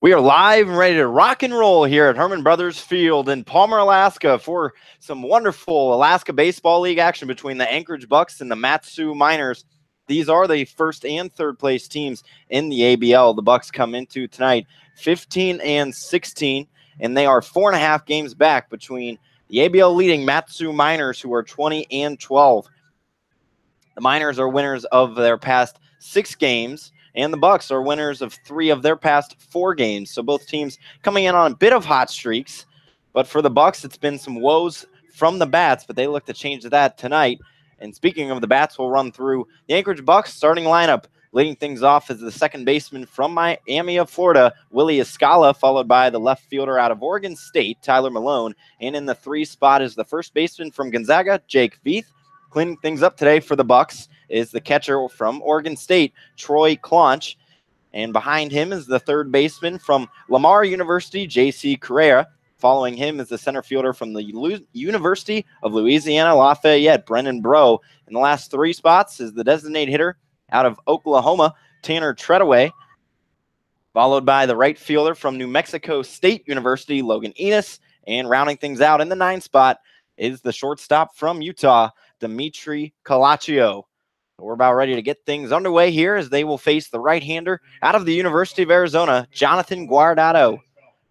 We are live and ready to rock and roll here at Herman Brothers Field in Palmer, Alaska for some wonderful Alaska Baseball League action between the Anchorage Bucs and the Mat-Su Miners. These are the first and third place teams in the ABL. The Bucs come into tonight 15-16, and they are 4.5 games back between the ABL leading Mat-Su Miners, who are 20-12. The Miners are winners of their past 6 games, and the Bucs are winners of 3 of their past 4 games. So both teams coming in on a bit of hot streaks. But for the Bucs, it's been some woes from the bats, but they look to change that tonight. And speaking of the bats, we'll run through the Anchorage Bucs starting lineup. Leading things off is the second baseman from Miami of Florida, Willie Escala, followed by the left fielder out of Oregon State, Tyler Malone. And in the 3 spot is the first baseman from Gonzaga, Jake Veith. Cleaning things up today for the Bucs is the catcher from Oregon State, Troy Claunch. And behind him is the third baseman from Lamar University, J.C. Carrera. Following him is the center fielder from the University of Louisiana Lafayette, Brennan Bro. In the last 3 spots is the designated hitter out of Oklahoma, Tanner Treadaway. Followed by the right fielder from New Mexico State University, Logan Enos. And rounding things out in the 9th spot is the shortstop from Utah, Dimitri Calaccio. We're about ready to get things underway here as they will face the right-hander out of the University of Arizona, Jonathan Guardado.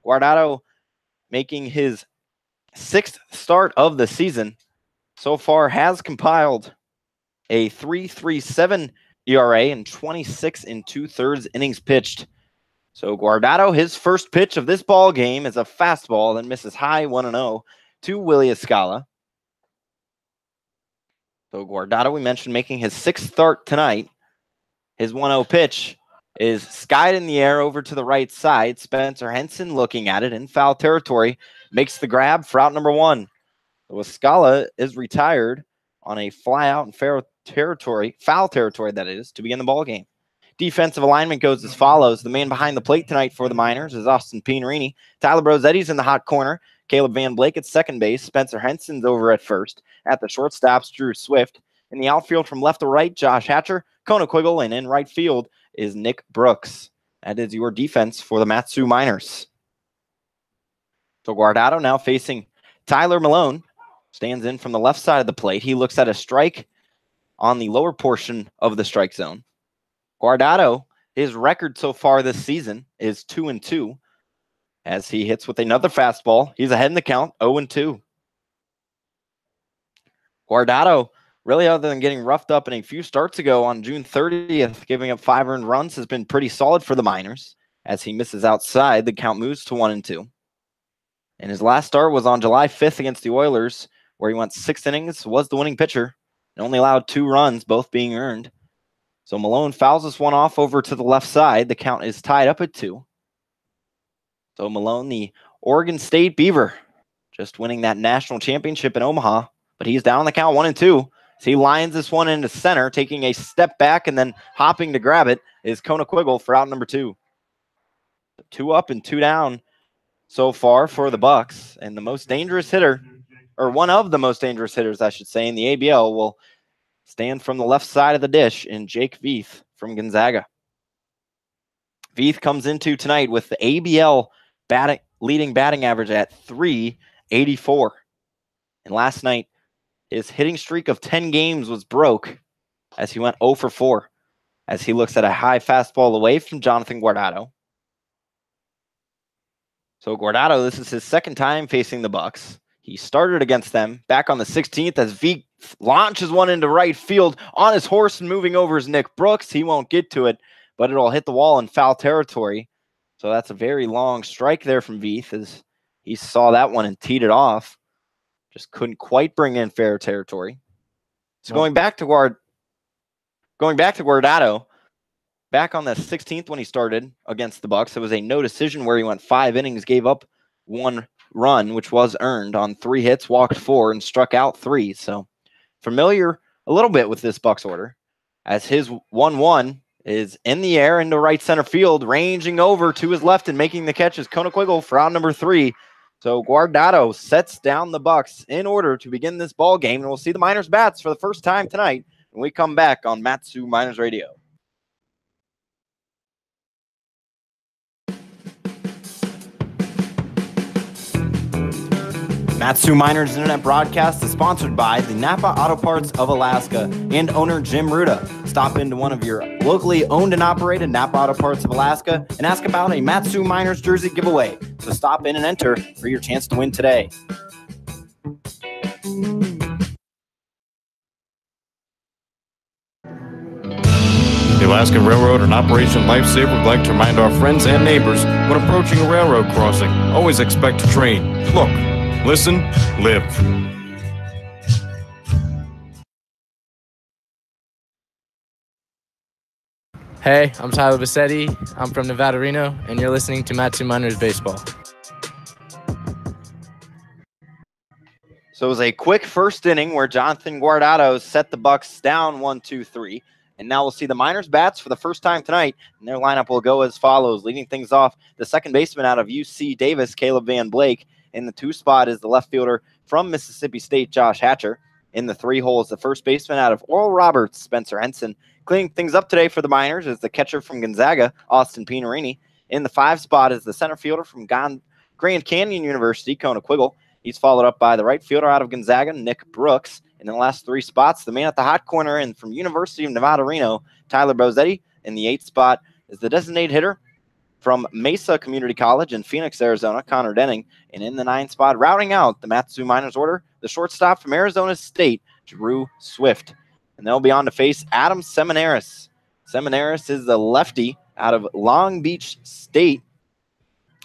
Guardado making his 6th start of the season. So far has compiled a 3.37 ERA and 26 2/3 innings pitched. So Guardado, his first pitch of this ball game is a fastball that misses high 1-0 to Willie Escala. So Guardado, we mentioned, making his 6th start tonight. His 1-0 pitch is skied in the air over to the right side. Spencer Henson looking at it in foul territory, makes the grab for out number 1. So Escala is retired on a fly out in foul territory that is, to begin the ball game. Defensive alignment goes as follows. The man behind the plate tonight for the Miners is Austin Pinerini. Tyler Brozetti's in the hot corner. Caleb Van Blake at second base. Spencer Henson's over at first. At the shortstops, Drew Swift. In the outfield from left to right, Josh Hatcher, Kona Quiggle, and in right field is Nick Brooks. That is your defense for the Mat-Su Miners. So Guardado now facing Tyler Malone. Stands in from the left side of the plate. He looks at a strike on the lower portion of the strike zone. Guardado, his record so far this season is 2-2. As he hits with another fastball, he's ahead in the count, 0-2. Guardado, really other than getting roughed up in a few starts ago on June 30th, giving up 5 earned runs, has been pretty solid for the Miners. As he misses outside, the count moves to 1-2. And his last start was on July 5th against the Oilers, where he went 6 innings, was the winning pitcher, and only allowed 2 runs, both being earned. So Malone fouls this one off over to the left side. The count is tied up at 2. So Malone, the Oregon State Beaver, just winning that national championship in Omaha, but he's down on the count 1-2. So he lines this one into center, taking a step back and then hopping to grab it is Kona Quiggle for out number 2. 2 up and 2 down so far for the Bucs, and the most dangerous hitter, or one of the most dangerous hitters, I should say, in the ABL will stand from the left side of the dish in Jake Veith from Veith comes into tonight with the ABL leading batting average at .384. And last night, his hitting streak of 10 games was broke as he went 0 for 4. As he looks at a high fastball away from Jonathan Guardado. So Guardado, this is his 2nd time facing the Bucs. He started against them back on the 16th as Veith launches one into right field on his horse and moving over is Nick Brooks. He won't get to it, but it'll hit the wall in foul territory. So that's a very long strike there from Veith as he saw that one and teed it off. Just couldn't quite bring in fair territory. So going back to Guardado, back on the 16th when he started against the Bucs, it was a no decision where he went 5 innings, gave up 1 run, which was earned on 3 hits, walked 4, and struck out 3. So familiar a little bit with this Bucs order, as his 1-1 is in the air into right center field, ranging over to his left and making the catch is Kona Quiggle for out number 3. So Guardado sets down the Bucs in order to begin this ball game, and we'll see the Miners bats for the first time tonight when we come back on Mat-Su Miners Radio. Matsu Miners Internet Broadcast is sponsored by the Napa Auto Parts of Alaska and owner Jim Ruda. Stop into one of your locally owned and operated Napa Auto Parts of Alaska and ask about a Matsu Miners jersey giveaway. So stop in and enter for your chance to win today. The Alaskan Railroad and Operation Lifesaver would like to remind our friends and neighbors when approaching a railroad crossing, always expect a train. Look, listen, live. Hey, I'm Tyler Bassetti. I'm from Nevada, Reno, and you're listening to Matsu Miners Baseball. So it was a quick first inning where Jonathan Guardado set the Bucs down 1-2-3. And now we'll see the Miners bats for the first time tonight, and their lineup will go as follows. Leading things off, the second baseman out of UC Davis, Caleb Van Blake. In the 2 spot is the left fielder from Mississippi State, Josh Hatcher. In the 3 hole is the first baseman out of Oral Roberts, Spencer Henson. Cleaning things up today for the Miners is the catcher from Gonzaga, Austin Pinarini. In the 5 spot is the center fielder from Grand Canyon University, Kona Quiggle. He's followed up by the right fielder out of Gonzaga, Nick Brooks. In the last 3 spots, the man at the hot corner and from University of Nevada, Reno, Tyler Bozetti. In the 8th spot is the designated hitter from Mesa Community College in Phoenix, Arizona, Connor Denning. And in the 9th spot, routing out the Matsu Miners order, the shortstop from Arizona State, Drew Swift. And they'll be on to face Adam Seminaris. Seminaris is the lefty out of Long Beach State.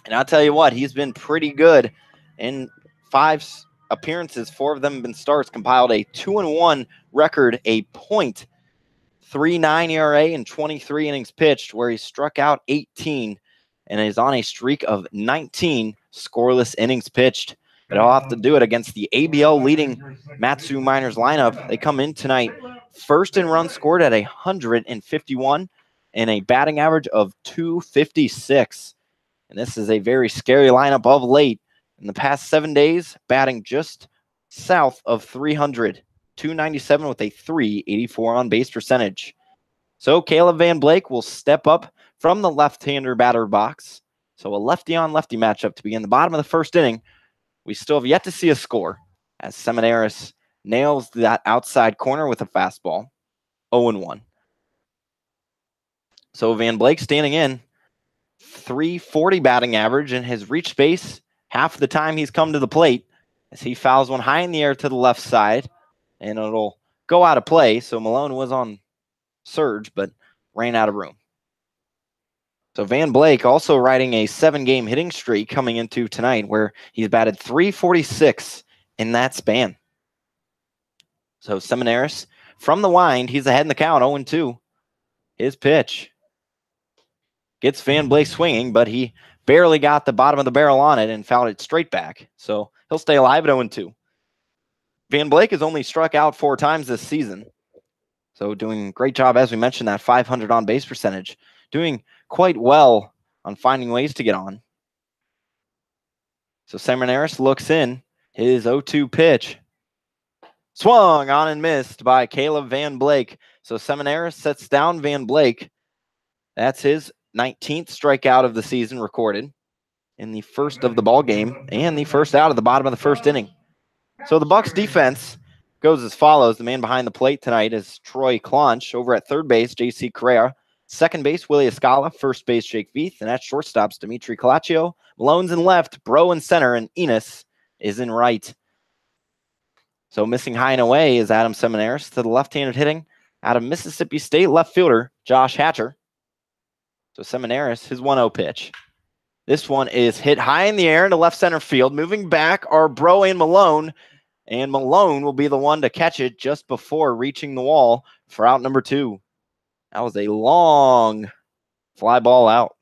And I'll tell you what, he's been pretty good in 5 appearances. 4 of them have been starts, compiled a 2-1 record, a .39 ERA in 23 innings pitched, where he struck out 18 and is on a streak of 19 scoreless innings pitched. But he'll have to do it against the ABL leading Matsu Miners lineup. They come in tonight first in runs scored at 151 and a batting average of .256. And this is a very scary lineup of late. In the past 7 days, batting just south of 300, .297 with a .384 on-base percentage. So Caleb Van Blake will step up from the left-hander batter box. So a lefty-on-lefty matchup to begin the bottom of the first inning. We still have yet to see a score as Seminaris nails that outside corner with a fastball, 0-1. So Van Blake standing in, .340 batting average, and has reached base half the time he's come to the plate as he fouls one high in the air to the left side, and it'll go out of play. So Malone was on surge, but ran out of room. So Van Blake also riding a 7-game hitting streak coming into tonight, where he's batted .346 in that span. So Seminaris from the wind, he's ahead in the count, 0-2. His pitch gets Van Blake swinging, but he barely got the bottom of the barrel on it and fouled it straight back. So he'll stay alive at 0-2. Van Blake has only struck out 4 times this season. So doing a great job, as we mentioned, that 500 on-base percentage. Doing quite well on finding ways to get on. So Seminaris looks in. His 0-2 pitch. Swung on and missed by Caleb Van Blake. So Seminaris sets down Van Blake. That's his 19th strikeout of the season recorded in the first of the ball game and the first out of the bottom of the first inning. So the Bucs defense goes as follows. The man behind the plate tonight is Troy Clonch. Over at third base, J.C. Correa. Second base, Willie Escala. First base, Jake Veith. And at shortstops, Dimitri Calaccio. Malone's in left, Bro in center, and Enos is in right. So missing high and away is Adam Seminaris. To the left-handed hitting out of Mississippi State left fielder, Josh Hatcher. So Seminaris, his 1-0 pitch. This one is hit high in the air into left center field. Moving back are Bro and Malone. And Malone will be the one to catch it just before reaching the wall for out number 2. That was a long fly ball out.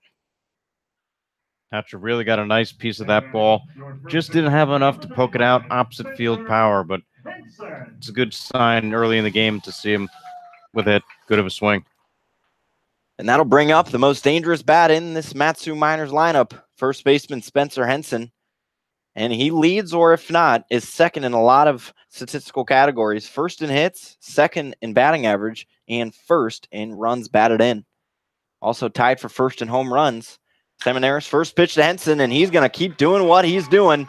Hatcher really got a nice piece of that ball. Just didn't have enough to poke it out opposite field power, but it's a good sign early in the game to see him with it. Good of a swing. And that'll bring up the most dangerous bat in this Matsu Miners lineup, first baseman Spencer Henson. And he leads, or if not, is second in a lot of statistical categories. First in hits, second in batting average, and first in runs batted in. Also tied for first in home runs. Seminaris first pitch to Henson, and he's going to keep doing what he's doing.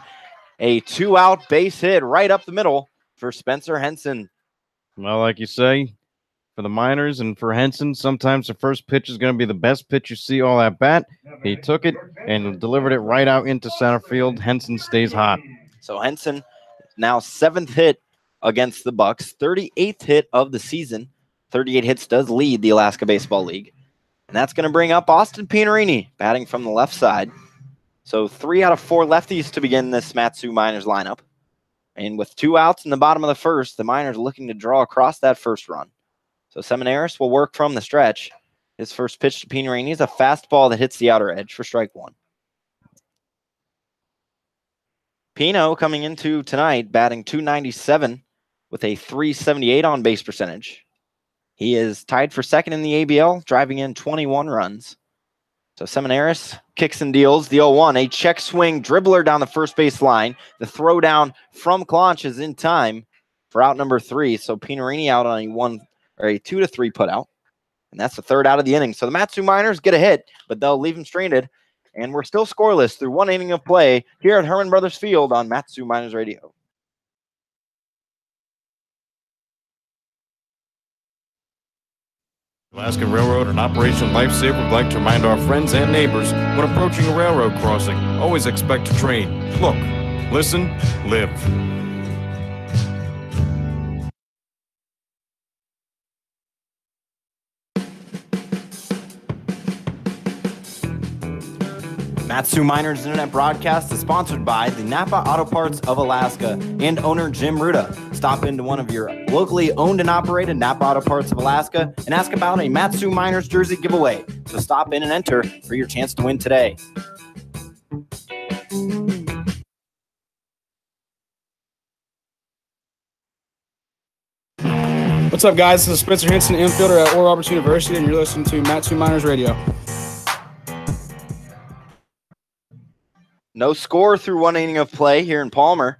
A 2-out base hit right up the middle for Spencer Henson. Well, like you say, for the Miners and for Henson, sometimes the first pitch is going to be the best pitch you see all at bat. He took it and delivered it right out into center field. Henson stays hot. So Henson now 7th hit against the Bucs, 38th hit of the season. 38 hits does lead the Alaska Baseball League. And that's going to bring up Austin Pianarini batting from the left side. So 3 out of 4 lefties to begin this Mat-Su Miners lineup. And with 2 outs in the bottom of the first, the Miners looking to draw across that first run. So Seminaris will work from the stretch. His first pitch to Pianarini is a fastball that hits the outer edge for strike 1. Pino coming into tonight batting .297 with a .378 on base percentage. He is tied for second in the ABL, driving in 21 runs. So Seminaris kicks and deals the 0-1, a check swing dribbler down the first base line. The throw down from Clonch is in time for out number 3. So Pianarini out on a 2-3 put out. And that's the 3rd out of the inning. So the Mat-Su Miners get a hit, but they'll leave him stranded. And we're still scoreless through 1 inning of play here at Herman Brothers Field on Mat-Su Miners Radio. Alaska Railroad and Operation Lifesaver would like to remind our friends and neighbors when approaching a railroad crossing, always expect to train. Look, listen, live. Mat-Su Miners Internet broadcast is sponsored by the Napa Auto Parts of Alaska and owner Jim Ruda. Stop into one of your locally owned and operated Napa Auto Parts of Alaska and ask about a Mat-Su Miners jersey giveaway. So stop in and enter for your chance to win today. What's up, guys? This is Spencer Henson, infielder at Oral Roberts University, and you're listening to Mat-Su Miners Radio. No score through 1 inning of play here in Palmer,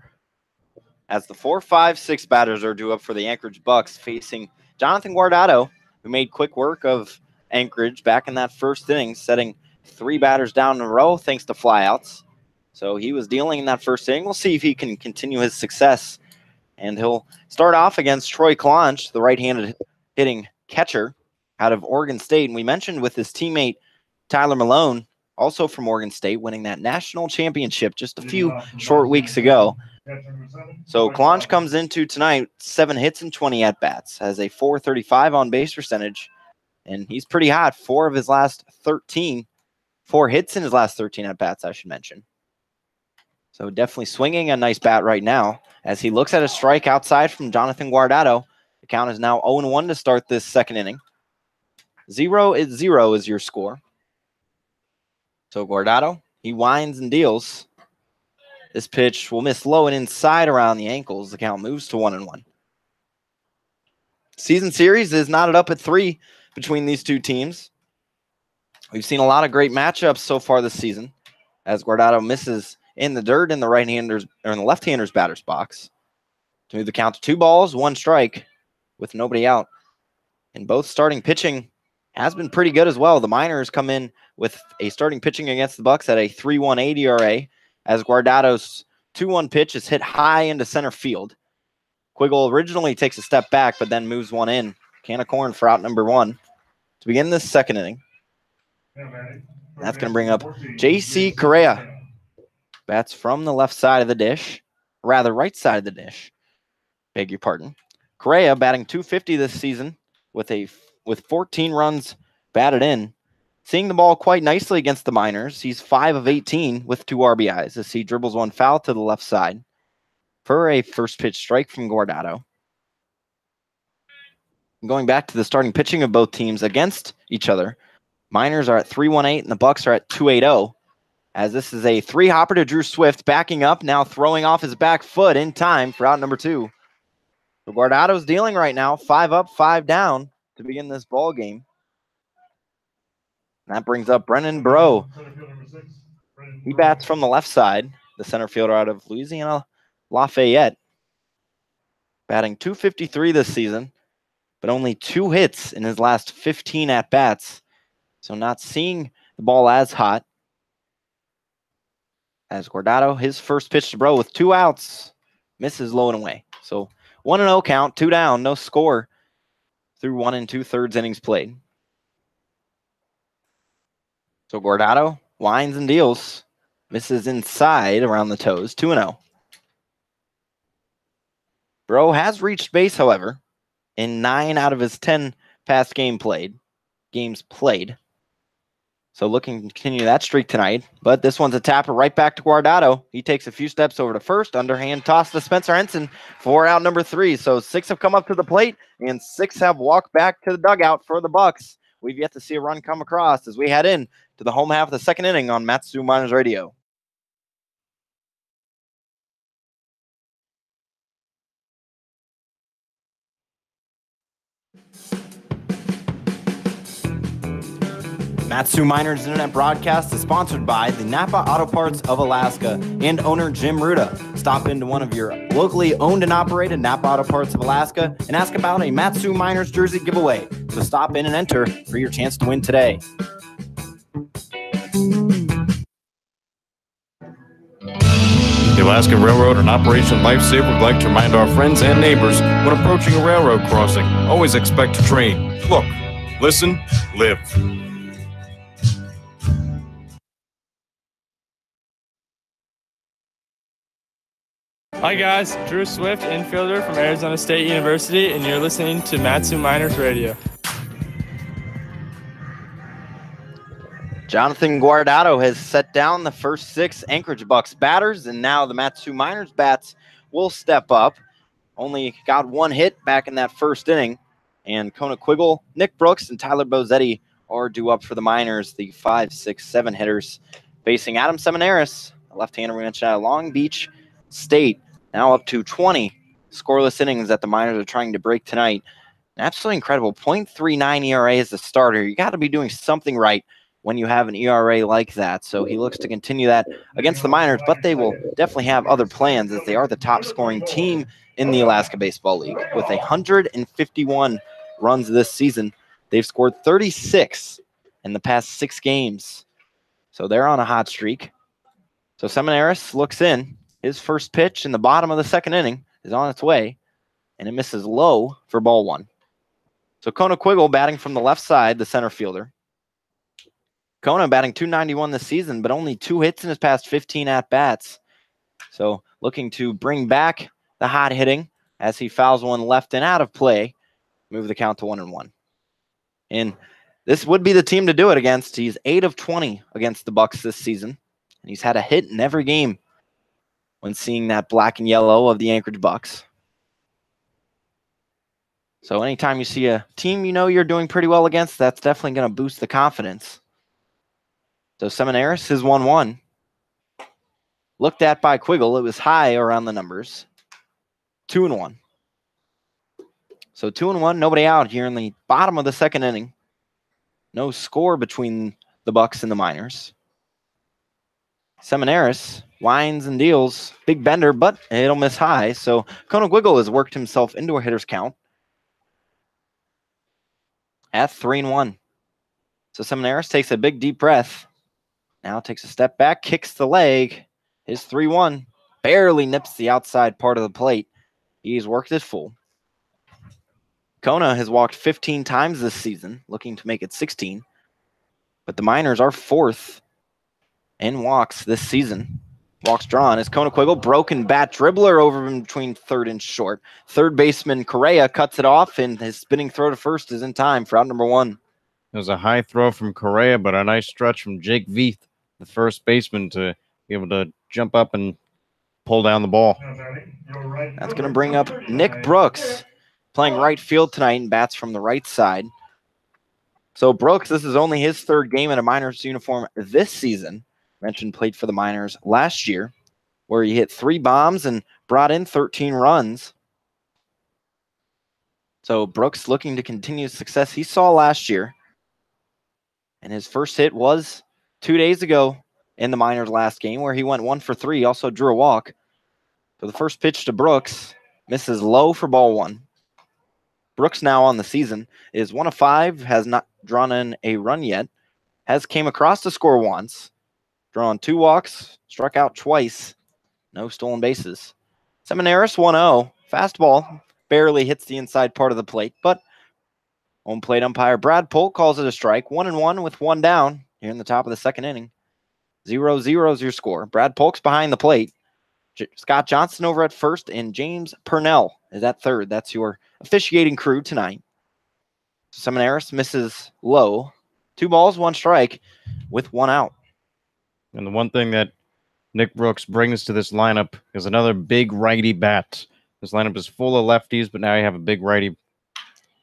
as the 4, 5, 6 batters are due up for the Anchorage Bucs, facing Jonathan Guardado, who made quick work of Anchorage back in that first inning, setting 3 batters down in a row thanks to flyouts. So he was dealing in that first inning. We'll see if he can continue his success. And he'll start off against Troy Clonch, the right-handed hitting catcher out of Oregon State. And we mentioned with his teammate Tyler Malone, also from Oregon State, winning that national championship just a few short weeks ago. So Clonch comes into tonight 7 hits and 20 at-bats, has a .435 on base percentage, and he's pretty hot. 4 hits in his last 13 at-bats, I should mention. So definitely swinging a nice bat right now as he looks at a strike outside from Jonathan Guardado. The count is now 0-1 to start this second inning. 0-0 is your score. So Guardado, he winds and deals. This pitch will miss low and inside around the ankles. The count moves to 1-1. Season series is knotted up at 3 between these two teams. We've seen a lot of great matchups so far this season, as Guardado misses in the dirt in the right-handers or in the left-handers batter's box to move the count to 2 balls, 1 strike with nobody out. And both starting pitching has been pretty good as well. The Miners come in with a starting pitching against the Bucs at a 3.18 ERA, as Guardado's 2-1 pitch is hit high into center field. Quiggle originally takes a step back, but then moves one in. Can of corn for out number 1 to begin this second inning. And that's going to bring up J.C. Correa. Bats from the left side of the dish, rather right side of the dish. Beg your pardon. Correa batting .250 this season with 14 runs batted in. Seeing the ball quite nicely against the Miners. He's 5 of 18 with 2 RBIs as he dribbles one foul to the left side for a first pitch strike from Guardado. Going back to the starting pitching of both teams against each other, Miners are at 3.18 and the Bucs are at 2.80. As this is a 3-hopper to Drew Swift, backing up, now throwing off his back foot in time for out number 2. So Guardado's dealing right now, 5 up, 5 down to begin this ball game. And that brings up Brennan Burrow. He bats from the left side, the center fielder out of Louisiana Lafayette. Batting .253 this season, but only 2 hits in his last 15 at-bats. So not seeing the ball as hot. as Guardado, his first pitch to Bro with 2 outs, misses low and away. So 1-0 count, 2 down, no score through 1 2/3 innings played. So Guardado winds and deals, misses inside around the toes, 2-0. Bro has reached base, however, in 9 out of his 10 past games played. So looking to continue that streak tonight. But this one's a tapper right back to Guardado. He takes a few steps over to first. Underhand toss to Spencer Henson for out number 3. So 6 have come up to the plate and 6 have walked back to the dugout for the Bucs. We've yet to see a run come across as we head in to the home half of the second inning on Matsu Miners Radio. Matsu Miners Internet Broadcast is sponsored by the Napa Auto Parts of Alaska and owner Jim Ruda. Stop into one of your locally owned and operated Napa Auto Parts of Alaska and ask about a Matsu Miners jersey giveaway. So stop in and enter for your chance to win today. The Alaska Railroad, an Operation Lifesaver, would like to remind our friends and neighbors when approaching a railroad crossing, always expect a train. Look, listen, live. Hi guys, Drew Swift, infielder from Arizona State University, and you're listening to Matsu Miners Radio. Jonathan Guardado has set down the first 6 Anchorage Bucs batters, and now the Matsu Miners bats will step up. Only got 1 hit back in that first inning, and Kona Quiggle, Nick Brooks, and Tyler Bozetti are due up for the Miners, the 5, 6, 7 hitters, facing Adam Seminaris, a left-hander we mentioned out of Long Beach State. Now up to 20 scoreless innings that the Miners are trying to break tonight. An absolutely incredible 0.39 ERA as a starter. You got to be doing something right when you have an ERA like that. So he looks to continue that against the Miners, but they will definitely have other plans as they are the top scoring team in the Alaska Baseball League with 151 runs this season. They've scored 36 in the past 6 games. So they're on a hot streak. So Seminaris looks in. His first pitch in the bottom of the second inning is on its way, and it misses low for ball 1. So Kona Quiggle batting from the left side, the center fielder. Kona batting .291 this season, but only 2 hits in his past 15 at-bats. So looking to bring back the hot hitting as he fouls one left and out of play, move the count to 1-1. And this would be the team to do it against. He's 8 of 20 against the Bucs this season, and he's had a hit in every game when seeing that black and yellow of the Anchorage Bucs. So anytime you see a team you know you're doing pretty well against, that's definitely going to boost the confidence. So Seminaris is 1-1. Looked at by Quiggle, it was high around the numbers. 2-1. So 2-1, nobody out here in the bottom of the second inning. No score between the Bucs and the Miners. Seminaris winds and deals, big bender, but it'll miss high. So Kona Quiggle has worked himself into a hitter's count at 3-1. So Seminaris takes a big deep breath. Now takes a step back, kicks the leg. His 3-1 barely nips the outside part of the plate. He's worked it full. Kona has walked 15 times this season, looking to make it 16. But the Miners are 4th in walks this season. Walks drawn as Kona Quiggle, broken bat dribbler over in between third and short. Third baseman Correa cuts it off, and his spinning throw to first is in time for out number 1. It was a high throw from Correa, but a nice stretch from Jake Veith, the first baseman, to be able to jump up and pull down the ball. That's going to bring up Nick Brooks, playing right field tonight and bats from the right side. So Brooks, this is only his 3rd game in a Miners uniform this season. Mentioned played for the Miners last year, where he hit 3 bombs and brought in 13 runs. So Brooks looking to continue success he saw last year. And his first hit was 2 days ago in the Miners' last game, where he went 1 for 3, also drew a walk. So the first pitch to Brooks misses low for ball 1. Brooks now on the season is 1 of 5, has not drawn in a run yet, has came across to score once, drawn 2 walks, struck out twice, no stolen bases. Seminaris 1-0. Fastball barely hits the inside part of the plate, but home plate umpire Brad Polk calls it a strike. 1-1 with 1 down here in the top of the second inning. 0-0 is your score. Brad Polk's behind the plate. Scott Johnson over at first, and James Purnell is at third. That's your officiating crew tonight. Seminaris misses low. 2 balls, 1 strike with 1 out. And the one thing that Nick Brooks brings to this lineup is another big righty bat. This lineup is full of lefties, but now you have a big righty.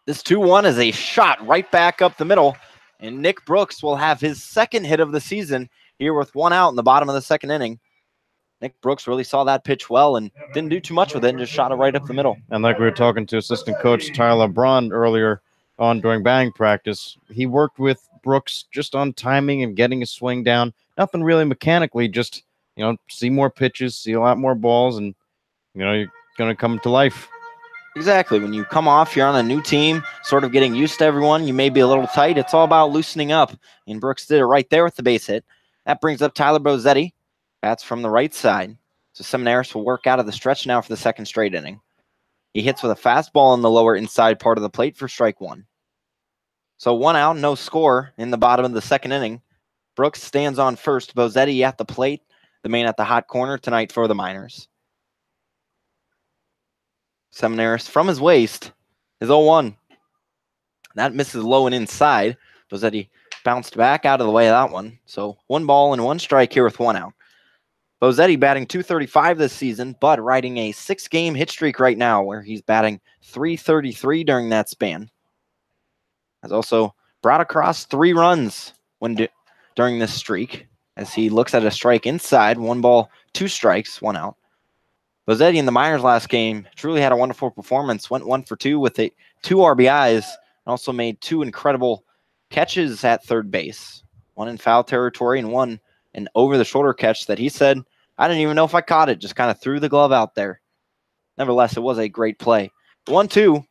This 2-1 is a shot right back up the middle, and Nick Brooks will have his second hit of the season here with 1 out in the bottom of the second inning. Nick Brooks really saw that pitch well and didn't do too much with it and just shot it right up the middle. And like we were talking to assistant coach Tyler Braun earlier on during batting practice, he worked with Brooks just on timing and getting his swing down. Nothing really mechanically, just, see more pitches, see a lot more balls, and, you're going to come to life. Exactly. When you come off, you're on a new team, sort of getting used to everyone. You may be a little tight. It's all about loosening up, and Brooks did it right there with the base hit. That brings up Tyler Bozetti. Bats from the right side. So Seminaris will work out of the stretch now for the second straight inning. He hits with a fastball in the lower inside part of the plate for strike 1. So 1 out, no score in the bottom of the second inning. Brooks stands on first. Bozetti at the plate, the man at the hot corner tonight for the Miners. Seminaris from his waist is 0-1. That misses low and inside. Bozetti bounced back out of the way of that one. So 1 ball and 1 strike here with 1 out. Bozetti batting .235 this season, but riding a 6-game hit streak right now where he's batting .333 during that span. Has also brought across 3 runs during this streak as he looks at a strike inside. 1 ball, 2 strikes, 1 out. Bozetti in the Miners last game truly had a wonderful performance. Went 1 for 2 with 2 RBIs and also made 2 incredible catches at third base. 1 in foul territory and 1 an over-the-shoulder catch that he said, I didn't even know if I caught it, just kind of threw the glove out there. Nevertheless, it was a great play. 1-2,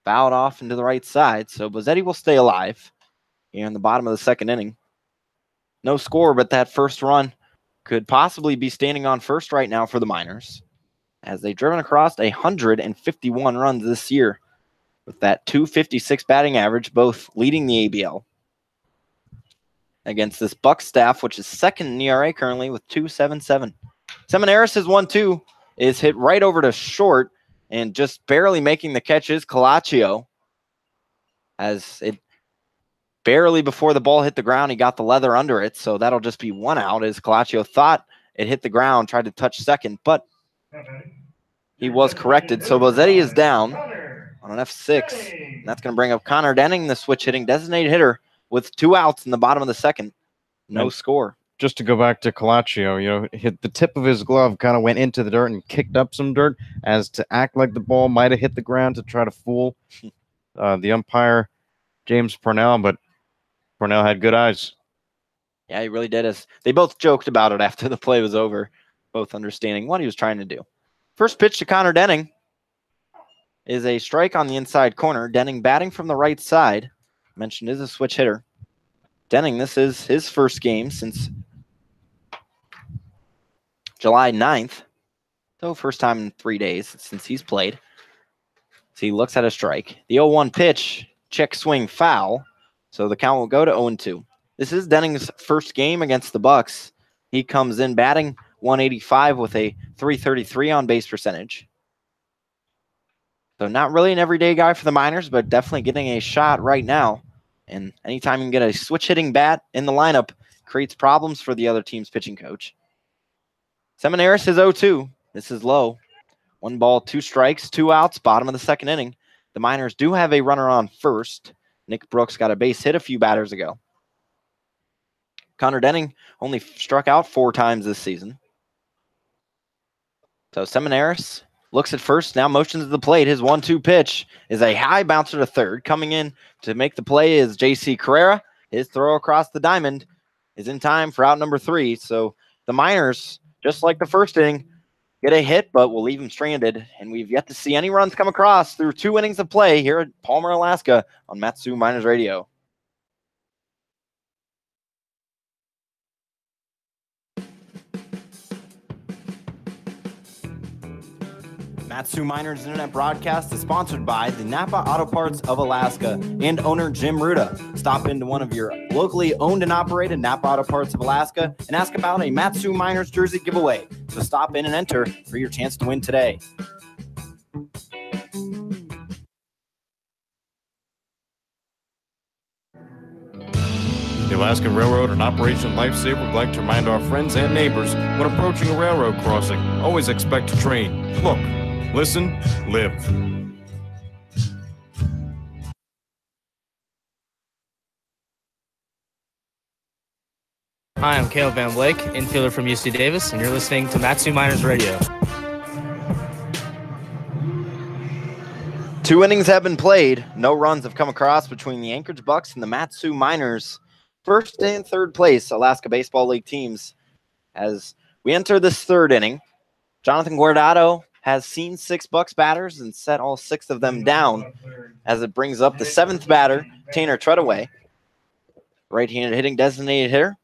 fouled off into the right side, so Bozetti will stay alive here in the bottom of the second inning. No score, but that first run could possibly be standing on first right now for the Miners, as they've driven across 151 runs this year with that .256 batting average, both leading the ABL. Against this Bucs staff, which is second in ERA currently with .277. Seminaris' 1-2 is hit right over to short, and just barely making the catch is Calaccio. As it barely before the ball hit the ground, he got the leather under it, so that'll just be 1 out as Calaccio thought it hit the ground, tried to touch second, but he was corrected. So Bozetti is down on an F6, and that's going to bring up Connor Denning, the switch-hitting designated hitter, with 2 outs in the bottom of the second. No score. Just to go back to Calaccio, hit the tip of his glove kind of went into the dirt and kicked up some dirt as to act like the ball might have hit the ground to try to fool the umpire, James Purnell, but Purnell had good eyes. Yeah, he really did. They both joked about it after the play was over, both understanding what he was trying to do. First pitch to Connor Denning is a strike on the inside corner. Denning batting from the right side. Mentioned is a switch hitter. Denning, this is his first game since July 9th. So first time in 3 days since he's played. So he looks at a strike. The 0-1 pitch, check swing foul. So the count will go to 0-2. This is Denning's first game against the Bucs. He comes in batting .185 with a .333 on base percentage. So not really an everyday guy for the Miners, but definitely getting a shot right now. And anytime you can get a switch-hitting bat in the lineup, creates problems for the other team's pitching coach. Seminaris is 0-2. This is low. 1 ball, 2 strikes, 2 outs, bottom of the second inning. The Miners do have a runner on first. Nick Brooks got a base hit a few batters ago. Connor Denning only struck out 4 times this season. So Seminaris looks at first, now motions to the plate. His 1-2 pitch is a high bouncer to third. Coming in to make the play is J.C. Carrera. His throw across the diamond is in time for out number 3. So the Miners, just like the first inning, get a hit, but will leave him stranded. And we've yet to see any runs come across through 2 innings of play here at Palmer, Alaska on Matsu Miners Radio. Matsu Miners Internet Broadcast is sponsored by the Napa Auto Parts of Alaska and owner Jim Ruda. Stop into one of your locally owned and operated Napa Auto Parts of Alaska and ask about a Matsu Miners jersey giveaway. So stop in and enter for your chance to win today. The Alaska Railroad and Operation Lifesaver would like to remind our friends and neighbors when approaching a railroad crossing, always expect a train. Look, listen, live. Hi, I'm Caleb Van Blake, infielder from UC Davis, and you're listening to Matsu Miners Radio. 2 innings have been played. No runs have come across between the Anchorage Bucs and the Matsu Miners. First and third place Alaska Baseball League teams. As we enter this third inning, Jonathan Guardado has seen 6 Bucs batters and set all 6 of them down as it brings up the 7th batter, Tanner Treadaway. Right-handed hitting designated hitter.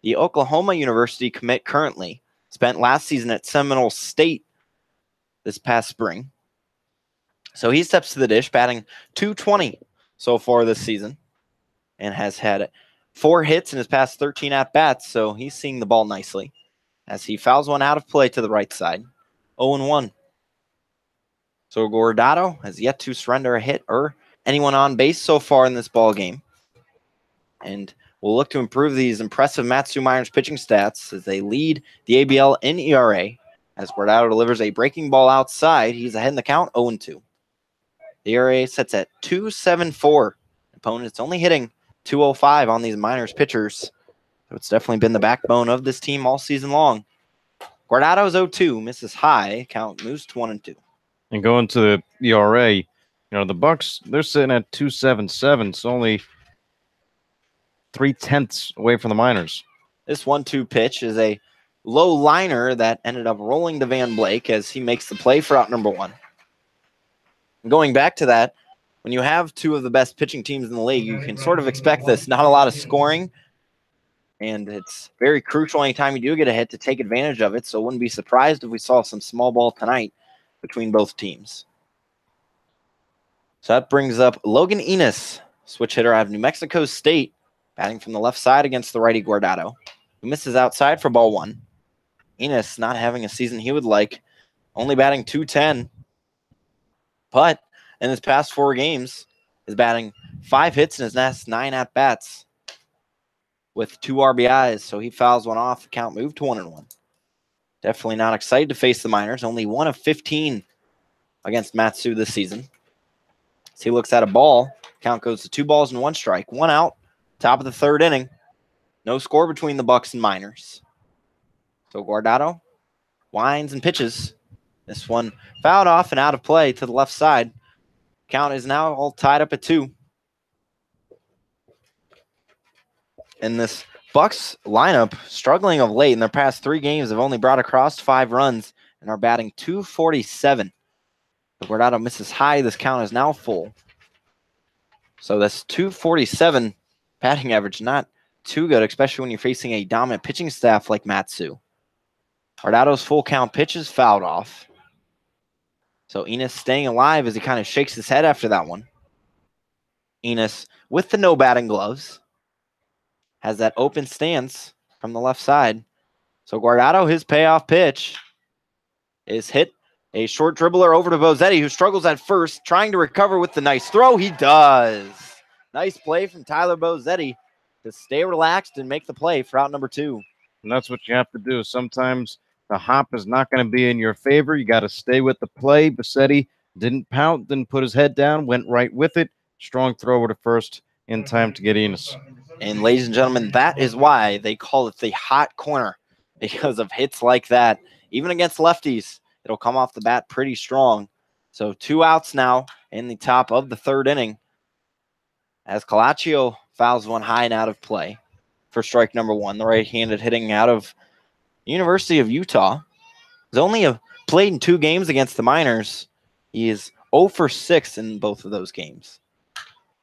The Oklahoma University commit currently spent last season at Seminole State this past spring. So he steps to the dish, batting .220 so far this season and has had 4 hits in his past 13 at-bats, so he's seeing the ball nicely as he fouls one out of play to the right side. 0-1. So Guardado has yet to surrender a hit or anyone on base so far in this ball game. And we'll look to improve these impressive Matsu Miners pitching stats as they lead the ABL in ERA. As Guardado delivers a breaking ball outside, he's ahead in the count, 0-2. The ERA sets at 2.74. Opponent's only hitting .205 on these Miners pitchers. So it's definitely been the backbone of this team all season long. Guardado's 0-2, misses high. Count moves to 1-2. And going to the ERA, the Bucs, they're sitting at 2.77, so only 0.3 away from the Miners. This 1-2 pitch is a low liner that ended up rolling to Van Blake as he makes the play for out number 1. Going back to that, when you have 2 of the best pitching teams in the league, you can sort of expect this. Not a lot of scoring, and it's very crucial anytime you do get a hit to take advantage of it, so wouldn't be surprised if we saw some small ball tonight between both teams. So that brings up Logan Enos, switch hitter out of New Mexico State, batting from the left side against the righty Guardado, who misses outside for ball 1. Enos not having a season he would like, only batting .210. But in his past 4 games, is batting 5 hits in his last 9 at-bats with 2 RBIs. So he fouls one off. The count moved to 1-1. Definitely not excited to face the Miners. Only 1 of 15 against Matsu this season. As he looks at a ball, count goes to 2 balls and 1 strike. 1 out, top of the third inning. No score between the Bucs and Miners. So Guardado winds and pitches. This one fouled off and out of play to the left side. Count is now all tied up at 2. And this Bucs lineup, struggling of late in their past 3 games, have only brought across 5 runs and are batting .247. Guardado misses high. This count is now full. So that's .247 batting average, not too good, especially when you're facing a dominant pitching staff like Matsu. Guardado's full count pitch is fouled off. So Enos staying alive as he kind of shakes his head after that one. Enos with the no batting gloves has that open stance from the left side. So Guardado, his payoff pitch is hit. A short dribbler over to Bozzetti, who struggles at first, trying to recover with the nice throw. He does. Nice play from Tyler Bozzetti to stay relaxed and make the play for out number 2. And that's what you have to do. Sometimes the hop is not going to be in your favor. You got to stay with the play. Bozzetti didn't pout, didn't put his head down, went right with it. Strong throw over to first in time to get Enos. And ladies and gentlemen, that is why they call it the hot corner, because of hits like that. Even against lefties, it'll come off the bat pretty strong. So 2 outs now in the top of the third inning as Calaccio fouls one high and out of play for strike number 1. The right-handed hitting out of University of Utah. He's only played in 2 games against the Miners. He is 0 for 6 in both of those games.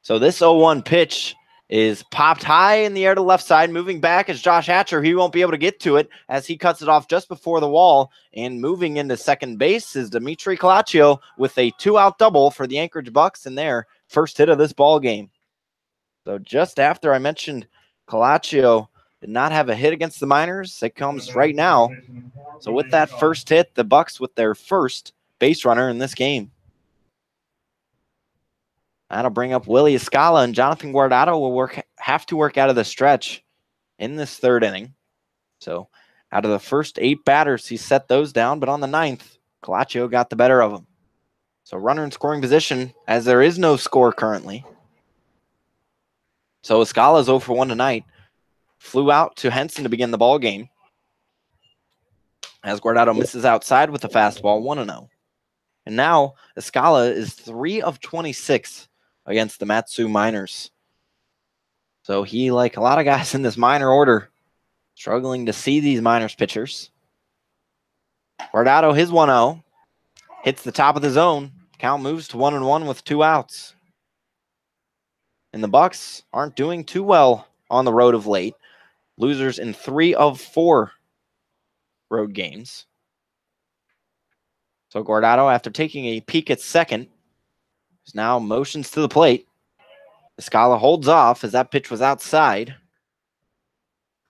So this 0-1 pitch is popped high in the air to the left side. Moving back is Josh Hatcher. He won't be able to get to it as he cuts it off just before the wall. And moving into second base is Dimitri Calaccio with a 2-out double for the Anchorage Bucs in their first hit of this ball game. So just after I mentioned Calaccio did not have a hit against the Miners, it comes right now. So with that first hit, the Bucs with their first base runner in this game. That'll bring up Willie Escala, and Jonathan Guardado will have to work out of the stretch in this third inning. So out of the first 8 batters, he set those down, but on the 9th, Calaccio got the better of him. So runner in scoring position, as there is no score currently. So Escala's 0 for 1 tonight. Flew out to Henson to begin the ball game, as Guardado misses outside with a fastball, 1-0. And now Escala is 3 of 26 against the Mat-Su Miners. So he, like a lot of guys in this minor order, struggling to see these Miners pitchers. Guardado, his 1-0, hits the top of the zone. Count moves to 1-1 with 2 outs. And the Bucs aren't doing too well on the road of late. Losers in 3 of 4 road games. So Guardado, after taking a peek at second, now motions to the plate. Escala holds off as that pitch was outside.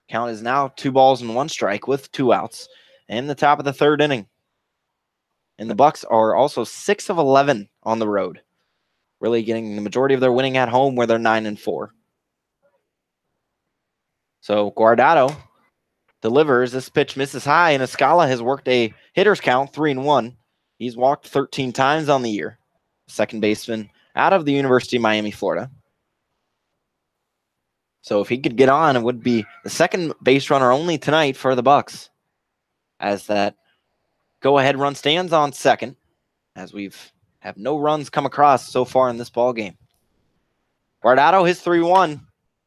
Count is now 2 balls and 1 strike with 2 outs in the top of the third inning. And the Bucs are also 6 of 11 on the road, really getting the majority of their winning at home where they're 9-4. So Guardado delivers. This pitch misses high, and Escala has worked a hitter's count 3-1. He's walked 13 times on the year. Second baseman out of the University of Miami, Florida. So if he could get on, it would be the second base runner only tonight for the Bucs, as that go-ahead run stands on second, as we've have no runs come across so far in this ball game. Guardado, his 3-1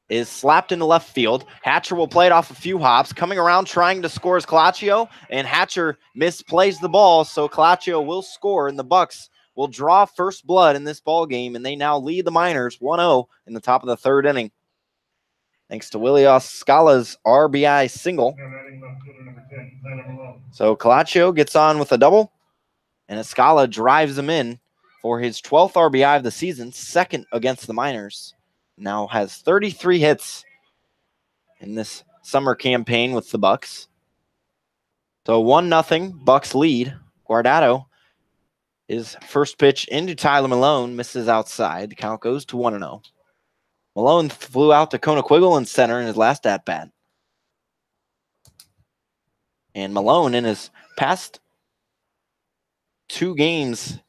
is slapped into left field. Hatcher will play it off a few hops, coming around trying to score is Calaccio, and Hatcher misplays the ball, so Calaccio will score, and the Bucs will draw first blood in this ball game, and they now lead the Miners 1-0 in the top of the third inning. Thanks to Willie Escala's RBI single. So Calaccio gets on with a double, and Escala drives him in for his 12th RBI of the season, second against the Miners. Now has 33 hits in this summer campaign with the Bucs. So 1-0 Bucs lead. Guardado, his first pitch into Tyler Malone, misses outside. The count goes to 1-0. Malone flew out to Conequiggle in center in his last at-bat. And Malone, in his past 2 games,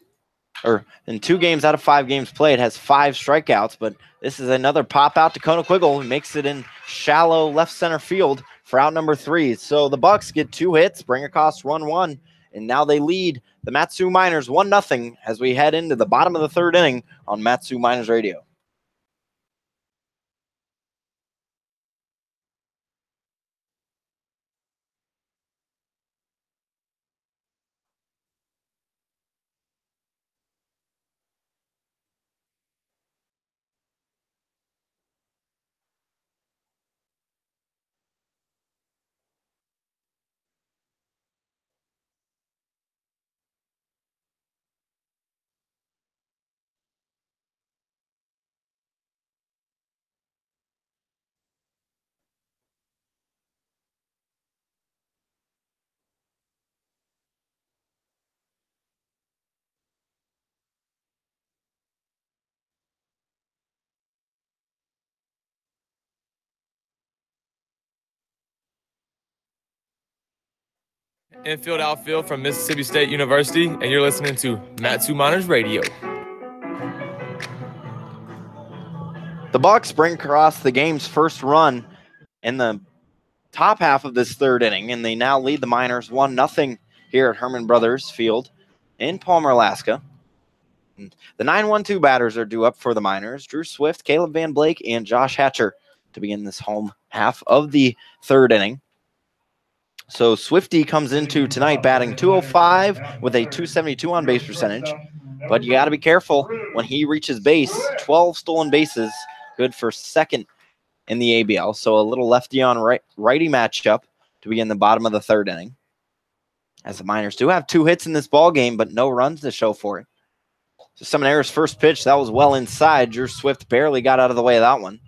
or in 2 games out of 5 games played, has 5 strikeouts, but this is another pop out to Conequiggle. He makes it in shallow left center field for out number 3. So the Bucs get 2 hits, bring across 1-1, and now they lead the Mat-Su Miners 1-0 as we head into the bottom of the third inning on Mat-Su Miners Radio. Infield, outfield from Mississippi State University, and you're listening to Mat-Su Miners Radio. The Bucs bring across the game's first run in the top half of this third inning, and they now lead the Miners 1-0 here at Herman Brothers Field in Palmer, Alaska. And the 9-1-2 batters are due up for the Miners: Drew Swift, Caleb Van Blake, and Josh Hatcher to begin this home half of the third inning. So Swifty comes into tonight batting .205 with a .272 on base percentage. But you got to be careful when he reaches base. 12 stolen bases good for second in the ABL. So a little lefty on righty matchup to begin the bottom of the third inning. As the Miners do have 2 hits in this ball game, but no runs to show for it. So Seminara's first pitch, that was well inside. Drew Swift barely got out of the way of that one.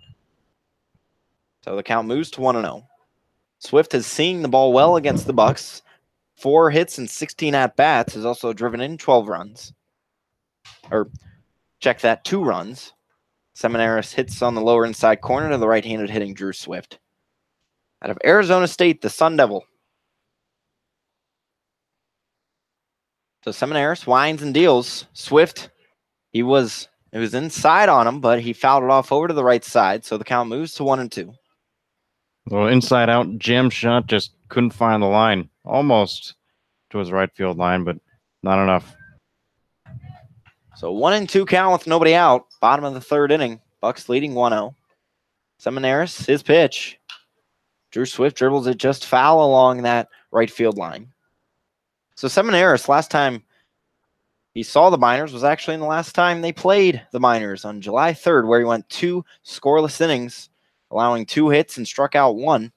So the count moves to 1-0. Swift is seeing the ball well against the Bucs. 4 hits and 16 at-bats, has also driven in 12 runs. Or, check that, 2 runs. Seminaris hits on the lower inside corner to the right-handed hitting Drew Swift. Out of Arizona State, the Sun Devil. So Seminaris winds and deals. Swift, it was inside on him, but he fouled it off over to the right side, so the count moves to 1-2. Well, inside out jam shot, just couldn't find the line. Almost to his right field line, but not enough. So 1-2 count with nobody out. Bottom of the third inning. Bucs leading 1-0. Seminaris, his pitch. Drew Swift dribbles it just foul along that right field line. So Seminaris, last time he saw the Miners was actually in the last time they played the Miners on July 3rd, where he went 2 scoreless innings, allowing 2 hits and struck out 1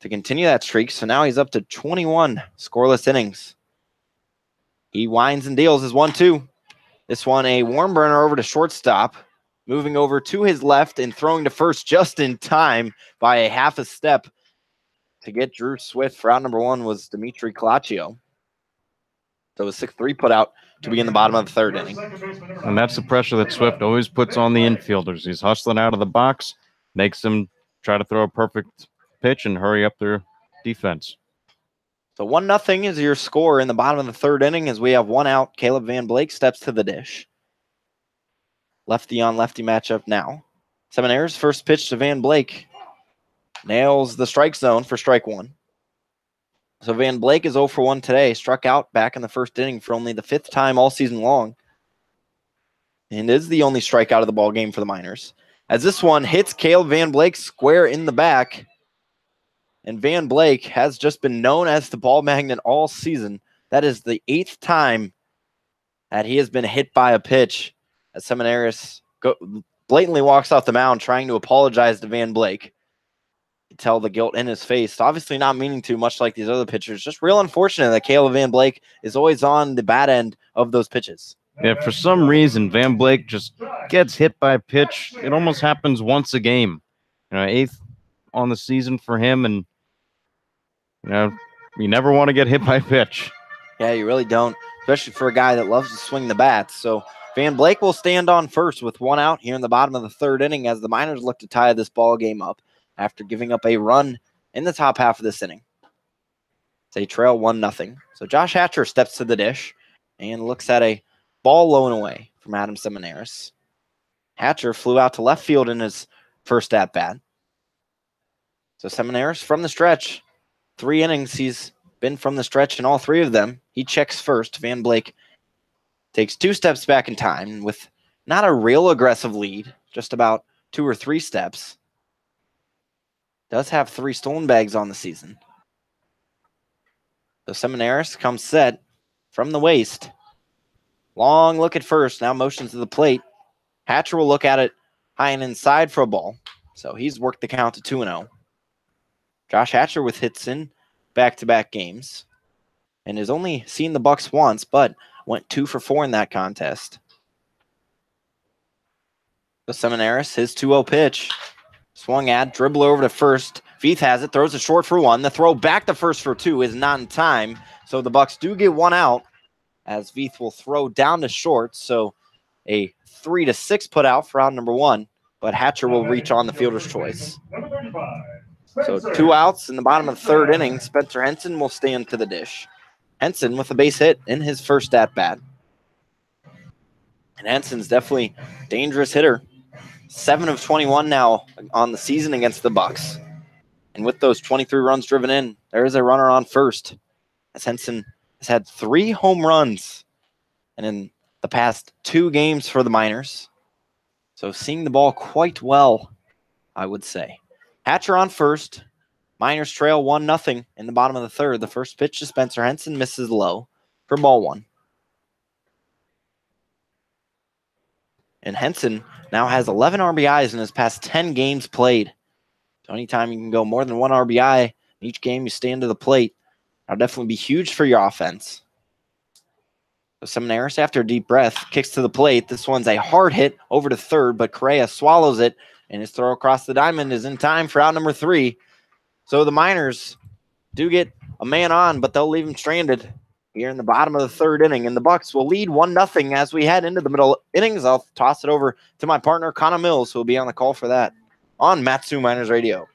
to continue that streak. So now he's up to 21 scoreless innings. He winds and deals his 1-2. This one, a warm burner over to shortstop, moving over to his left and throwing to first just in time by a half a step to get Drew Swift for out number 1 was Dimitri Calaccio. So a 6-3 put out to begin the bottom of the third inning. And that's the pressure that Swift always puts on the infielders. He's hustling out of the box, makes them try to throw a perfect pitch and hurry up their defense. So 1-0 is your score in the bottom of the third inning as we have 1 out. Caleb Van Blake steps to the dish. Lefty on lefty matchup now. Seminaires first pitch to Van Blake. Nails the strike zone for strike 1. So Van Blake is 0 for 1 today. Struck out back in the first inning for only the 5th time all season long. And is the only strikeout of the ball game for the Miners. As this one hits Caleb Van Blake square in the back. And Van Blake has just been known as the ball magnet all season. That is the 8th time that he has been hit by a pitch. As Seminaris blatantly walks off the mound trying to apologize to Van Blake. You tell the guilt in his face. Obviously not meaning to, much like these other pitchers. Just real unfortunate that Caleb Van Blake is always on the bad end of those pitches. Yeah, for some reason, Van Blake just gets hit by a pitch. It almost happens once a game. 8th on the season for him, and you never want to get hit by a pitch. Yeah, you really don't, especially for a guy that loves to swing the bats. So Van Blake will stand on first with 1 out here in the bottom of the third inning as the Miners look to tie this ball game up after giving up a run in the top half of this inning. They trail 1-0. So Josh Hatcher steps to the dish and looks at a ball low and away from Adam Seminaris. Hatcher flew out to left field in his first at-bat. So Seminaris from the stretch. 3 innings, he's been from the stretch in all 3 of them. He checks first. Van Blake takes 2 steps back in time with not a real aggressive lead, just about 2 or 3 steps. Does have 3 stolen bags on the season. So Seminaris comes set from the waist. Long look at first, now motions to the plate. Hatcher will look at it high and inside for a ball. So he's worked the count to 2-0. Josh Hatcher with hits in back-to-back games. And has only seen the Bucs once, but went 2 for 4 in that contest. So Seminaris, his 2-0 pitch. Swung at, dribble over to first. Veith has it, throws it short for 1. The throw back to first for 2 is not in time. So the Bucs do get 1 out as Veith will throw down to short. So a 3-6 put out for out number 1, but Hatcher will reach on the fielder's choice. So 2 outs in the bottom of the third inning. Spencer Henson will stand to the dish. Henson with a base hit in his first at-bat. And Henson's definitely a dangerous hitter. 7 of 21 now on the season against the Bucs. And with those 23 runs driven in, there is a runner on first. As Henson has had 3 home runs and in the past 2 games for the Miners. So seeing the ball quite well, I would say. Hatcher on first. Miners trail 1-0 in the bottom of the third. The first pitch to Spencer Henson misses low for ball 1. And Henson now has 11 RBIs in his past 10 games played. So anytime you can go more than 1 RBI in each game you stand to the plate, that'll definitely be huge for your offense. So Seminaris, after a deep breath, kicks to the plate. This one's a hard hit over to third, but Correa swallows it, and his throw across the diamond is in time for out number 3. So the Miners do get a man on, but they'll leave him stranded here in the bottom of the 3rd inning, and the Bucs will lead 1-0 as we head into the middle innings. I'll toss it over to my partner, Connor Mills, who will be on the call for that on Matsu Miners Radio.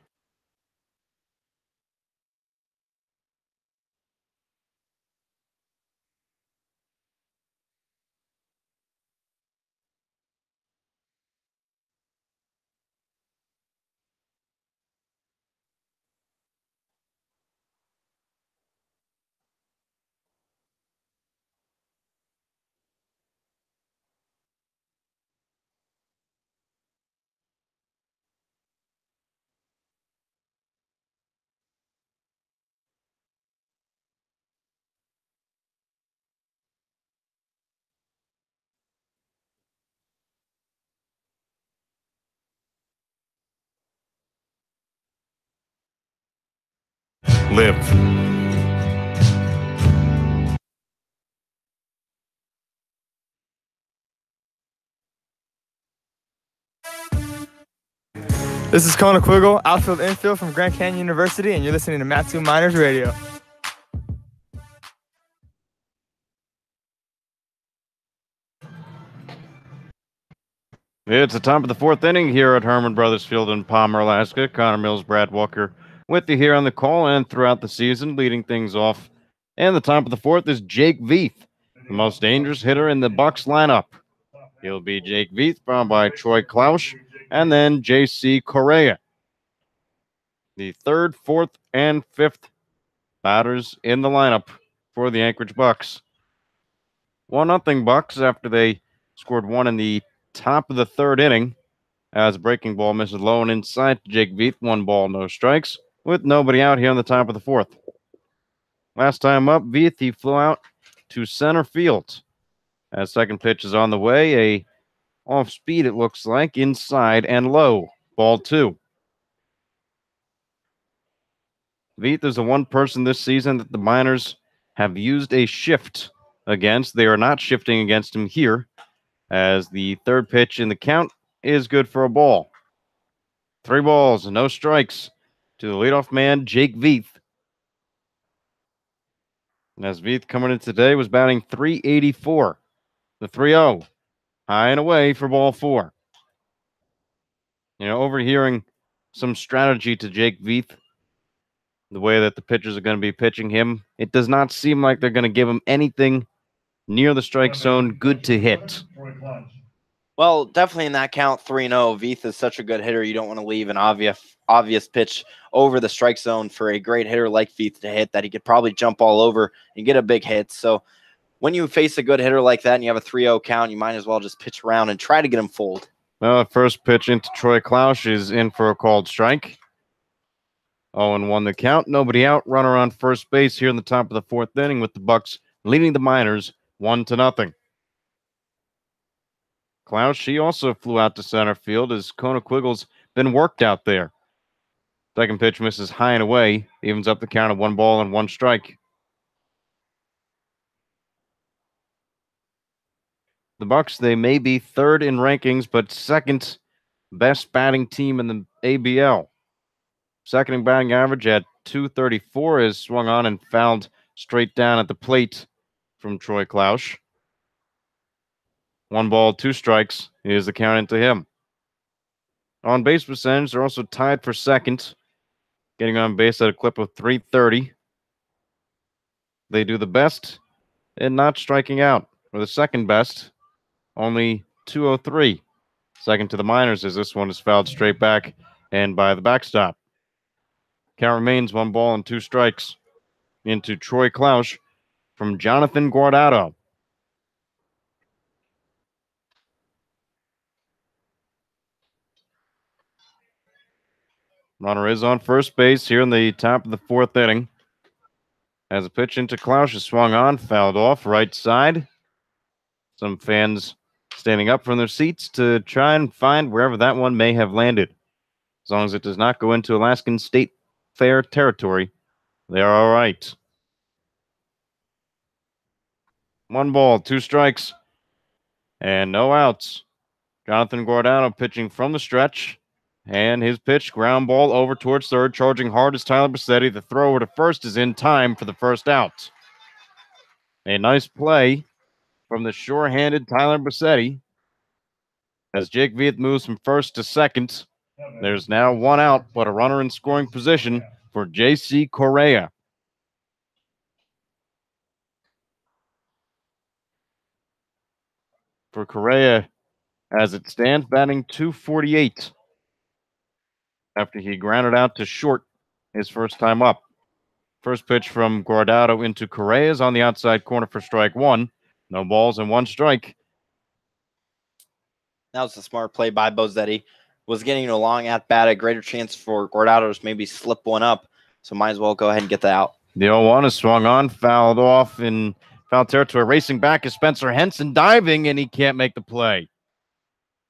Live. This is Kona Quiggle, outfield infield from Grand Canyon University, and you're listening to Matsu Miners Radio. It's the top of the 4th inning here at Herman Brothers Field in Palmer, Alaska. Connor Mills, Brad Walker with you here on the call and throughout the season, leading things off. And the top of the 4th is Jake Veith, the most dangerous hitter in the Bucs lineup. He'll be Jake Veith, followed by Troy Klausch, and then J.C. Correa. The 3rd, 4th, and 5th batters in the lineup for the Anchorage Bucs. 1-0 Bucs after they scored 1 in the top of the 3rd inning as a breaking ball misses low and inside to Jake Veith. 1 ball, no strikes, with nobody out here on the top of the 4th. Last time up, Veith, he flew out to center field. As second pitch is on the way, a off speed, it looks like, inside and low. Ball 2. Veith is the one person this season that the Miners have used a shift against. They are not shifting against him here, as the 3rd pitch in the count is good for a ball. 3 balls, no strikes to the leadoff man, Jake Veith. And as Veith coming in today was batting .384. The 3-0, high and away for ball 4. You know, overhearing some strategy to Jake Veith, the way that the pitchers are going to be pitching him, it does not seem like they're going to give him anything near the strike zone good to hit. Well, definitely in that count, 3-0. Veith is such a good hitter. You don't want to leave an obvious pitch over the strike zone for a great hitter like Veith to hit that he could probably jump all over and get a big hit. So when you face a good hitter like that and you have a 3-0 count, you might as well just pitch around and try to get him fooled. Well, first pitch into Troy Klausch is in for a called strike. 0-1 the count. Nobody out. Runner on first base here in the top of the 4th inning with the Bucs leading the Miners 1-0. Klausch, she also flew out to center field as Kona Quiggle's been worked out there. Second pitch misses high and away. Evens up the count of 1 ball and 1 strike. The Bucs, they may be 3rd in rankings, but 2nd best batting team in the ABL. Second in batting average at .234 is swung on and fouled straight down at the plate from Troy Klausch. 1 ball, 2 strikes is the count into him. On base percentage, they're also tied for 2nd, getting on base at a clip of .330. They do the best in not striking out, or the 2nd best, only .203. Second to the Miners as this one is fouled straight back and by the backstop. Count remains 1 ball and 2 strikes into Troy Klausch from Jonathan Guardado. Runner is on first base here in the top of the 4th inning. As a pitch into Klausch is swung on, fouled off, right side. Some fans standing up from their seats to try and find wherever that one may have landed. As long as it does not go into Alaskan State Fair territory, they are all right. 1 ball, 2 strikes, and no outs. Jonathan Guardado pitching from the stretch, and his pitch, ground ball over towards third, charging hard is Tyler Bassetti. The throw over to first is in time for the first out. A nice play from the sure-handed Tyler Bassetti. As Jake Vieth moves from first to second, there's now 1 out, but a runner in scoring position for J.C. Correa. For Correa, as it stands, batting .248 after he grounded out to short his first time up. First pitch from Guardado into Correa is on the outside corner for strike 1. No balls and 1 strike. That was a smart play by Bozzetti. Was getting a long at bat, a greater chance for Guardado to maybe slip one up. So might as well go ahead and get that out. The 0-1 is swung on, fouled off in foul territory. Racing back is Spencer Henson, diving, and he can't make the play.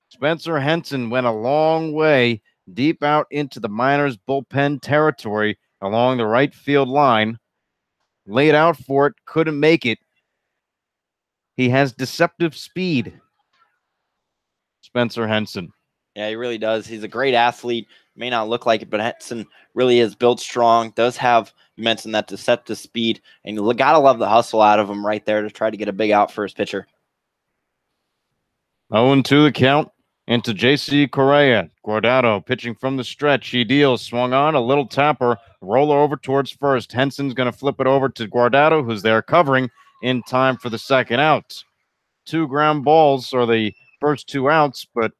Spencer Henson went a long way deep out into the Miners bullpen territory along the right field line. Laid out for it, couldn't make it. He has deceptive speed. Spencer Henson. Yeah, he really does. He's a great athlete. May not look like it, but Henson really is built strong. Does have, you mentioned that deceptive speed, and you got to love the hustle out of him right there to try to get a big out for his pitcher. 0-2 the count into J.C. Correa. Guardado pitching from the stretch. He deals, swung on, a little tapper, roller over towards first. Henson's going to flip it over to Guardado, who's there covering in time for the second out. 2 ground balls are the first 2 outs, but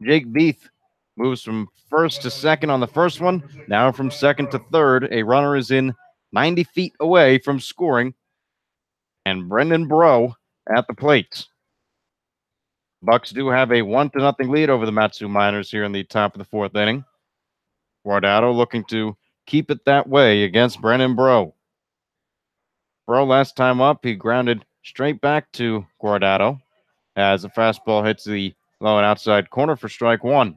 Jake Vieth moves from first to second on the first one. Now from second to third, a runner is in 90 feet away from scoring. And Brendan Bro at the plate. Bucs do have a 1-0 lead over the Matsu Miners here in the top of the 4th inning. Guardado looking to keep it that way against Brendan Bro. Bro last time up, he grounded straight back to Guardado as the fastball hits the low and outside corner for strike 1.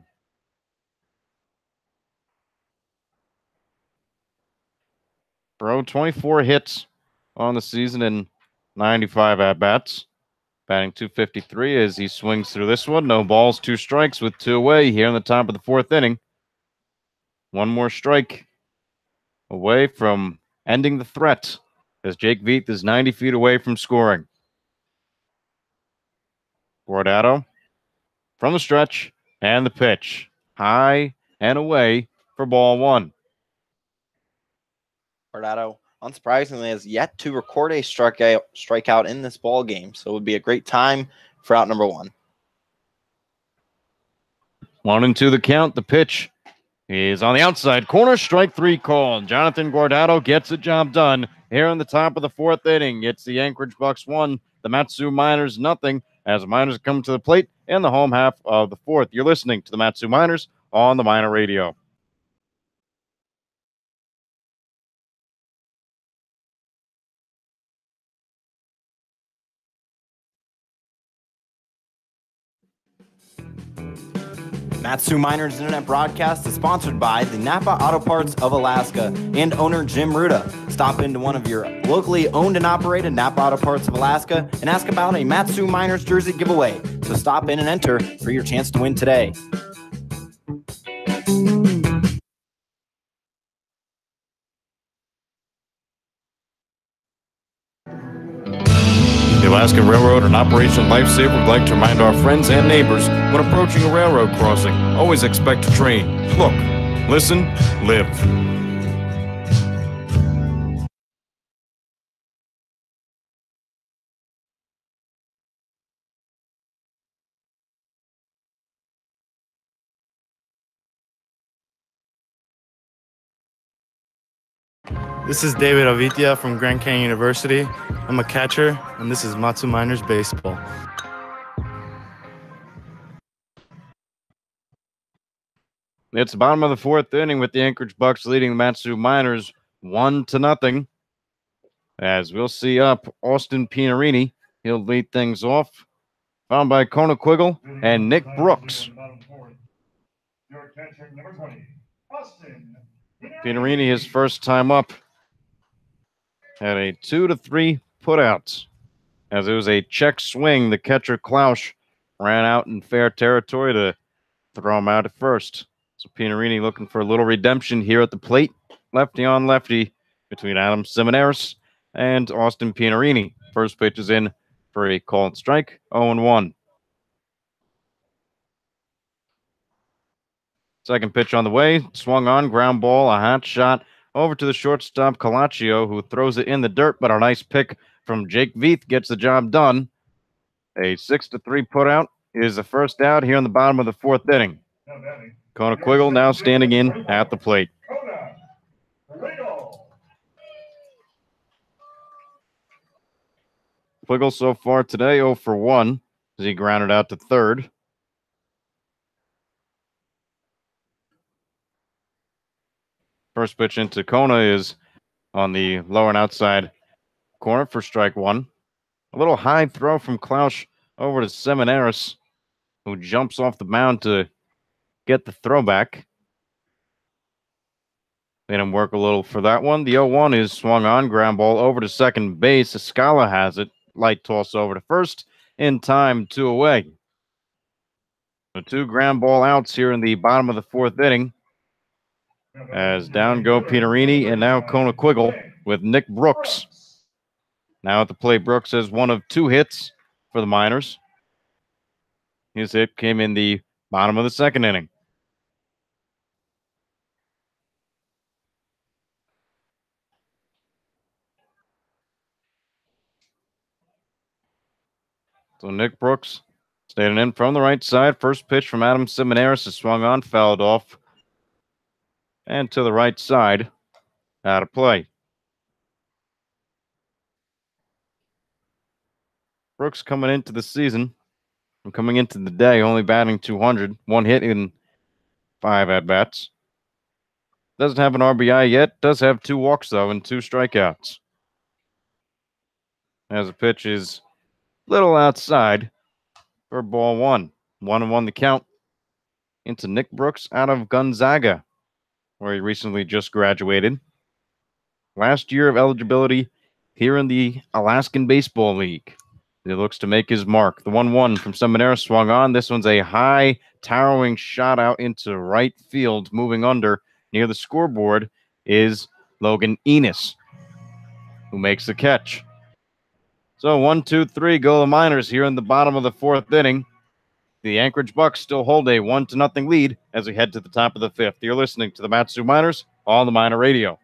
Bro, 24 hits on the season and 95 at-bats. Batting .253 as he swings through this one. No balls, 2 strikes with 2 away here in the top of the 4th inning. 1 more strike away from ending the threat as Jake Vieth is 90 feet away from scoring. Guardado from the stretch and the pitch. High and away for ball 1. Guardado, unsurprisingly, has yet to record a strikeout in this ball game, so it would be a great time for out number 1. 1-2 the count. The pitch is on the outside corner. Strike 3 called. Jonathan Guardado gets the job done here in the top of the 4th inning. It's the Anchorage Bucs 1, the Matsu Miners nothing, as the Miners come to the plate in the home half of the 4th. You're listening to the Matsu Miners on the Miner Radio. Matsu Miners Internet broadcast is sponsored by the Napa Auto Parts of Alaska and owner Jim Ruda. Stop into one of your locally owned and operated Napa Auto Parts of Alaska and ask about a Matsu Miners jersey giveaway. So stop in and enter for your chance to win today. The Alaskan Railroad, an Operation Lifesaver, would like to remind our friends and neighbors when approaching a railroad crossing, always expect a train. Look, listen, live. This is David Avitia from Grand Canyon University. I'm a catcher, and this is Matsu Miners Baseball. It's the bottom of the 4th inning with the Anchorage Bucs leading the Matsu Miners 1-0. As we'll see up Austin Pianarini. He'll lead things off. found by Kona Quiggle and Nick Brooks. Pinerini, his first time up, had a 2-3 putouts. As it was a check swing, the catcher Klausch ran out in fair territory to throw him out at first. So Pinerini looking for a little redemption here at the plate. Lefty on lefty between Adam Simoneris and Austin Pinerini. First pitch is in for a called strike, 0-1. Second pitch on the way, swung on, ground ball, a hot shot over to the shortstop Calaccio, who throws it in the dirt, but a nice pick from Jake Veith gets the job done. A 6-3 putout is the first out here in the bottom of the fourth inning. Kona Quiggle now standing in at the plate. Quiggle so far today 0 for 1 as he grounded out to third. First pitch into Kona is on the lower and outside corner for strike one. A little high throw from Klausch over to Simoneris, who jumps off the mound to get the throwback. Made him work a little for that one. The 0-1 is swung on, ground ball over to second base. Escala has it. Light toss over to first. In time, 2 away. So 2 ground ball outs here in the bottom of the fourth inning. As down go Pinerini and now Kona Quiggle with Nick Brooks. Now at the plate, Brooks has 1 of 2 hits for the Miners. His hit came in the bottom of the second inning. So Nick Brooks standing in from the right side. First pitch from Adam Simoneris is swung on, fouled off. And to the right side, out of play. Brooks coming into the season, and coming into the day, only batting .200, 1 hit in 5 at-bats. Doesn't have an RBI yet, does have 2 walks, though, and 2 strikeouts. As the pitch is a little outside for ball 1. 1-1 the count into Nick Brooks out of Gonzaga, where he recently just graduated. Last year of eligibility here in the Alaskan Baseball League. He looks to make his mark. The 1-1 from Simoneris swung on. This one's a high, towering shot out into right field. Moving under near the scoreboard is Logan Enos, who makes the catch. So 1-2-3 go the Miners here in the bottom of the fourth inning. The Anchorage Bucs still hold a 1-0 lead as we head to the top of the fifth. You're listening to the Mat-Su Miners on the Miner Radio.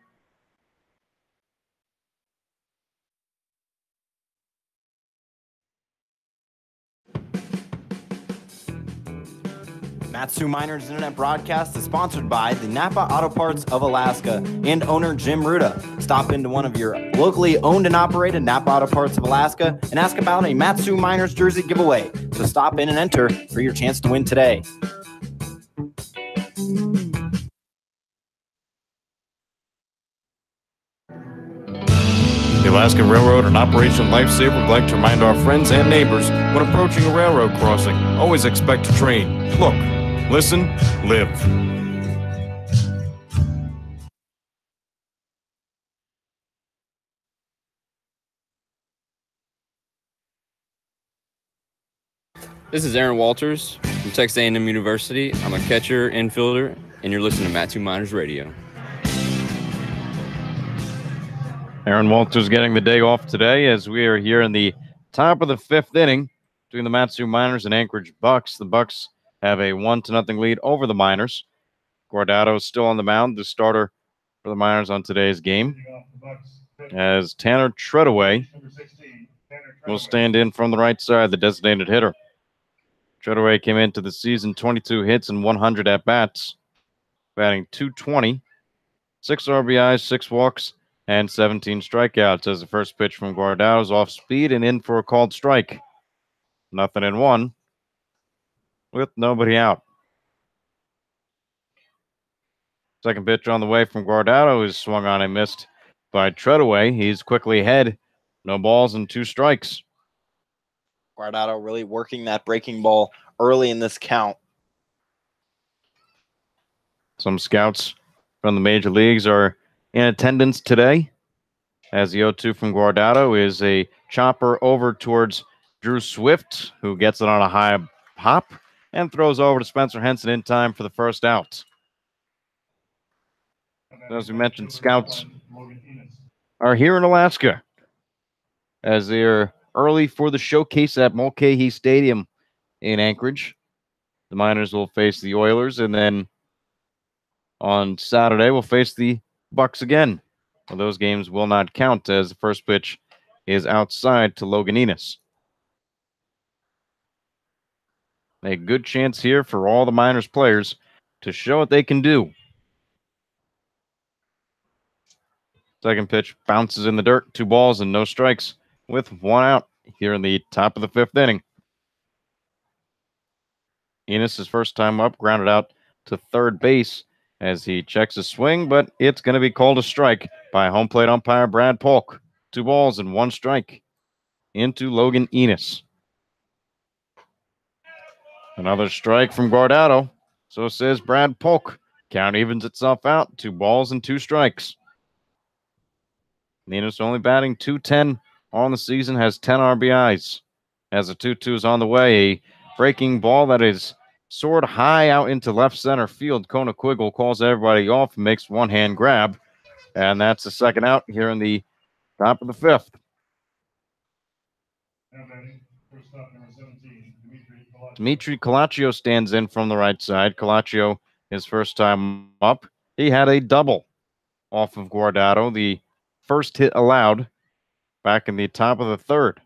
Mat-Su Miners Internet broadcast is sponsored by the Napa Auto Parts of Alaska and owner Jim Ruda. Stop into one of your locally owned and operated Napa Auto Parts of Alaska and ask about a Mat-Su Miners jersey giveaway. So stop in and enter for your chance to win today. The Alaska Railroad and Operation Lifesaver would like to remind our friends and neighbors when approaching a railroad crossing, always expect a train. Look, listen, live. This is Aaron Walters from Texas A&M University. I'm a catcher, infielder, and you're listening to Mat-Su Miners Radio. Aaron Walters getting the day off today as we are here in the top of the fifth inning between the Mat-Su Miners and Anchorage Bucs. The Bucs have a 1-0 lead over the Miners. Guardado is still on the mound, the starter for the Miners on today's game, as Tanner Treadaway will stand in from the right side, the designated hitter. Treadaway came into the season 22 hits and 100 at-bats, batting .220, 6 RBIs, 6 walks, and 17 strikeouts as the first pitch from Guardado is off speed and in for a called strike. 0-1 with nobody out. Second pitch on the way from Guardado is swung on and missed by Treadaway. He's quickly ahead. No balls and 2 strikes. Guardado really working that breaking ball early in this count. Some scouts from the major leagues are in attendance today, as the 0-2 from Guardado is a chopper over towards Drew Swift, who gets it on a high hop and throws over to Spencer Henson in time for the first out. As we mentioned, scouts are here in Alaska as they're early for the showcase at Mulcahy Stadium in Anchorage. The Miners will face the Oilers, and then on Saturday we'll face the Bucs again. Well, those games will not count as the first pitch is outside to Logan Enos. A good chance here for all the Miners players to show what they can do. Second pitch bounces in the dirt, 2 balls and no strikes with 1 out here in the top of the 5th inning. Enos, his first time up, grounded out to third base as he checks his swing, but it's going to be called a strike by home plate umpire Brad Polk. 2 balls and 1 strike into Logan Enos. Another strike from Guardado. So says Brad Polk. Count evens itself out. 2 balls and 2 strikes. Enos only batting .210 on the season, has 10 RBIs. As the 2-2 is on the way, a breaking ball that is soared high out into left center field. Kona Quiggle calls everybody off and makes one-hand grab. And that's the second out here in the top of the 5th. Dimitri Calaccio stands in from the right side. Calaccio, his first time up, he had a double off of Guardado, the first hit allowed back in the top of the 3rd.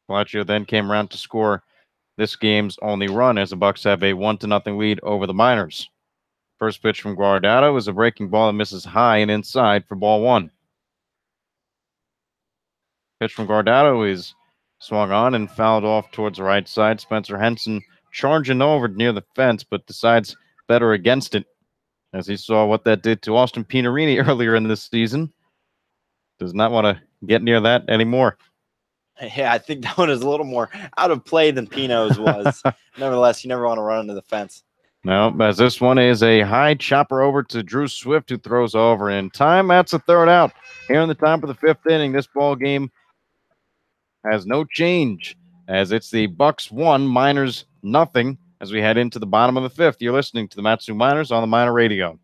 Calaccio then came around to score this game's only run as the Bucs have a 1-0 lead over the Miners. First pitch from Guardado is a breaking ball that misses high and inside for ball 1. Pitch from Guardado is swung on and fouled off towards the right side. Spencer Henson charging over near the fence, but decides better against it as he saw what that did to Austin Pinarini earlier in this season. Does not want to get near that anymore. Yeah, I think that one is a little more out of play than Pino's was. Nevertheless, you never want to run into the fence. No, as this one is a high chopper over to Drew Swift, who throws over in time. That's the 3rd out here in the top of the 5th inning. This ball game has no change as it's the Bucs 1, Miners nothing as we head into the bottom of the 5th. You're listening to the Mat-Su Miners on the Miner Radio.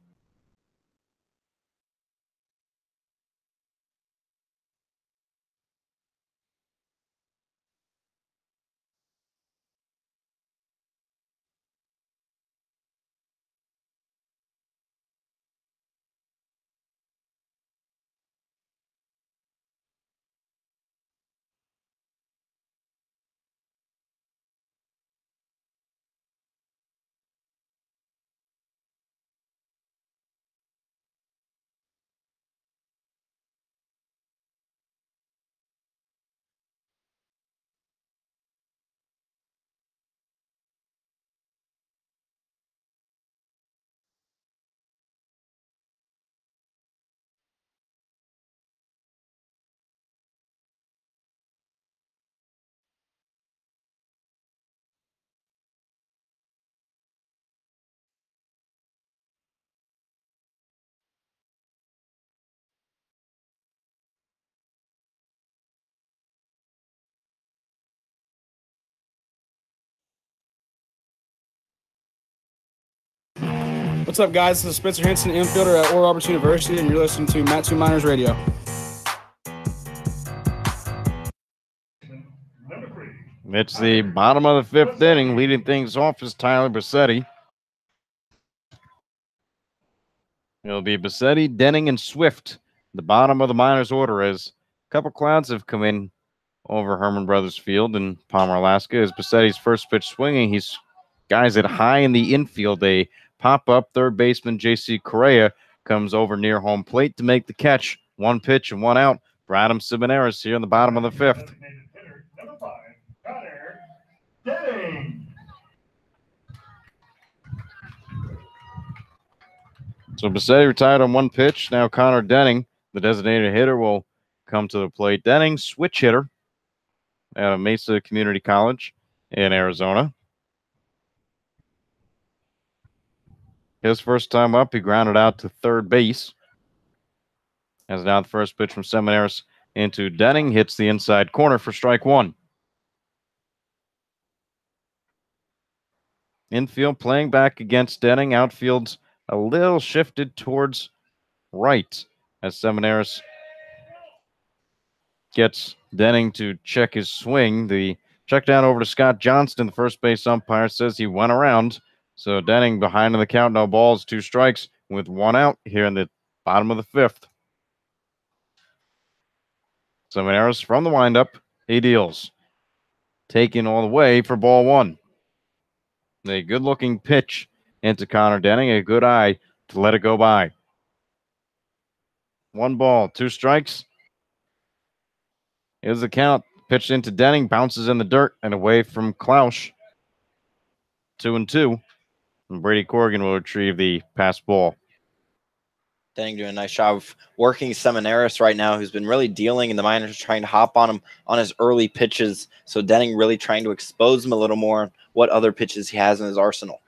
What's up, guys? This is Spencer Henson, infielder at Oral Roberts University, and you're listening to Mat-Su Miners Radio. It's the bottom of the 5th inning. Leading things off is Tyler Bassetti. It'll be Bassetti, Denning, and Swift. The bottom of the Miners order as a couple clouds have come in over Herman Brothers Field in Palmer, Alaska. As Bassetti's first pitch swinging, he's guys it high in the infield. A pop-up third baseman J.C. Correa comes over near home plate to make the catch. 1 pitch and 1 out for Adam Sibaneras here in the bottom of the 5th. So Bassetti retired on 1 pitch. Now Connor Denning, the designated hitter, will come to the plate. Denning, switch hitter. out of Mesa Community College in Arizona. His first time up, he grounded out to third base. As now the first pitch from Seminaris into Denning hits the inside corner for strike one. Infield playing back against Denning. Outfield's a little shifted towards right as Seminaris gets Denning to check his swing. The check down over to Scott Johnston, the first base umpire, says he went around. So Denning behind in the count, no balls, 2 strikes with 1 out here in the bottom of the 5th. Seminaris from the windup, he deals. Taken all the way for ball 1. A good-looking pitch into Connor Denning, a good eye to let it go by. 1 ball, 2 strikes. Here's the count. Pitched into Denning, bounces in the dirt and away from Klausch. 2-2. And Brady Corrigan will retrieve the pass ball. Denning doing a nice job of working Seminaris right now, who's been really dealing, and the minors are trying to hop on him on his early pitches. So Denning really trying to expose him a little more on what other pitches he has in his arsenal.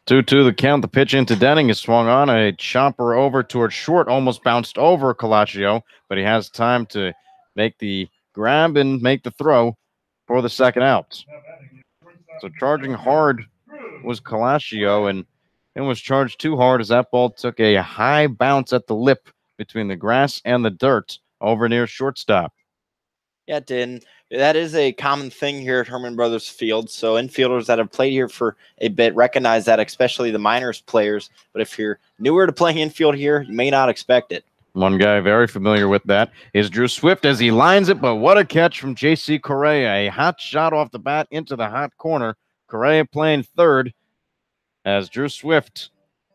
2-2 the count. The pitch into Denning is swung on. A chopper over towards short, almost bounced over Calaccio, but he has time to make the grab and make the throw for the second out. So charging hard was Calaccio, and it was charged too hard as that ball took a high bounce at the lip between the grass and the dirt over near shortstop. Yeah, it did. That is a common thing here at Herman Brothers Field. So infielders that have played here for a bit recognize that, especially the minors players. But if you're newer to playing infield here, you may not expect it. One guy very familiar with that is Drew Swift as he lines it, but what a catch from J.C. Correa. A hot shot off the bat into the hot corner. Correa playing third as Drew Swift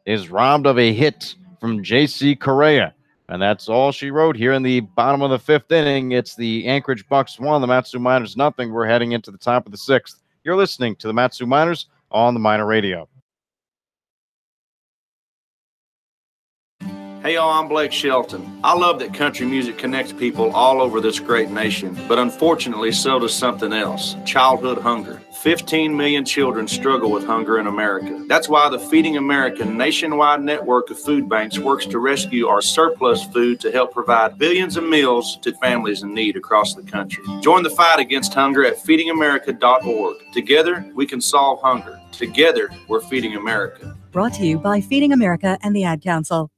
is robbed of a hit from J.C. Correa. And that's all she wrote here in the bottom of the 5th inning. It's the Anchorage Bucs 1, the Matsu Miners nothing. We're heading into the top of the 6th. You're listening to the Matsu Miners on the Miner Radio. Hey y'all, I'm Blake Shelton. I love that country music connects people all over this great nation, but unfortunately so does something else, childhood hunger. 15 million children struggle with hunger in America. That's why the Feeding America nationwide network of food banks works to rescue our surplus food to help provide billions of meals to families in need across the country. Join the fight against hunger at feedingamerica.org. Together, we can solve hunger. Together, we're Feeding America. Brought to you by Feeding America and the Ad Council.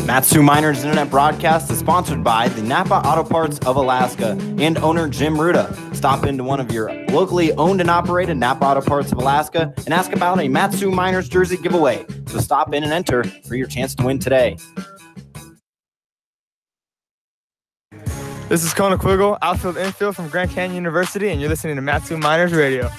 Matsu Miners Internet Broadcast is sponsored by the Napa Auto Parts of Alaska and owner Jim Ruda. Stop into one of your locally owned and operated Napa Auto Parts of Alaska and ask about a Matsu Miners jersey giveaway. So stop in and enter for your chance to win today. This is Kona Quiggle, outfield infield from Grand Canyon University, and you're listening to Matsu Miners Radio.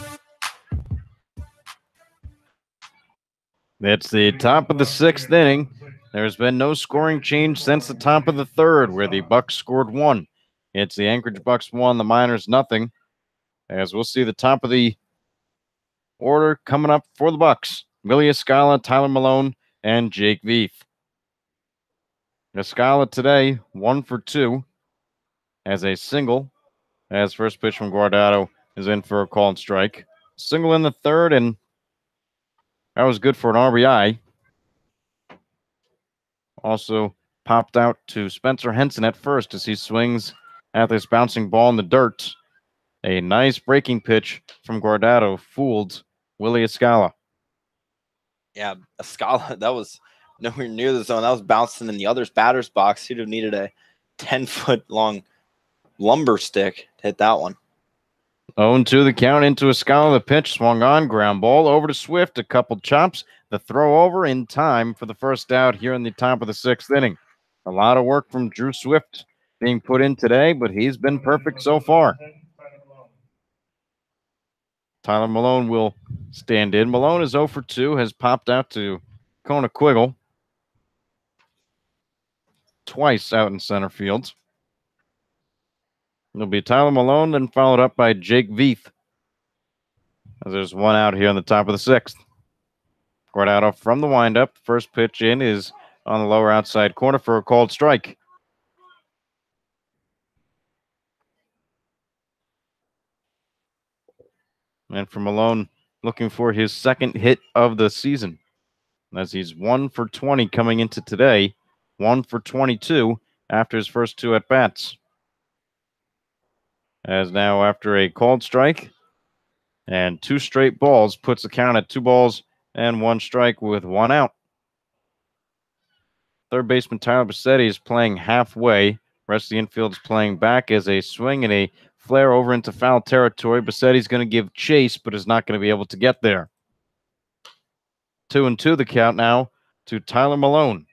It's the top of the 6th inning. There's been no scoring change since the top of the 3rd, where the Bucs scored 1. It's the Anchorage Bucs 1, the Miners nothing. As we'll see the top of the order coming up for the Bucs. Willie Escala, Tyler Malone, and Jake Veith. Escala today, 1 for 2 as a single. As first pitch from Guardado is in for a call and strike. Single in the 3rd, and that was good for an RBI. Also popped out to Spencer Henson at first as he swings at this bouncing ball in the dirt. A nice breaking pitch from Guardado fooled Willie Escala. Yeah, Escala, that was nowhere near the zone. That was bouncing in the other batter's box. He'd have needed a 10-foot long lumber stick to hit that one. 0-2 the count into Escala. The pitch swung on, ground ball over to Swift. A couple chops. The throw over in time for the first out here in the top of the 6th inning. A lot of work from Drew Swift being put in today, but he's been perfect so far. Tyler Malone will stand in. Malone is 0 for 2, has popped out to Kona Quiggle twice out in center field. It'll be Tyler Malone, then followed up by Jake Veith. As there's 1 out here on the top of the 6th. Guardado from the windup. First pitch in is on the lower outside corner for a called strike. And for Malone, looking for his second hit of the season, as he's 1 for 20 coming into today, 1 for 22 after his first 2 at-bats. As now after a called strike and 2 straight balls, puts the count at 2 balls and 1 strike with 1 out. Third baseman Tyler Bassetti is playing halfway. Rest of the infield is playing back as a swing and a flare over into foul territory. Bassetti's going to give chase, but is not going to be able to get there. 2-2 the count now to Tyler Malone.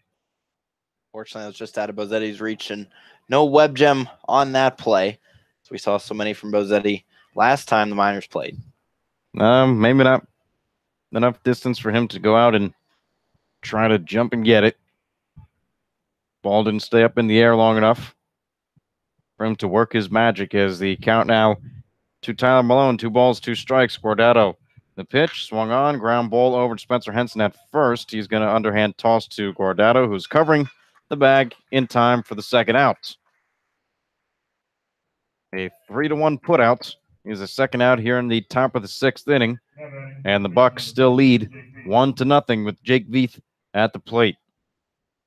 Fortunately, it was just out of Bozzetti's reach, and no web gem on that play. So we saw so many from Bozzetti last time the Miners played. Maybe not enough distance for him to go out and try to jump and get it. Ball didn't stay up in the air long enough for him to work his magic, as the count now to Tyler Malone. 2 balls, 2 strikes. Guardado, the pitch, swung on, ground ball over to Spencer Henson at first. He's going to underhand toss to Guardado, who's covering the bag in time for the second out. A 3-1 putout is the second out here in the top of the 6th inning, and the Bucs still lead 1-0 with Jake Veith at the plate.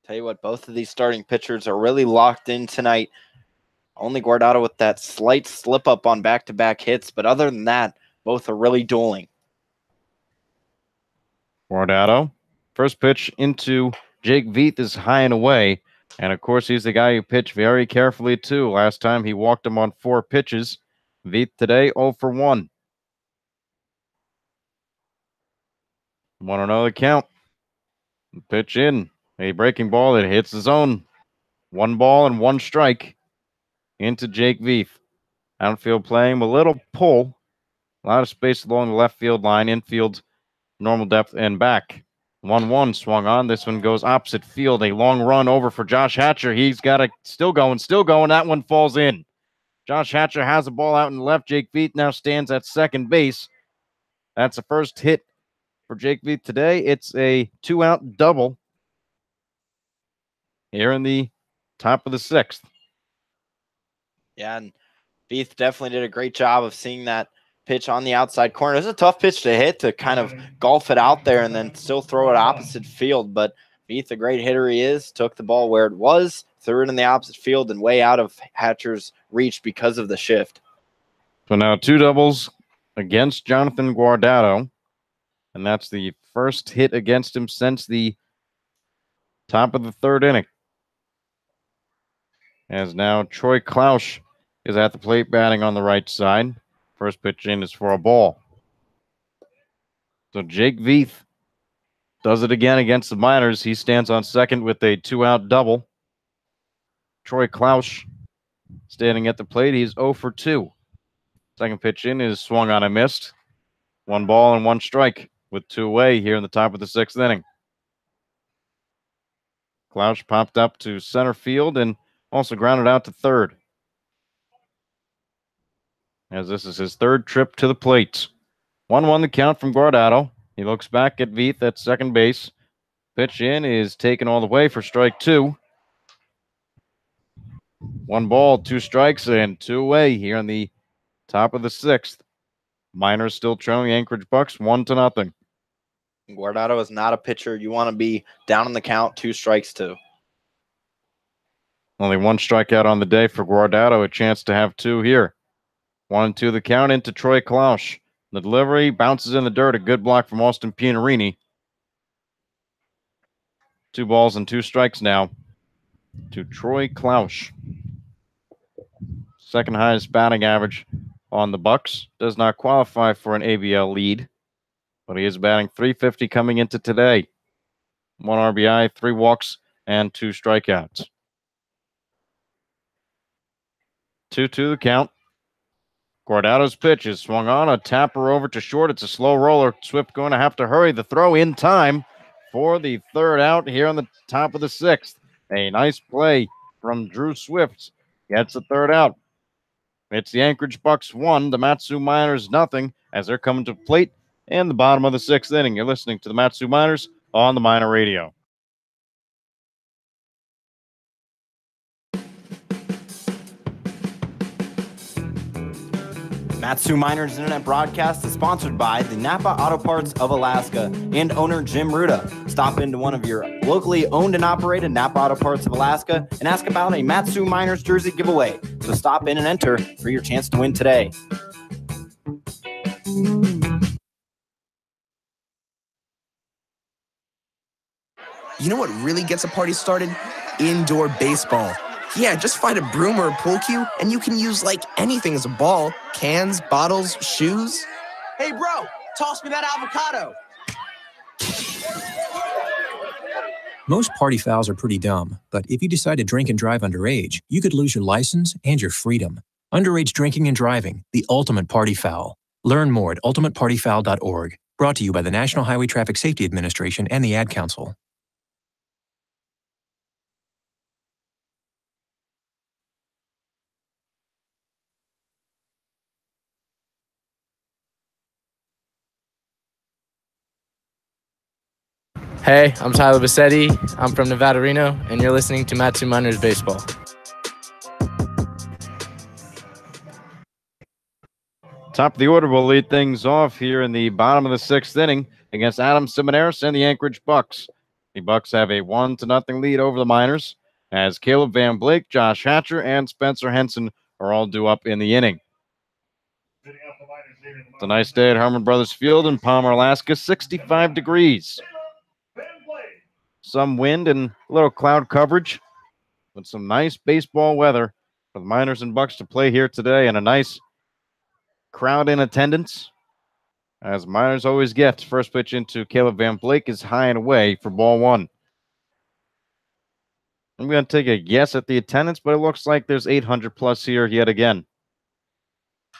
Tell you what, both of these starting pitchers are really locked in tonight. Only Guardado with that slight slip up on back-to-back hits, but other than that, both are really dueling. Guardado, first pitch into Jake Veith is high and away, and of course he's the guy who pitched very carefully too. Last time he walked him on 4 pitches. Veith today 0 for 1. 1-0 the count. Pitch in. A breaking ball that hits the zone. 1 ball and 1 strike into Jake Veith. Outfield playing a little pull. A lot of space along the left field line. Infield normal depth and back. 1-1 swung on. This one goes opposite field. A long run over for Josh Hatcher. He's got it still going. That one falls in. Josh Hatcher has the ball out in the left. Jake Veith now stands at second base. That's the first hit for Jake Veith today. It's a 2-out double here in the top of the 6th. Yeah, and Veith definitely did a great job of seeing that pitch on the outside corner. It's a tough pitch to hit, to kind of golf it out there and then still throw it opposite field. But Veith, the great hitter he is, took the ball where it was, threw it in the opposite field and way out of Hatcher's reach because of the shift. So now 2 doubles against Jonathan Guardado, and that's the first hit against him since the top of the 3rd inning. As now Troy Klausch is at the plate batting on the right side. First pitch in is for a ball. So Jake Veith does it again against the Miners. He stands on second with a 2-out double. Troy Klausch standing at the plate. He's 0 for 2. Second pitch in is swung on and missed. 1 ball and 1 strike with 2 away here in the top of the 6th inning. Klausch popped up to center field and also grounded out to third, as this is his 3rd trip to the plate. 1-1 the count from Guardado. He looks back at Veith at second base. Pitch in is taken all the way for strike 2. 1 ball, 2 strikes, and 2 away here in the top of the 6th. Miners still trailing the Anchorage Bucs 1-0. Guardado is not a pitcher you want to be down in the count, 2 strikes to. Only 1 strikeout on the day for Guardado, a chance to have 2 here. 1-2 the count into Troy Klausch. The delivery bounces in the dirt. A good block from Austin Pianarini. 2 balls and 2 strikes now to Troy Klausch. Second highest batting average on the Bucs. Does not qualify for an ABL lead, but he is batting .350 coming into today. 1 RBI, 3 walks, and 2 strikeouts. 2-2 the count. Guardado's pitch is swung on, a tapper over to short. It's a slow roller. Swift going to have to hurry. The throw in time for the 3rd out here on the top of the 6th. A nice play from Drew Swift. Gets the 3rd out. It's the Anchorage Bucs 1, the Mat-Su Miners 0, as they're coming to plate in the bottom of the 6th inning. You're listening to the Mat-Su Miners on the Miner Radio. Mat-Su Miners Internet broadcast is sponsored by the Napa Auto Parts of Alaska and owner Jim Ruda. Stop into one of your locally owned and operated Napa Auto Parts of Alaska and ask about a Mat-Su Miners jersey giveaway. So stop in and enter for your chance to win today. You know what really gets a party started? Indoor baseball. Yeah, just find a broom or a pool cue, and you can use like anything as a ball. Cans, bottles, shoes. Hey, bro, toss me that avocado. Most party fouls are pretty dumb, but if you decide to drink and drive underage, you could lose your license and your freedom. Underage drinking and driving, the ultimate party foul. Learn more at ultimatepartyfoul.org. Brought to you by the National Highway Traffic Safety Administration and the Ad Council. Hey, I'm Tyler Bassetti. I'm from Nevada, Reno, and you're listening to Mat-Su Miners Baseball. Top of the order will lead things off here in the bottom of the 6th inning against Adam Simoneris and the Anchorage Bucs. The Bucs have a 1-0 lead over the Miners as Caleb Van Blake, Josh Hatcher, and Spencer Henson are all due up in the inning. It's a nice day at Harmon Brothers Field in Palmer, Alaska, 65 degrees. Some wind and a little cloud coverage, but some nice baseball weather for the Miners and Bucs to play here today, and a nice crowd in attendance, as Miners always get. First pitch into Caleb Van Blake is high and away for ball 1. I'm going to take a guess at the attendance, but it looks like there's 800 plus here yet again.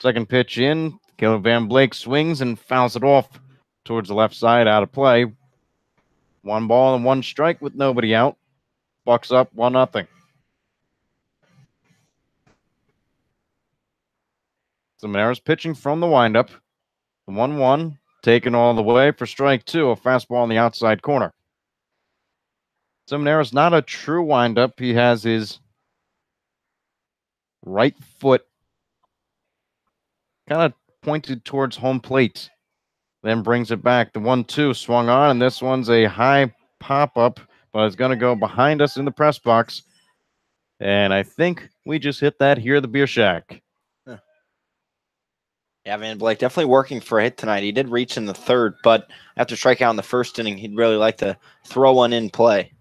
Second pitch in, Caleb Van Blake swings and fouls it off towards the left side, out of play. 1 ball and 1 strike with nobody out. Bucs up 1-0. Simoneris pitching from the windup. The 1-1 taken all the way for strike 2, a fastball on the outside corner. Simoneris not a true windup. He has his right foot kind of pointed towards home plate. Then brings it back. The 1-2 swung on, and this one's a high pop-up, but it's going to go behind us in the press box. And I think we just hit that here at the Beer Shack. Yeah, Van Blake definitely working for a hit tonight. He did reach in the 3rd, but after striking out in the 1st inning, he'd really like to throw one in play.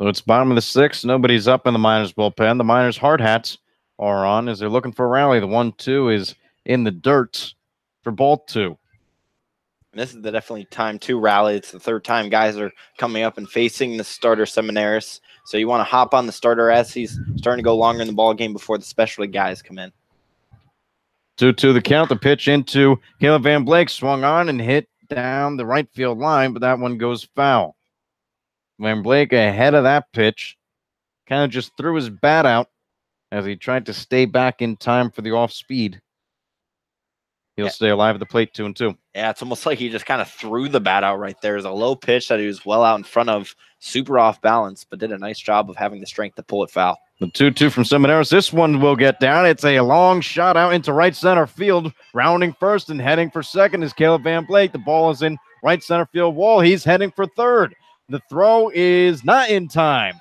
So it's bottom of the 6th. Nobody's up in the Miners bullpen. The Miners hard hats are on as they're looking for a rally. The 1-2 is in the dirt for ball 2. And this is the definitely time to rally. It's the 3rd time guys are coming up and facing the starter Simoneris. So you want to hop on the starter as he's starting to go longer in the ball game before the specialty guys come in. 2-2 the count. The pitch into Caleb Van Blake swung on and hit down the right field line, but that one goes foul. Van Blake ahead of that pitch kind of just threw his bat out as he tried to stay back in time for the off speed. He'll stay alive at the plate, 2-2. Yeah, it's almost like he just kind of threw the bat out right there. It was a low pitch that he was well out in front of, super off balance, but did a nice job of having the strength to pull it foul. The 2-2 from Simoneris. This one will get down. It's a long shot out into right center field. Rounding first and heading for second is Caleb Van Blake. The ball is in right center field wall. He's heading for third. The throw is not in time.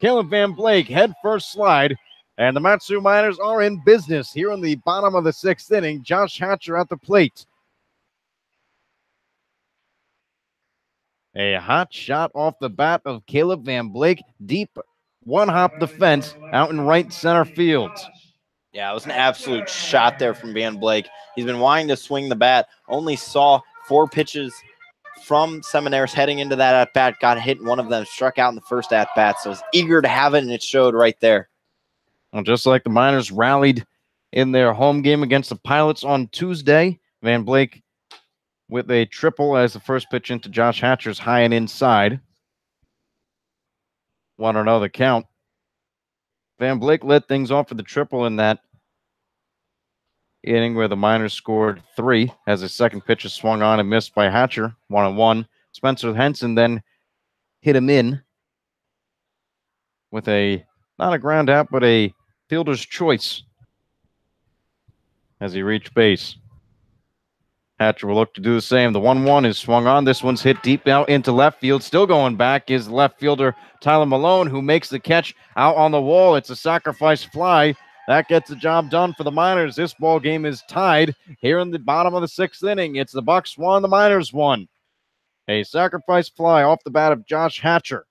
Caleb Van Blake head first slide. And the Mat-Su Miners are in business here in the bottom of the 6th inning. Josh Hatcher at the plate. A hot shot off the bat of Caleb Van Blake. Deep one-hop defense out in right center field. Yeah, it was an absolute shot there from Van Blake. He's been wanting to swing the bat. Only saw 4 pitches from Simoneris heading into that at-bat. Got hit in one of them. Struck out in the first at-bat. So was eager to have it, and it showed right there. Well, just like the Miners rallied in their home game against the Pilots on Tuesday, Van Blake with a triple as the first pitch into Josh Hatcher's high and inside. 1-0 the count. Van Blake led things off for the triple in that inning where the Miners scored 3 as his second pitch is swung on and missed by Hatcher, 1-1. Spencer Henson then hit him in with not a ground out, but a fielder's choice as he reached base. Hatcher will look to do the same. The 1-1 is swung on. This one's hit deep out into left field. Still going back is left fielder Tyler Malone, who makes the catch out on the wall. It's a sacrifice fly. That gets the job done for the Miners. This ball game is tied here in the bottom of the 6th inning. It's the Bucs 1, the Miners 1. A sacrifice fly off the bat of Josh Hatcher.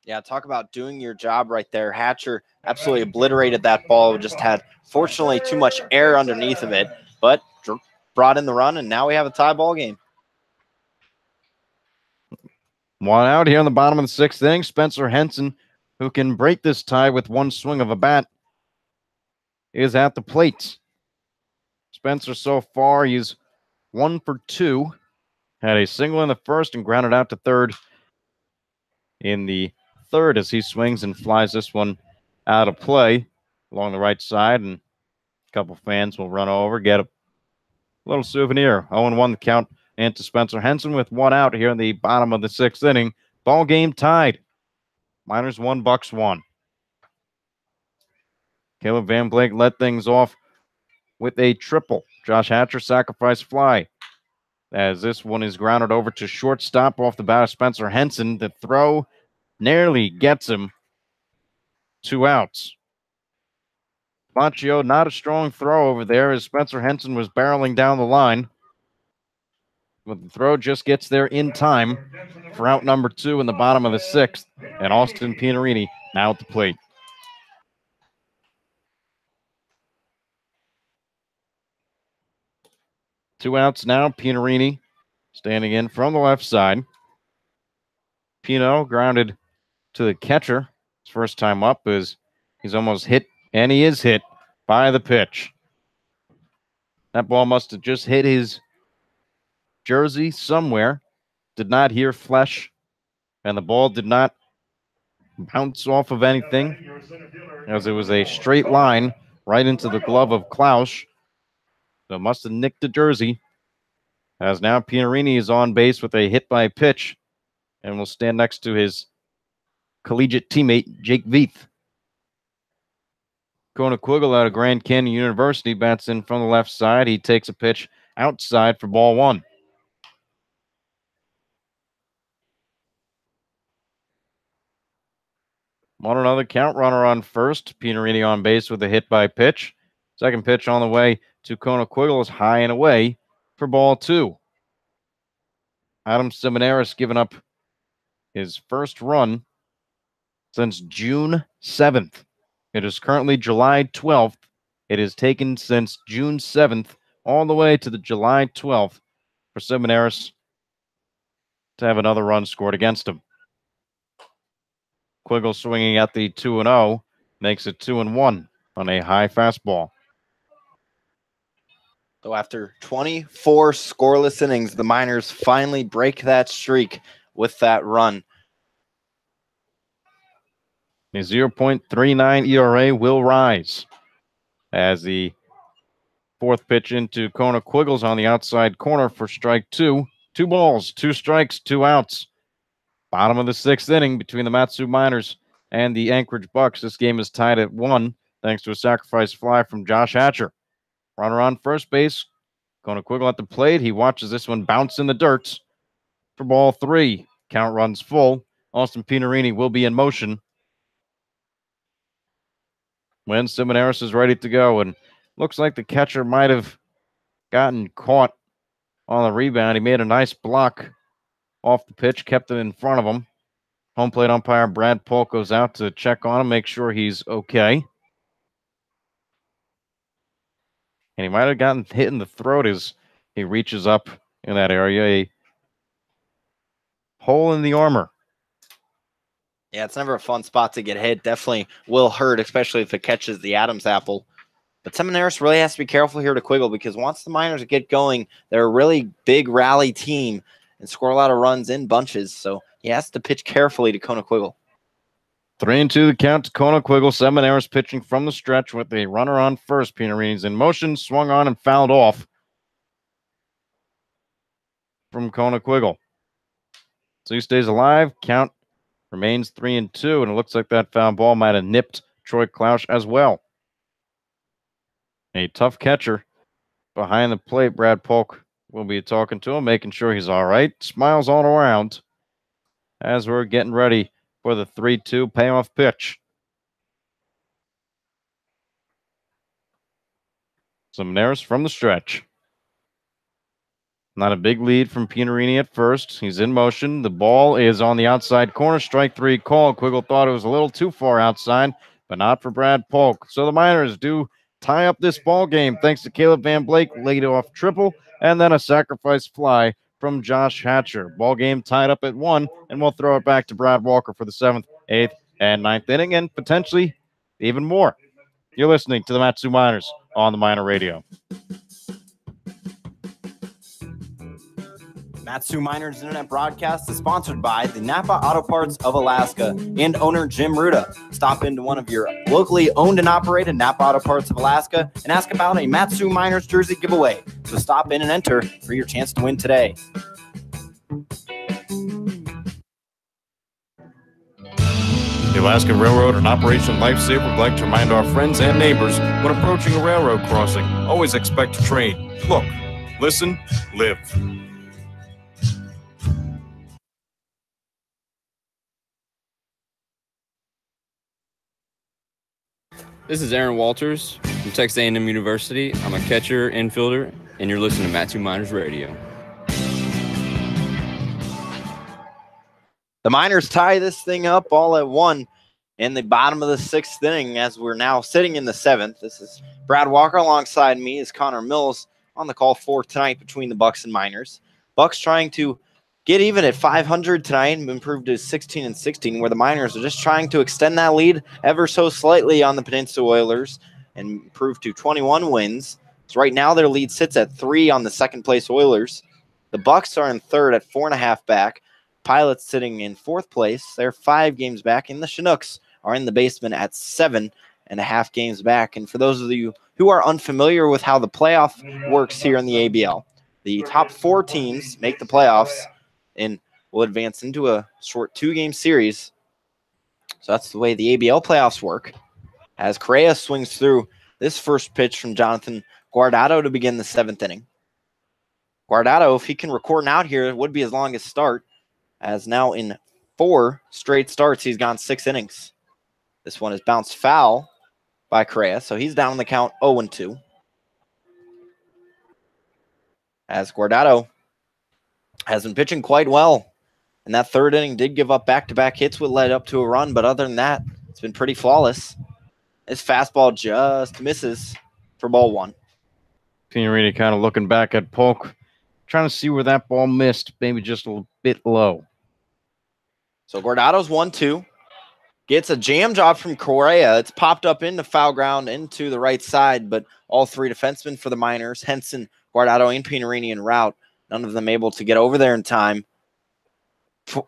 Yeah, talk about doing your job right there. Hatcher absolutely obliterated that ball. Just had, fortunately, too much air underneath of it, but brought in the run, and now we have a tie ball game. 1 out here in the bottom of the 6th inning. Spencer Henson, who can break this tie with one swing of a bat, is at the plate. Spencer so far, he's 1 for 2. Had a single in the first and grounded out to third in the third as he swings and flies this one out of play along the right side, and a couple fans will run over, get a little souvenir. 0-1 the count into Spencer Henson with 1 out here in the bottom of the 6th inning. Ball game tied. Miners 1, Bucs 1. Caleb Van Blake led things off with a triple. Josh Hatcher sacrifice fly as this one is grounded over to shortstop off the bat of Spencer Henson. The throw nearly gets him. 2 outs. Machio, not a strong throw over there as Spencer Henson was barreling down the line. But the throw just gets there in time for out number 2 in the bottom of the 6th. And Austin Pianarini now at the plate. Two outs now. Pianarini standing in from the left side. Pino grounded to the catcher. His first time up is he's almost hit, and he is hit by the pitch. That ball must have just hit his jersey somewhere. Did not hear flesh, and the ball did not bounce off of anything as it was a straight line right into the glove of Klaus. So must have nicked the jersey. As now Pianarini is on base with a hit by pitch and will stand next to his collegiate teammate, Jake Veith. Kona Quiggle out of Grand Canyon University bats in from the left side. He takes a pitch outside for ball 1. On another count, runner on first. Pianarini on base with a hit by pitch. Second pitch on the way to Kona Quiggle is high and away for ball 2. Adam Seminaris giving up his first run since June 7th. It is currently July 12th. It is taken since June 7th all the way to the July 12th for Seminaris to have another run scored against him. Quiggle swinging at the 2-0 makes it 2-1 on a high fastball. So after 24 scoreless innings, the Miners finally break that streak with that run. A 0.39 ERA will rise as the fourth pitch into Kona Quiggles on the outside corner for strike 2. 2 balls, 2 strikes, 2 outs. Bottom of the 6th inning between the Mat-Su Miners and the Anchorage Bucs. This game is tied at 1 thanks to a sacrifice fly from Josh Hatcher. Runner on first base. Kona Quiggle at the plate. He watches this one bounce in the dirt for ball 3. Count runs full. Austin Pianarini will be in motion when Seminaris is ready to go. And looks like the catcher might have gotten caught on the rebound. He made a nice block off the pitch, kept it in front of him. Home plate umpire Brad Polk goes out to check on him, make sure he's okay. And he might have gotten hit in the throat as he reaches up in that area. A hole in the armor. Yeah, it's never a fun spot to get hit. Definitely will hurt, especially if it catches the Adam's apple. But Seminaris really has to be careful here to Quiggle because once the Miners get going, they're a really big rally team and score a lot of runs in bunches. So he has to pitch carefully to Kona Quiggle. 3-2 the count to Conequiggle. Seminaris pitching from the stretch with a runner on first. Pinerini's in motion, swung on and fouled off from Conequiggle. So he stays alive. Count remains 3-2, and it looks like that foul ball might have nipped Troy Klausch as well. A tough catcher behind the plate. Brad Polk will be talking to him, making sure he's all right. Smiles all around as we're getting ready for the 3-2 payoff pitch. Seminaris from the stretch. Not a big lead from Pinerini at first. He's in motion. The ball is on the outside corner. Strike 3 call. Quiggle thought it was a little too far outside, but not for Brad Polk. So the Miners do tie up this ball game thanks to Caleb Van Blake, lead off triple, and then a sacrifice fly from Josh Hatcher. Ball game tied up at 1, and we'll throw it back to Brad Walker for the 7th, 8th, and 9th inning, and potentially even more. You're listening to the Matsu Miners on the Miner Radio. Matsu Miners Internet Broadcast is sponsored by the Napa Auto Parts of Alaska and owner Jim Ruda. Stop into one of your locally owned and operated Napa Auto Parts of Alaska and ask about a Matsu Miners jersey giveaway. So stop in and enter for your chance to win today. The Alaska Railroad and Operation Lifesaver would like to remind our friends and neighbors when approaching a railroad crossing, always expect a train. Look, listen, live. This is Aaron Walters from Texas A&M University. I'm a catcher, infielder, and you're listening to Matsu Miners Radio. The Miners tie this thing up all at 1 in the bottom of the 6th inning as we're now sitting in the 7th. This is Brad Walker. Alongside me is Connor Mills on the call for tonight between the Bucs and Miners. Bucs trying to get even at 500 tonight and improve to 16-16, where the Miners are just trying to extend that lead ever so slightly on the Peninsula Oilers and improve to 21 wins. So right now their lead sits at 3 on the second-place Oilers. The Bucs are in third at 4.5 back. Pilots sitting in 4th place. They're 5 games back, and the Chinooks are in the basement at 7.5 games back. And for those of you who are unfamiliar with how the playoff works here in the ABL, the top 4 teams make the playoffs and will advance into a short 2-game series. So that's the way the ABL playoffs work. As Correa swings through this first pitch from Jonathan Guardado to begin the 7th inning. Guardado, if he can record an out here, it would be his longest start, as now in 4 straight starts, he's gone 6 innings. This one is bounced foul by Correa, so he's down on the count 0-2. As Guardado has been pitching quite well. And that 3rd inning did give up back-to-back hits, what led up to a run. But other than that, it's been pretty flawless. His fastball just misses for ball 1. Pinerini kind of looking back at Polk, trying to see where that ball missed, maybe just a little bit low. So Guardado's 1-2. Gets a jam job from Correa. It's popped up into foul ground into the right side, but all 3 defensemen for the Miners, Henson, Guardado, and Pinerini en route. None of them able to get over there in time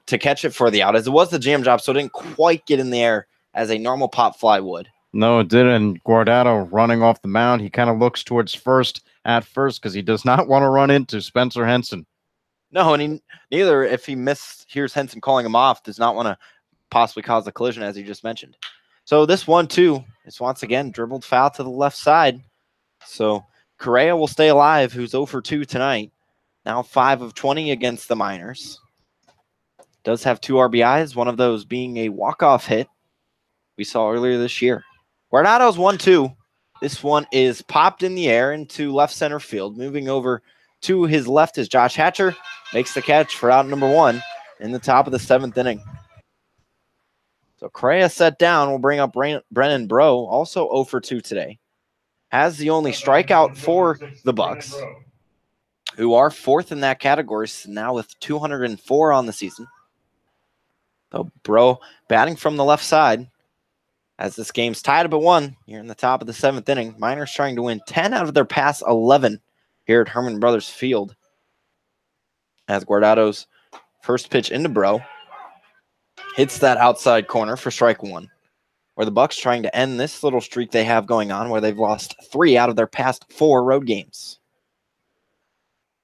to catch it for the out, as it was the jam job, so it didn't quite get in the air as a normal pop fly would. No, it didn't. Guardado running off the mound. He kind of looks towards first at first because he does not want to run into Spencer Henson. No, and neither, if he hears Henson calling him off, does not want to possibly cause a collision, as you just mentioned. So this 1-2 is once again dribbled foul to the left side. So Correa will stay alive, who's 0-2 tonight. Now 5 of 20 against the Miners. Does have 2 RBIs, one of those being a walk-off hit we saw earlier this year. Guardado's 1-2. This one is popped in the air into left center field. Moving over to his left is Josh Hatcher. Makes the catch for out number 1 in the top of the 7th inning. So Correa set down. We'll bring up Brennan Bro, also 0-2 today. Has the only strikeout for the Bucs, who are 4th in that category now with 204 on the season. So Bro batting from the left side as this game's tied up at 1 here in the top of the 7th inning. Miners trying to win 10 out of their past 11 here at Herman Brothers Field. As Guardado's first pitch into Bro hits that outside corner for strike one, where the Bucs trying to end this little streak they have going on where they've lost 3 out of their past 4 road games.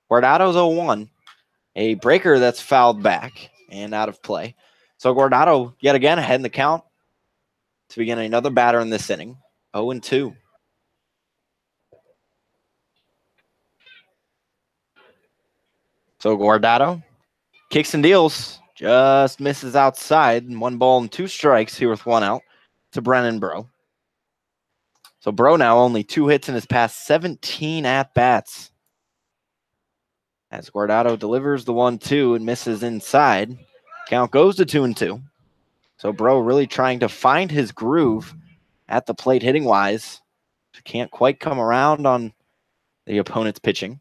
Guardado's 0-1, a breaker that's fouled back and out of play. So Guardado yet again ahead in the count to begin another batter in this inning, 0-2. So Guardado kicks and deals, just misses outside, and 1 ball and 2 strikes here with 1 out to Brennan Bro. So Bro now only 2 hits in his past 17 at-bats. As Guardado delivers the 1-2 and misses inside, count goes to 2-2. So Bro really trying to find his groove at the plate hitting-wise. Can't quite come around on the opponent's pitching,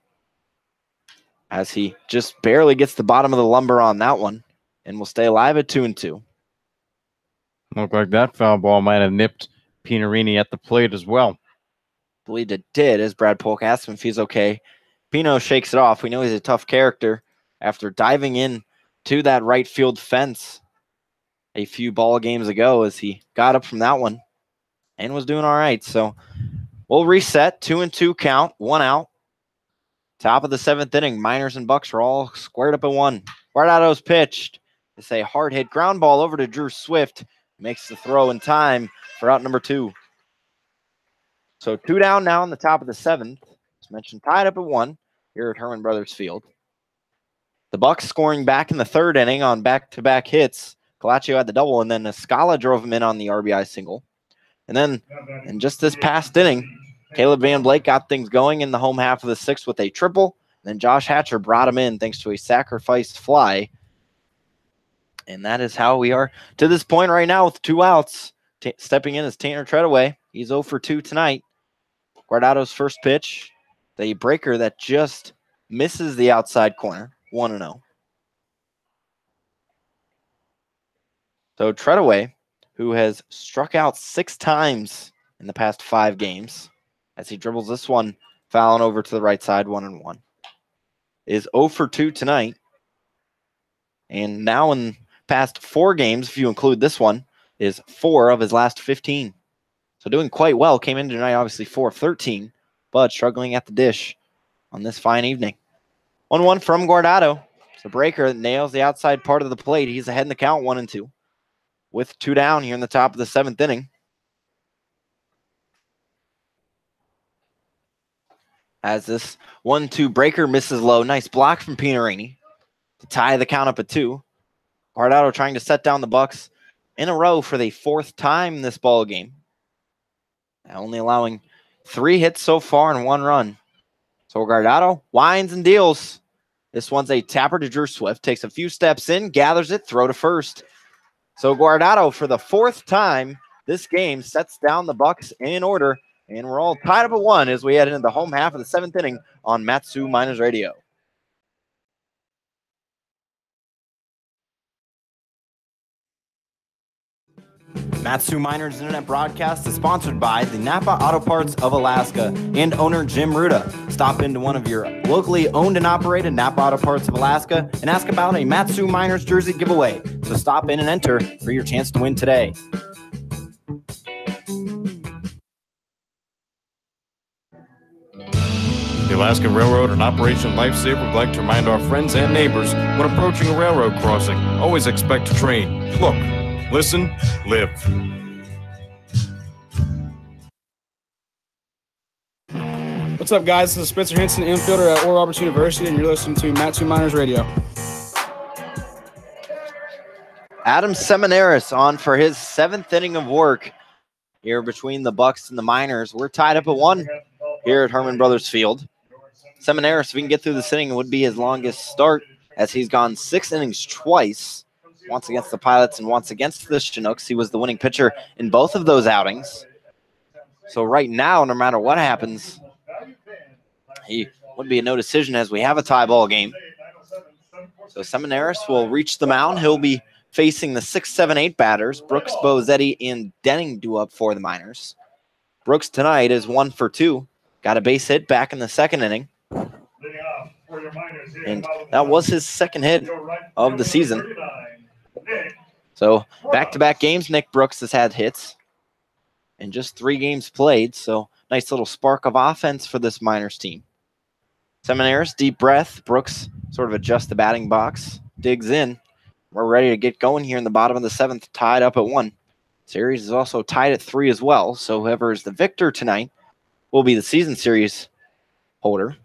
as he just barely gets the bottom of the lumber on that one and will stay alive at 2-2. Looked like that foul ball might have nipped Pinarini at the plate as well. Believed it did, as Brad Polk asked him if he's okay. Pino shakes it off. We know he's a tough character after diving in to that right field fence a few ball games ago, as he got up from that one and was doing all right. So we'll reset, 2-2 count, 1 out. Top of the 7th inning, Miners and Bucs are all squared up at 1. Guardado's pitched. It's a hard hit ground ball over to Drew Swift. Makes the throw in time for out number 2. So 2 down now in the top of the 7th. As mentioned, tied up at 1 here at Herman Brothers Field. The Bucs scoring back in the 3rd inning on back-to-back hits. Calaccio had the double, and then Escala drove him in on the RBI single. And then in just this past inning, Caleb Van Blake got things going in the home half of the 6th with a triple. Then Josh Hatcher brought him in thanks to a sacrifice fly. And that is how we are to this point right now with 2 outs. Stepping in is Tanner Treadaway. He's 0 for 2 tonight. Guardado's first pitch, the breaker that just misses the outside corner, 1-0. So Treadaway, who has struck out 6 times in the past 5 games, as he dribbles this one, fouling over to the right side, 1-1, is 0 for 2 tonight. And now in past 4 games, if you include this one, is 4 of his last 15. So doing quite well. Came in tonight, obviously 4 of 13, but struggling at the dish on this fine evening. 1-1 from Guardado. It's a breaker that nails the outside part of the plate. He's ahead in the count, 1-2, with 2 down here in the top of the 7th inning. As this 1-2 breaker misses low. Nice block from Pinarini to tie the count up at 2. Guardado trying to set down the Bucs in a row for the 4th time in this ball game. Only allowing 3 hits so far and 1 run. So Guardado winds and deals. This one's a tapper to Drew Swift. Takes a few steps in, gathers it, throw to first. So Guardado, for the 4th time this game, sets down the Bucs in order. And we're all tied up at 1 as we head into the home half of the 7th inning on Matsu Miners Radio. Matsu Miners Internet Broadcast is sponsored by the Napa Auto Parts of Alaska and owner Jim Ruda. Stop into one of your locally owned and operated Napa Auto Parts of Alaska and ask about a Matsu Miners jersey giveaway. So stop in and enter for your chance to win today. The Alaska Railroad and Operation Lifesaver would like to remind our friends and neighbors when approaching a railroad crossing, always expect to train. Look, listen, live. What's up, guys? This is Spencer Henson, infielder at Oral Roberts University, and you're listening to Matsu Miners Radio. Adam Seminaris on for his 7th inning of work here between the Bucs and the Miners. We're tied up at 1 here at Herman Brothers Field. Seminaris, if we can get through this inning, would be his longest start, as he's gone 6 innings twice, once against the Pilots and once against the Chinooks. He was the winning pitcher in both of those outings. So right now, no matter what happens, he would be a no decision as we have a tie ball game. So Seminaris will reach the mound. He'll be facing the 6, 7, 8 batters. Brooks, Bozetti, and Denning do up for the Miners. Brooks tonight is 1 for 2. Got a base hit back in the 2nd inning. And that was his 2nd hit of the season. So back-to-back games, Nick Brooks has had hits in just 3 games played. So nice little spark of offense for this Miners team. Seminaris, deep breath. Brooks sort of adjusts the batting box, digs in. We're ready to get going here in the bottom of the 7th, tied up at 1. Series is also tied at 3 as well. So whoever is the victor tonight will be the season series holder.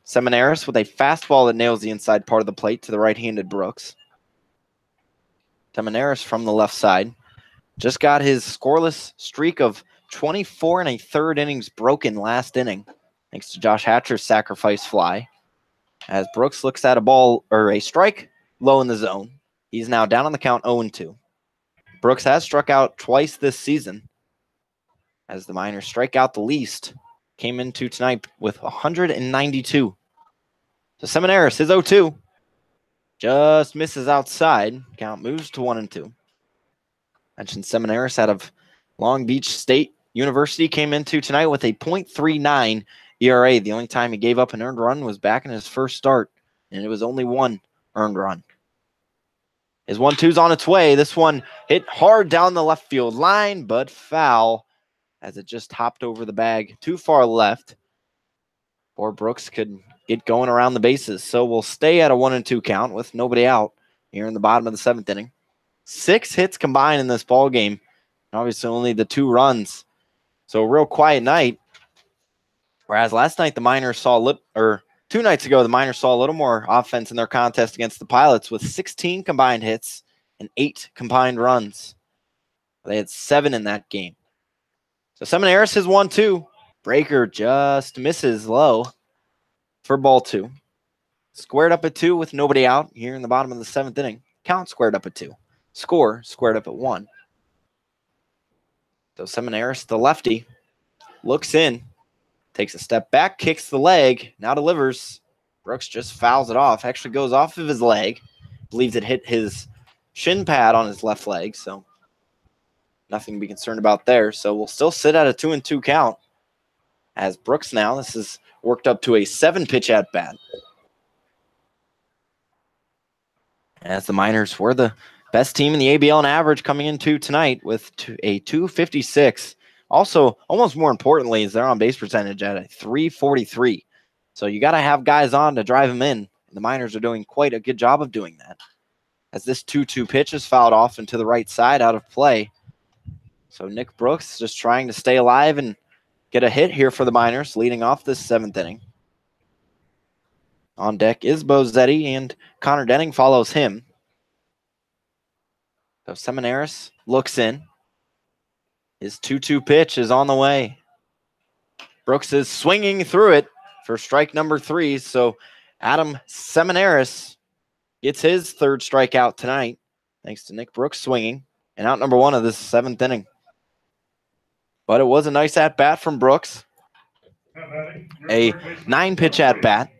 Seminaris with a fastball that nails the inside part of the plate to the right-handed Brooks. Seminaris from the left side just got his scoreless streak of 24 1/3 innings broken last inning, thanks to Josh Hatcher's sacrifice fly. As Brooks looks at a ball or a strike low in the zone, he's now down on the count 0-2. Brooks has struck out twice this season, as the Miners strike out the least. Came into tonight with 192. So Seminaris, his 0-2, just misses outside. Count moves to 1-2. Mentioned Seminaris out of Long Beach State University came into tonight with a .39 ERA. The only time he gave up an earned run was back in his first start, and it was only 1 earned run. His 1-2's on its way. This one hit hard down the left field line, but foul as it just hopped over the bag too far left. Or Brooks could get going around the bases. So we'll stay at a 1-2 count with nobody out here in the bottom of the 7th inning. 6 hits combined in this ball game. Obviously only the 2 runs. So a real quiet night. Whereas last night the Miners saw 2 nights ago the Miners saw a little more offense in their contest against the Pilots with 16 combined hits and 8 combined runs. They had 7 in that game. So Seminaris is 1-2. Breaker just misses low for ball 2. Squared up at 2 with nobody out here in the bottom of the 7th inning. Count squared up at 2. Score squared up at 1. So Seminaris, the lefty, looks in, takes a step back, kicks the leg, now delivers. Brooks just fouls it off. Actually goes off of his leg. Believes it hit his shin pad on his left leg, so nothing to be concerned about there. So we'll still sit at a 2-2 count as Brooks now, this is worked up to a 7-pitch at bat. As the Miners were the best team in the ABL on average coming into tonight with a 256. Also, almost more importantly, is their on-base percentage at a 343. So you got to have guys on to drive them in. The Miners are doing quite a good job of doing that. As this 2-2 pitch is fouled off into the right side out of play. So Nick Brooks just trying to stay alive and get a hit here for the Miners, leading off this 7th inning. On deck is Bozzetti, and Connor Denning follows him. So Seminaris looks in. His 2-2 pitch is on the way. Brooks is swinging through it for strike number 3. So Adam Seminaris gets his 3rd strikeout tonight, thanks to Nick Brooks swinging, and out number 1 of this 7th inning. But it was a nice at-bat from Brooks. A 9-pitch at-bat.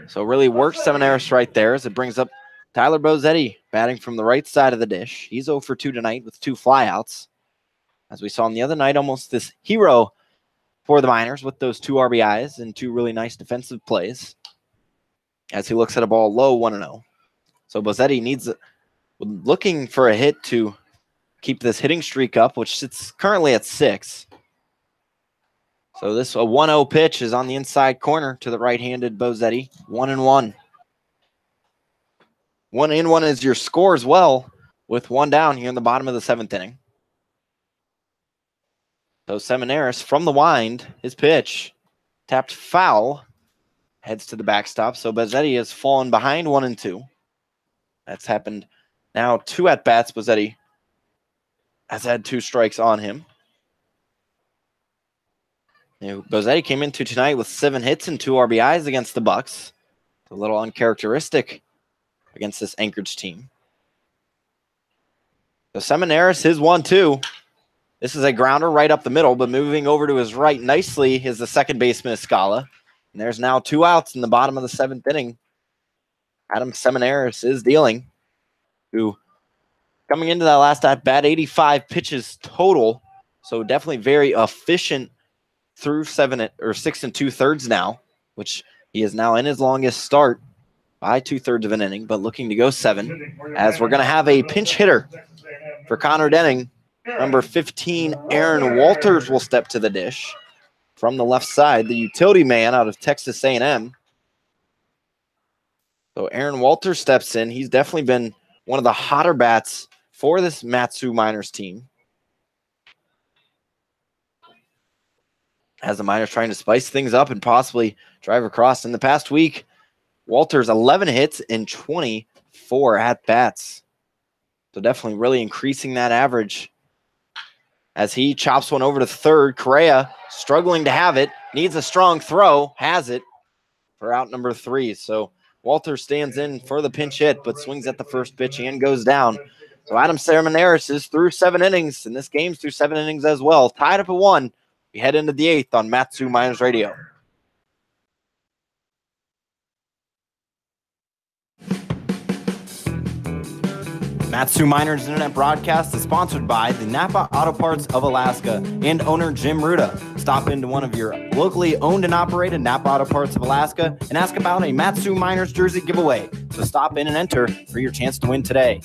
So really works Seminaris right there as it brings up Tyler Bozzetti batting from the right side of the dish. He's 0 for 2 tonight with 2 flyouts. As we saw on the other night, almost this hero for the Miners with those 2 RBIs and 2 really nice defensive plays. As he looks at a ball low 1-0. So Bozzetti looking for a hit to keep this hitting streak up, which sits currently at 6. So this a 1-0 pitch is on the inside corner to the right-handed Bozzetti. 1-1. 1-1 is your score as well, with 1 down here in the bottom of the 7th inning. So Seminaris from the wind, his pitch tapped foul, heads to the backstop. So Bozzetti has fallen behind 1-2. That's happened now 2 at-bats. Bozzetti has had 2 strikes on him. Bozzetti came into tonight with 7 hits and 2 RBIs against the Bucs. A little uncharacteristic against this Anchorage team. So Seminaris, his 1-2. This is a grounder right up the middle, but moving over to his right nicely is the second baseman, Escala. And there's now 2 outs in the bottom of the 7th inning. Adam Seminaris is dealing, who coming into that last at-bat, 85 pitches total. So definitely very efficient through 6 2/3 now, which he is now in his longest start by 2/3 of an inning, but looking to go 7, as we're going to have a pinch hitter for Connor Denning. Number 15, Aaron Walters, will step to the dish from the left side, the utility man out of Texas A&M. So Aaron Walters steps in. He's definitely been one of the hotter bats for this Mat-Su Miners team, as the Miners trying to spice things up and possibly drive across. In the past week, Walters 11 hits in 24 at-bats. So definitely really increasing that average as he chops one over to third. Correa struggling to have it, needs a strong throw, has it for out number 3. So Walters stands in for the pinch hit, but swings at the first pitch and goes down. So Adam Cerminaris is through 7 innings, and this game's through 7 innings as well. Tied up at 1. We head into the 8th on Mat-Su Miners Radio. Mat-Su Miners Internet broadcast is sponsored by the Napa Auto Parts of Alaska and owner Jim Ruda. Stop into one of your locally owned and operated Napa Auto Parts of Alaska and ask about a Mat-Su Miners jersey giveaway. So stop in and enter for your chance to win today.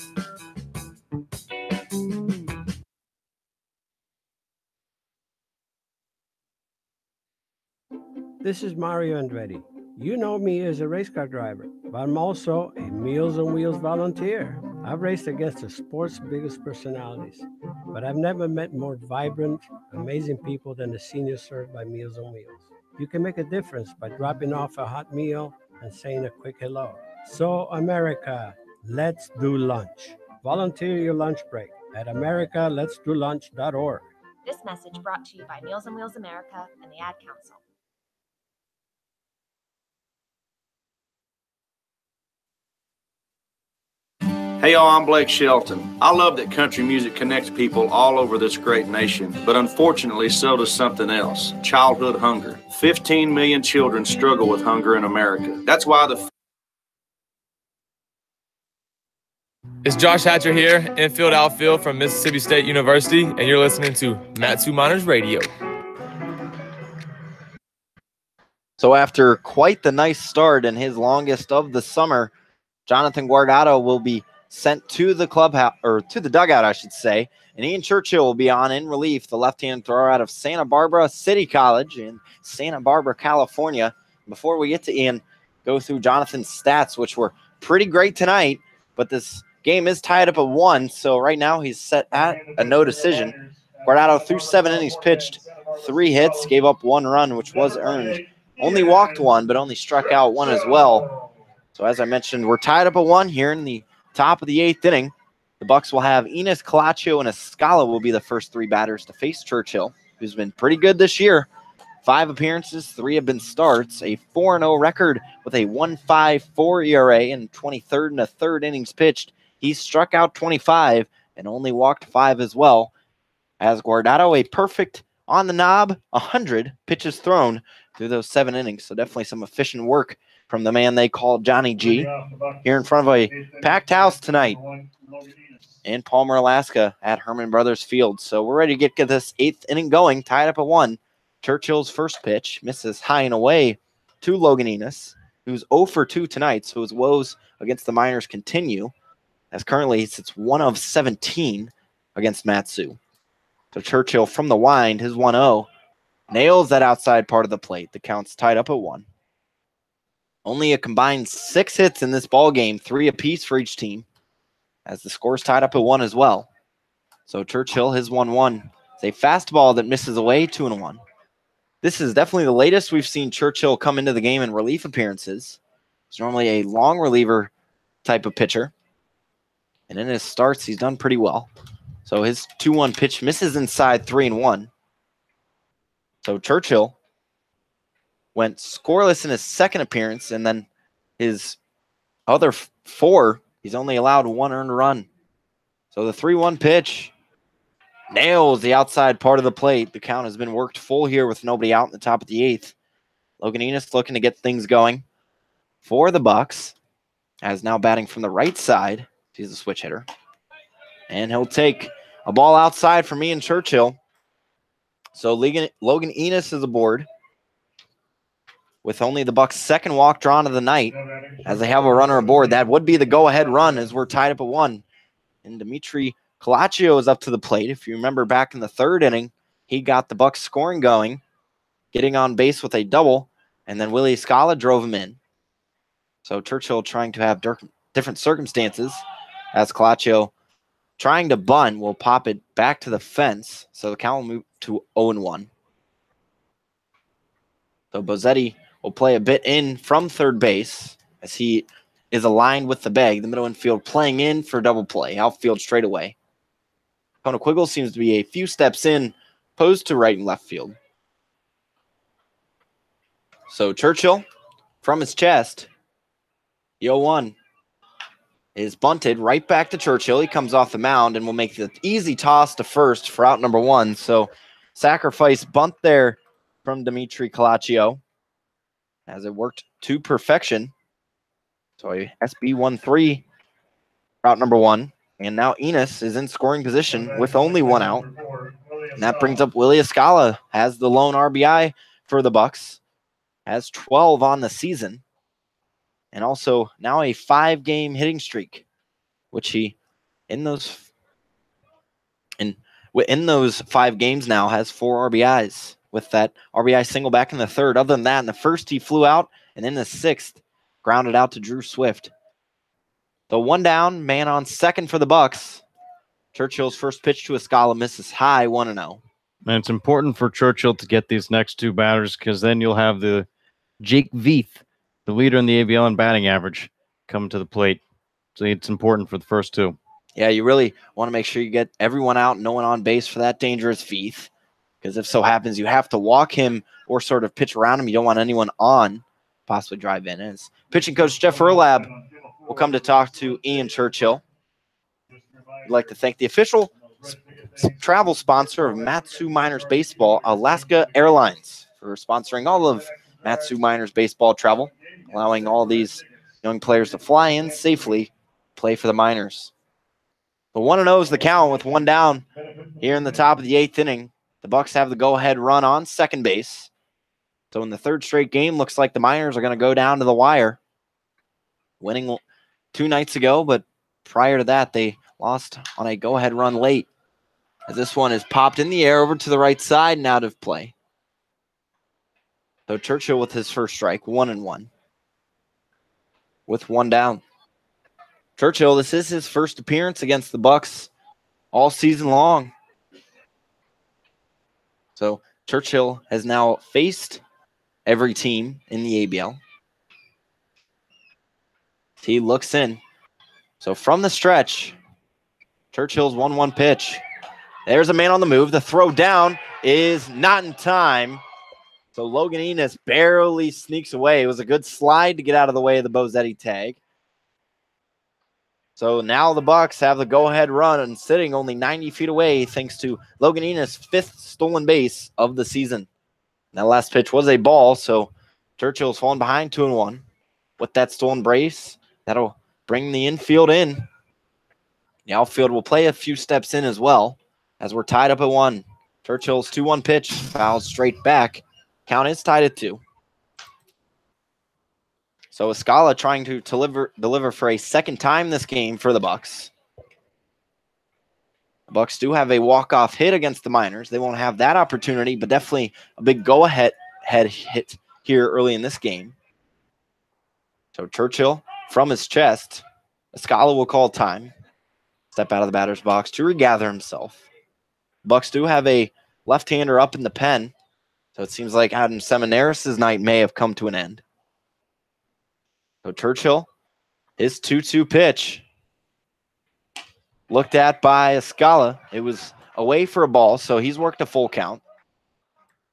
This is Mario Andretti. You know me as a race car driver, but I'm also a Meals on Wheels volunteer. I've raced against the sport's biggest personalities, but I've never met more vibrant, amazing people than the seniors served by Meals on Wheels. You can make a difference by dropping off a hot meal and saying a quick hello. So, America, let's do lunch. Volunteer your lunch break at americaletsdolunch.org. This message brought to you by Meals on Wheels America and the Ad Council. Hey y'all, I'm Blake Shelton. I love that country music connects people all over this great nation, but unfortunately so does something else, childhood hunger. 15 million children struggle with hunger in America. That's why It's Josh Hatcher here, infield outfield from Mississippi State University, and you're listening to Mat-Su Miners Radio. So after quite the nice start and his longest of the summer, Jonathan Guardado will be sent to the clubhouse, or to the dugout, I should say, and Ian Churchill will be on in relief, the left-hand thrower out of Santa Barbara City College in Santa Barbara, California. Before we get to Ian, go through Jonathan's stats, which were pretty great tonight, but this game is tied up at 1, so right now he's set at a no decision. Guardado through 7 innings pitched, 3 hits, gave up 1 run, which was earned. Only walked 1, but only struck out 1 as well. So as I mentioned, we're tied up at 1 here in the top of the 8th inning. The Bucs will have Enos, Calaccio, and Escala will be the first 3 batters to face Churchill, who's been pretty good this year. 5 appearances, 3 have been starts, a 4-0 record with a 1.54 ERA and 23rd and a third innings pitched. He's struck out 25 and only walked 5 as well. As Guardado, a perfect on the knob, 100 pitches thrown through those 7 innings. So definitely some efficient work from the man they call Johnny G here in front of a packed house tonight in Palmer, Alaska at Herman Brothers Field. So we're ready to get this 8th inning going, tied up at 1. Churchill's first pitch misses high and away to Logan Enos, who's 0 for 2 tonight. So his woes against the Miners continue, as currently he sits 1 of 17 against Mat-Su. So Churchill from the wind, his 1-0, nails that outside part of the plate. The count's tied up at 1. Only a combined 6 hits in this ball game, 3 apiece for each team, as the score's tied up at 1 as well. So Churchill, his 1-1, is a fastball that misses away, 2-1. This is definitely the latest we've seen Churchill come into the game in relief appearances. He's normally a long reliever type of pitcher, and in his starts, he's done pretty well. So his 2-1 pitch misses inside, 3-1. So Churchill went scoreless in his second appearance, and then his other 4, he's only allowed 1 earned run. So the 3-1 pitch nails the outside part of the plate. The count has been worked full here with nobody out in the top of the 8th. Logan Enos looking to get things going for the Bucs, as now batting from the right side. He's a switch hitter. And he'll take a ball outside from Ian Churchill. So Logan Enos is aboard. with only the Bucs' second walk drawn of the night, as they have a runner aboard. That would be the go-ahead run as we're tied up at 1. And Dimitri Calaccio is up to the plate. If you remember back in the 3rd inning, he got the Bucs scoring going, getting on base with a double, and then Willie Scala drove him in. So Churchill trying to have different circumstances, as Calaccio trying to bunt will pop it back to the fence. So the count will move to 0-1. So Bozzetti will play a bit in from third base as he is aligned with the bag. The middle infield playing in for double play. Outfield straight away. Kona Quiggle seems to be a few steps in, posed to right and left field. So Churchill, from his chest, the 0-1 is bunted right back to Churchill. He comes off the mound and will make the easy toss to first for out number 1. So sacrifice bunt there from Dimitri Calaccio as it worked to perfection. So a SB-1-3 route number 1. And now Enos is in scoring position with only 1 out. And that brings up Willie Escala as the lone RBI for the Bucs. Has 12 on the season. And also now a 5-game hitting streak, which he in those 5 games now has 4 RBIs with that RBI single back in the 3rd. Other than that, in the 1st he flew out, and in the 6th grounded out to Drew Swift. The 1 down, man on 2nd for the Bucs. Churchill's first pitch to Escala misses high, 1-0. And it's important for Churchill to get these next 2 batters, because then you'll have the Jake Veith, the leader in the ABL in batting average, come to the plate. So it's important for the first 2. Yeah, you really want to make sure you get everyone out, no one on base for that dangerous Veith, because if so happens you have to walk him or sort of pitch around him. You don't want anyone on, possibly drive in. As pitching coach Jeff Erlab will come to talk to Ian Churchill. I'd like to thank the official travel sponsor of Matsu Miners Baseball, Alaska Airlines, for sponsoring all of Matsu Miners Baseball travel, allowing all these young players to fly in safely, play for the Miners. The 1-0 is the count with 1 down here in the top of the 8th inning. The Bucs have the go-ahead run on second base. So in the 3rd straight game, looks like the Miners are going to go down to the wire. Winning 2 nights ago, but prior to that, they lost on a go-ahead run late. As this one is popped in the air over to the right side and out of play. So Churchill with his first strike, 1-1. With 1 down. Churchill, this is his first appearance against the Bucs all season long. So Churchill has now faced every team in the ABL. He looks in. So from the stretch, Churchill's 1-1 pitch. There's a man on the move. The throw down is not in time. So Logan Enos barely sneaks away. It was a good slide to get out of the way of the Bozzetti tag. So now the Bucs have the go-ahead run and sitting only 90 feet away thanks to Logan Enos' 5th stolen base of the season. That last pitch was a ball, so Churchill's falling behind 2-1. With that stolen base, that'll bring the infield in. The outfield will play a few steps in as well as we're tied up at 1. Churchill's 2-1 pitch fouls straight back. Count is tied at 2. So Escala trying to deliver for a second time this game for the Bucs. The Bucs do have a walk-off hit against the Miners. They won't have that opportunity, but definitely a big go-ahead hit here early in this game. So Churchill from his chest. Escala will call time. Step out of the batter's box to regather himself. Bucs do have a left-hander up in the pen. So it seems like Adam Seminaris' night may have come to an end. So Churchill, his 2-2 pitch. Looked at by Escala. It was away for a ball, so he's worked a full count.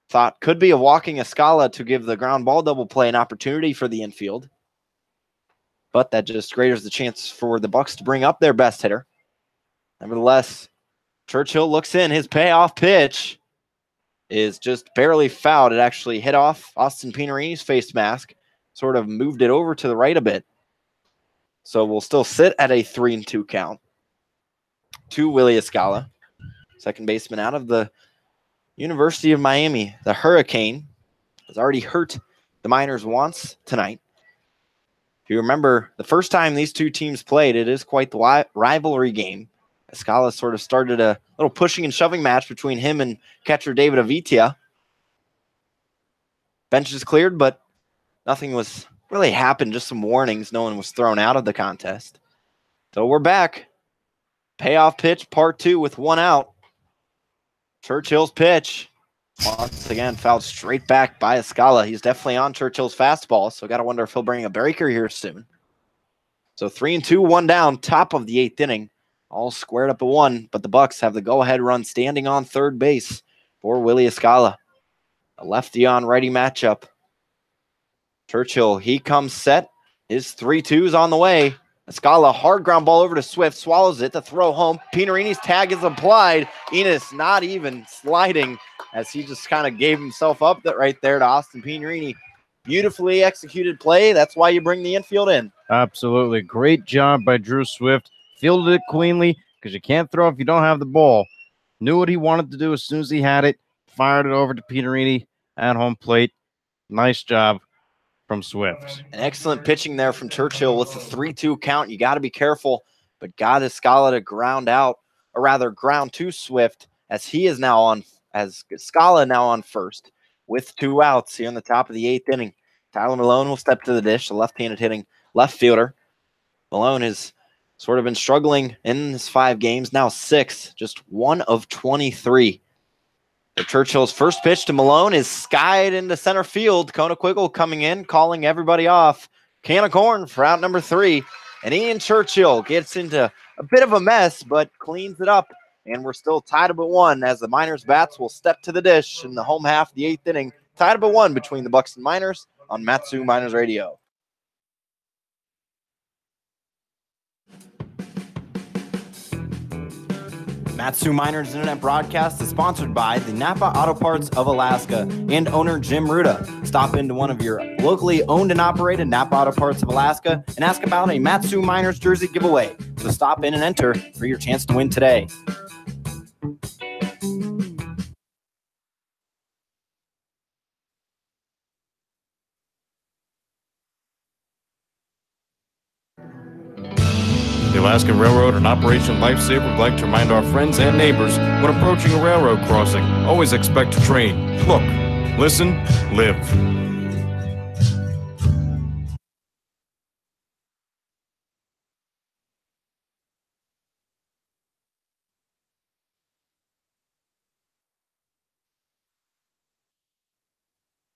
Thought could be a walking Escala to give the ground ball double play an opportunity for the infield. But that just greaters the chance for the Bucs to bring up their best hitter. Nevertheless, Churchill looks in. His payoff pitch is just barely fouled. It actually hit off Austin Pinarini's face mask, sort of moved it over to the right a bit. So we'll still sit at a 3-2 count to Willie Escala, second baseman out of the University of Miami. The Hurricane has already hurt the Miners wants tonight. If you remember, the first time these two teams played, it is quite the rivalry game. Escala sort of started a little pushing and shoving match between him and catcher David Avitia. Benches cleared, but nothing was really happened, just some warnings. No one was thrown out of the contest. So we're back. Payoff pitch, part 2 with 1 out. Churchill's pitch. Once again, fouled straight back by Escala. He's definitely on Churchill's fastball, so got to wonder if he'll bring a breaker here soon. So 3-2, 1 down, top of the 8th inning. All squared up at 1, but the Bucs have the go-ahead run standing on third base for Willie Escala. A lefty on righty matchup. Churchill, he comes set. His 3-2's on the way. Escala, hard ground ball over to Swift, swallows it to throw home. Pinarini's tag is applied. Enos not even sliding as he just kind of gave himself up right there to Austin Pinarini. Beautifully executed play. That's why you bring the infield in. Absolutely. Great job by Drew Swift. Fielded it cleanly because you can't throw if you don't have the ball. Knew what he wanted to do as soon as he had it. Fired it over to Pinarini at home plate. Nice job from Swift. An excellent pitching there from Churchill with the 3-2 count. You got to be careful, but got Escala to ground out, or rather ground to Swift, as he is now on, as Escala now on first with 2 outs here in the top of the 8th inning. Tyler Malone will step to the dish, the left-handed hitting left fielder. Malone has sort of been struggling in his 5 games, now 6, just 1 of 23. Churchill's first pitch to Malone is skied into center field. Kona Quiggle coming in, calling everybody off. Can of corn for out number 3. And Ian Churchill gets into a bit of a mess, but cleans it up. And we're still tied up at 1 as the Miners bats will step to the dish in the home half of the 8th inning. Tied up at 1 between the Bucs and Miners on Matsu Miners Radio. Matsu Miners Internet broadcast is sponsored by the Napa Auto Parts of Alaska and owner Jim Ruda. Stop into one of your locally owned and operated Napa Auto Parts of Alaska and ask about a Matsu Miners jersey giveaway. So stop in and enter for your chance to win today. The Alaskan Railroad and Operation Lifesaver would like to remind our friends and neighbors when approaching a railroad crossing, always expect a train. Look, listen, live.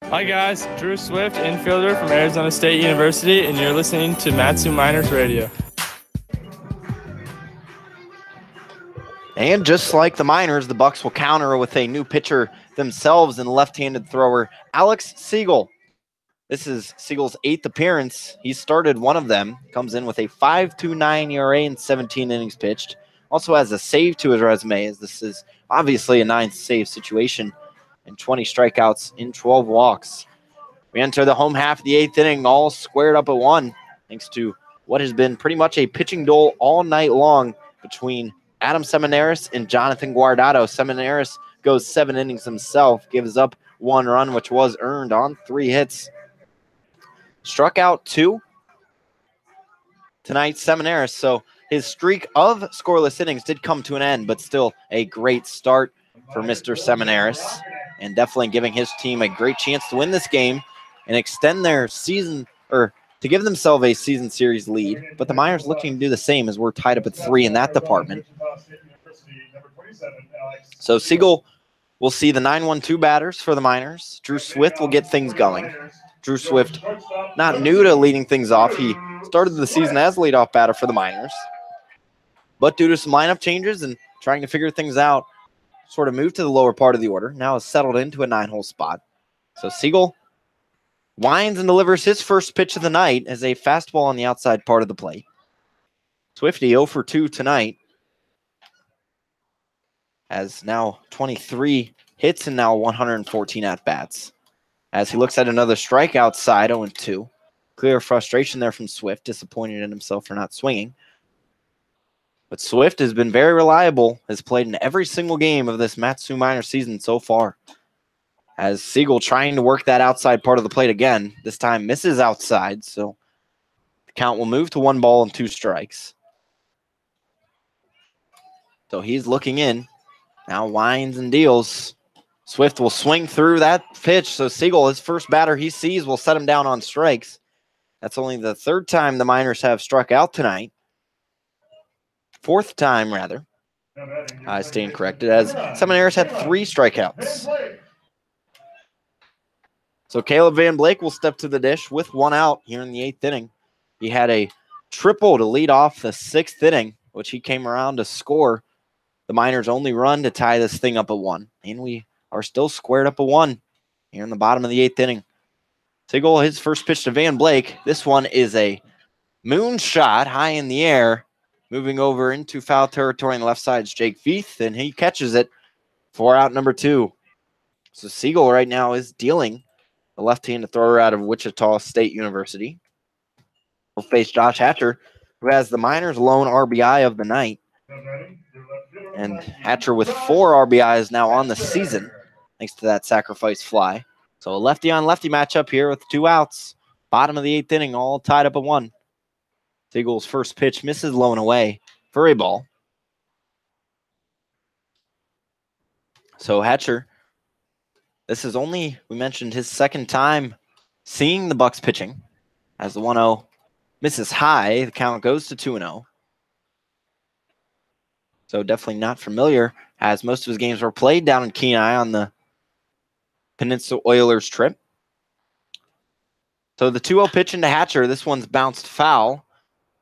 Hi guys, Drew Swift, infielder from Arizona State University, and you're listening to Matsu Miners Radio. And just like the Miners, the Bucs will counter with a new pitcher themselves and left-handed thrower Alex Siegel. This is Siegel's 8th appearance. He started one of them, comes in with a 5.29 ERA in 17 innings pitched. Also has a save to his resume, as this is obviously a 9th save situation and 20 strikeouts in 12 walks. We enter the home half of the 8th inning, all squared up at 1, thanks to what has been pretty much a pitching duel all night long between Adam Seminaris and Jonathan Guardado. Seminaris goes 7 innings himself, gives up 1 run, which was earned on 3 hits. Struck out 2 tonight, Seminaris. So his streak of scoreless innings did come to an end, but still a great start for Mr. Seminaris, and definitely giving his team a great chance to win this game and extend their season, or to give themselves a season series lead. But the Miners looking to do the same, as we're tied up at 3 in that department. So Siegel will see the 9-1-2 batters for the Miners. Drew Swift will get things going. Drew Swift, not new to leading things off. He started the season as leadoff batter for the Miners, but due to some lineup changes and trying to figure things out, sort of moved to the lower part of the order. Now has settled into a 9-hole spot. So Siegel winds and delivers his first pitch of the night as a fastball on the outside part of the plate. Swifty 0 for 2 tonight, has now 23 hits and now 114 at-bats. As he looks at another strikeout side, 0-2. Clear frustration there from Swift, disappointed in himself for not swinging. But Swift has been very reliable, has played in every single game of this Matsu Minor season so far. As Siegel trying to work that outside part of the plate again. This time misses outside, so the count will move to 1 ball and 2 strikes. So he's looking in. Now winds and deals. Swift will swing through that pitch. So Siegel, his first batter he sees, will set him down on strikes. That's only the 3rd time the Miners have struck out tonight. 4th time, rather. I stand corrected, as Seminaris had 3 strikeouts. So Caleb Van Blake will step to the dish with 1 out here in the 8th inning. He had a triple to lead off the 6th inning, which he came around to score the Miners' only run to tie this thing up at 1. And we are still squared up at 1 here in the bottom of the 8th inning. Siegel, his first pitch to Van Blake. This one is a moon shot high in the air. Moving over into foul territory on the left side is Jake Feith, and he catches it for out number 2. So Siegel right now is dealing the left-handed thrower out of Wichita State University. We'll face Josh Hatcher, who has the Miners' lone RBI of the night. And Hatcher with 4 RBIs now on the season, thanks to that sacrifice fly. So a lefty-on-lefty matchup here with 2 outs. Bottom of the 8th inning, all tied up at 1. Siegel's first pitch misses low and away for a ball. So Hatcher, this is only, we mentioned, his 2nd time seeing the Bucs pitching. As the 1-0 misses high, the count goes to 2-0. So definitely not familiar, as most of his games were played down in Kenai on the Peninsula Oilers trip. So the 2-0 pitch into Hatcher. This one's bounced foul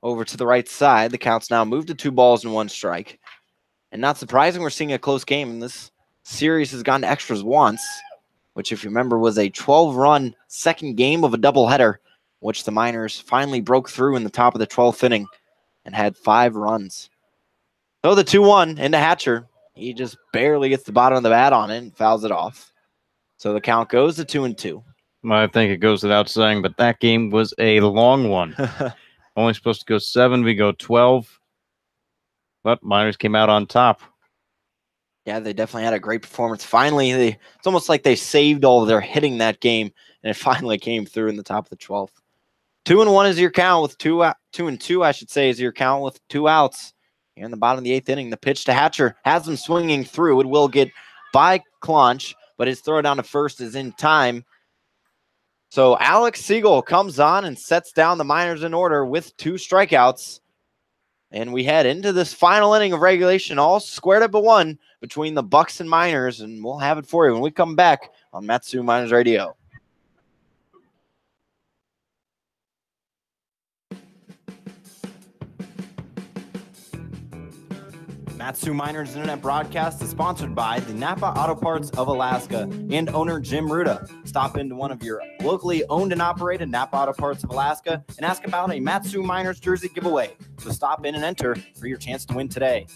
over to the right side. The count's now moved to 2 balls and 1 strike. And not surprising, we're seeing a close game. And this series has gone to extras once, which, if you remember, was a 12-run second game of a doubleheader, which the Miners finally broke through in the top of the 12th inning and had 5 runs. So the 2-1 into Hatcher. He just barely gets the bottom of the bat on it and fouls it off. So the count goes to 2-2. I think it goes without saying, but that game was a long one. Only supposed to go 7. We go 12. But Miners came out on top. Yeah, they definitely had a great performance. Finally, it's almost like they saved all of their hitting that game, and it finally came through in the top of the 12th. 2-1 is your count with 2-2, I should say, is your count with 2 outs. Here in the bottom of the 8th inning, the pitch to Hatcher has him swinging through. It will get by Clunch, but his throw down to first is in time. So Alex Siegel comes on and sets down the Miners in order with 2 strikeouts. And we head into this final inning of regulation, all squared up at 1 between the Bucs and Miners, and we'll have it for you when we come back on Matsu Miners Radio. Matsu Miners Internet broadcast is sponsored by the Napa Auto Parts of Alaska and owner Jim Ruda. Stop into one of your locally owned and operated Napa Auto Parts of Alaska and ask about a Matsu Miners jersey giveaway. So stop in and enter for your chance to win today.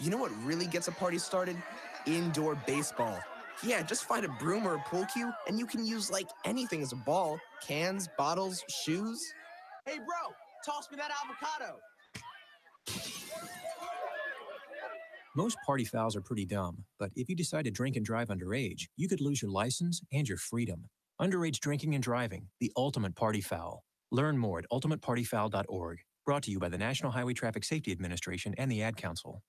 You know what really gets a party started? Indoor baseball. Yeah, just find a broom or a pool cue, and you can use like anything as a ball. Cans, bottles, shoes. Hey, bro, toss me that avocado. Most party fouls are pretty dumb, but if you decide to drink and drive underage, you could lose your license and your freedom. Underage drinking and driving, the ultimate party foul. Learn more at ultimatepartyfoul.org. Brought to you by the National Highway Traffic Safety Administration and the Ad Council.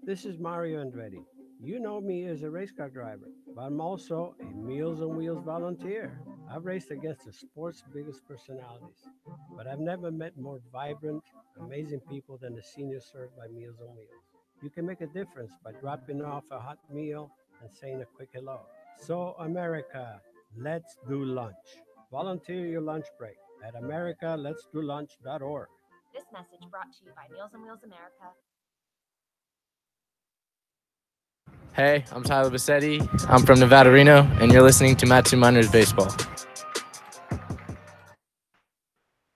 This is Mario Andretti. You know me as a race car driver, but I'm also a Meals on Wheels volunteer. I've raced against the sport's biggest personalities, but I've never met more vibrant, amazing people than the seniors served by Meals on Wheels. You can make a difference by dropping off a hot meal and saying a quick hello. So, America, let's do lunch. Volunteer your lunch break at americaletsdolunch.org. This message brought to you by Meals on Wheels America. Hey, I'm Tyler Bassetti. I'm from Nevada, Reno, and you're listening to Matsu Miners Baseball.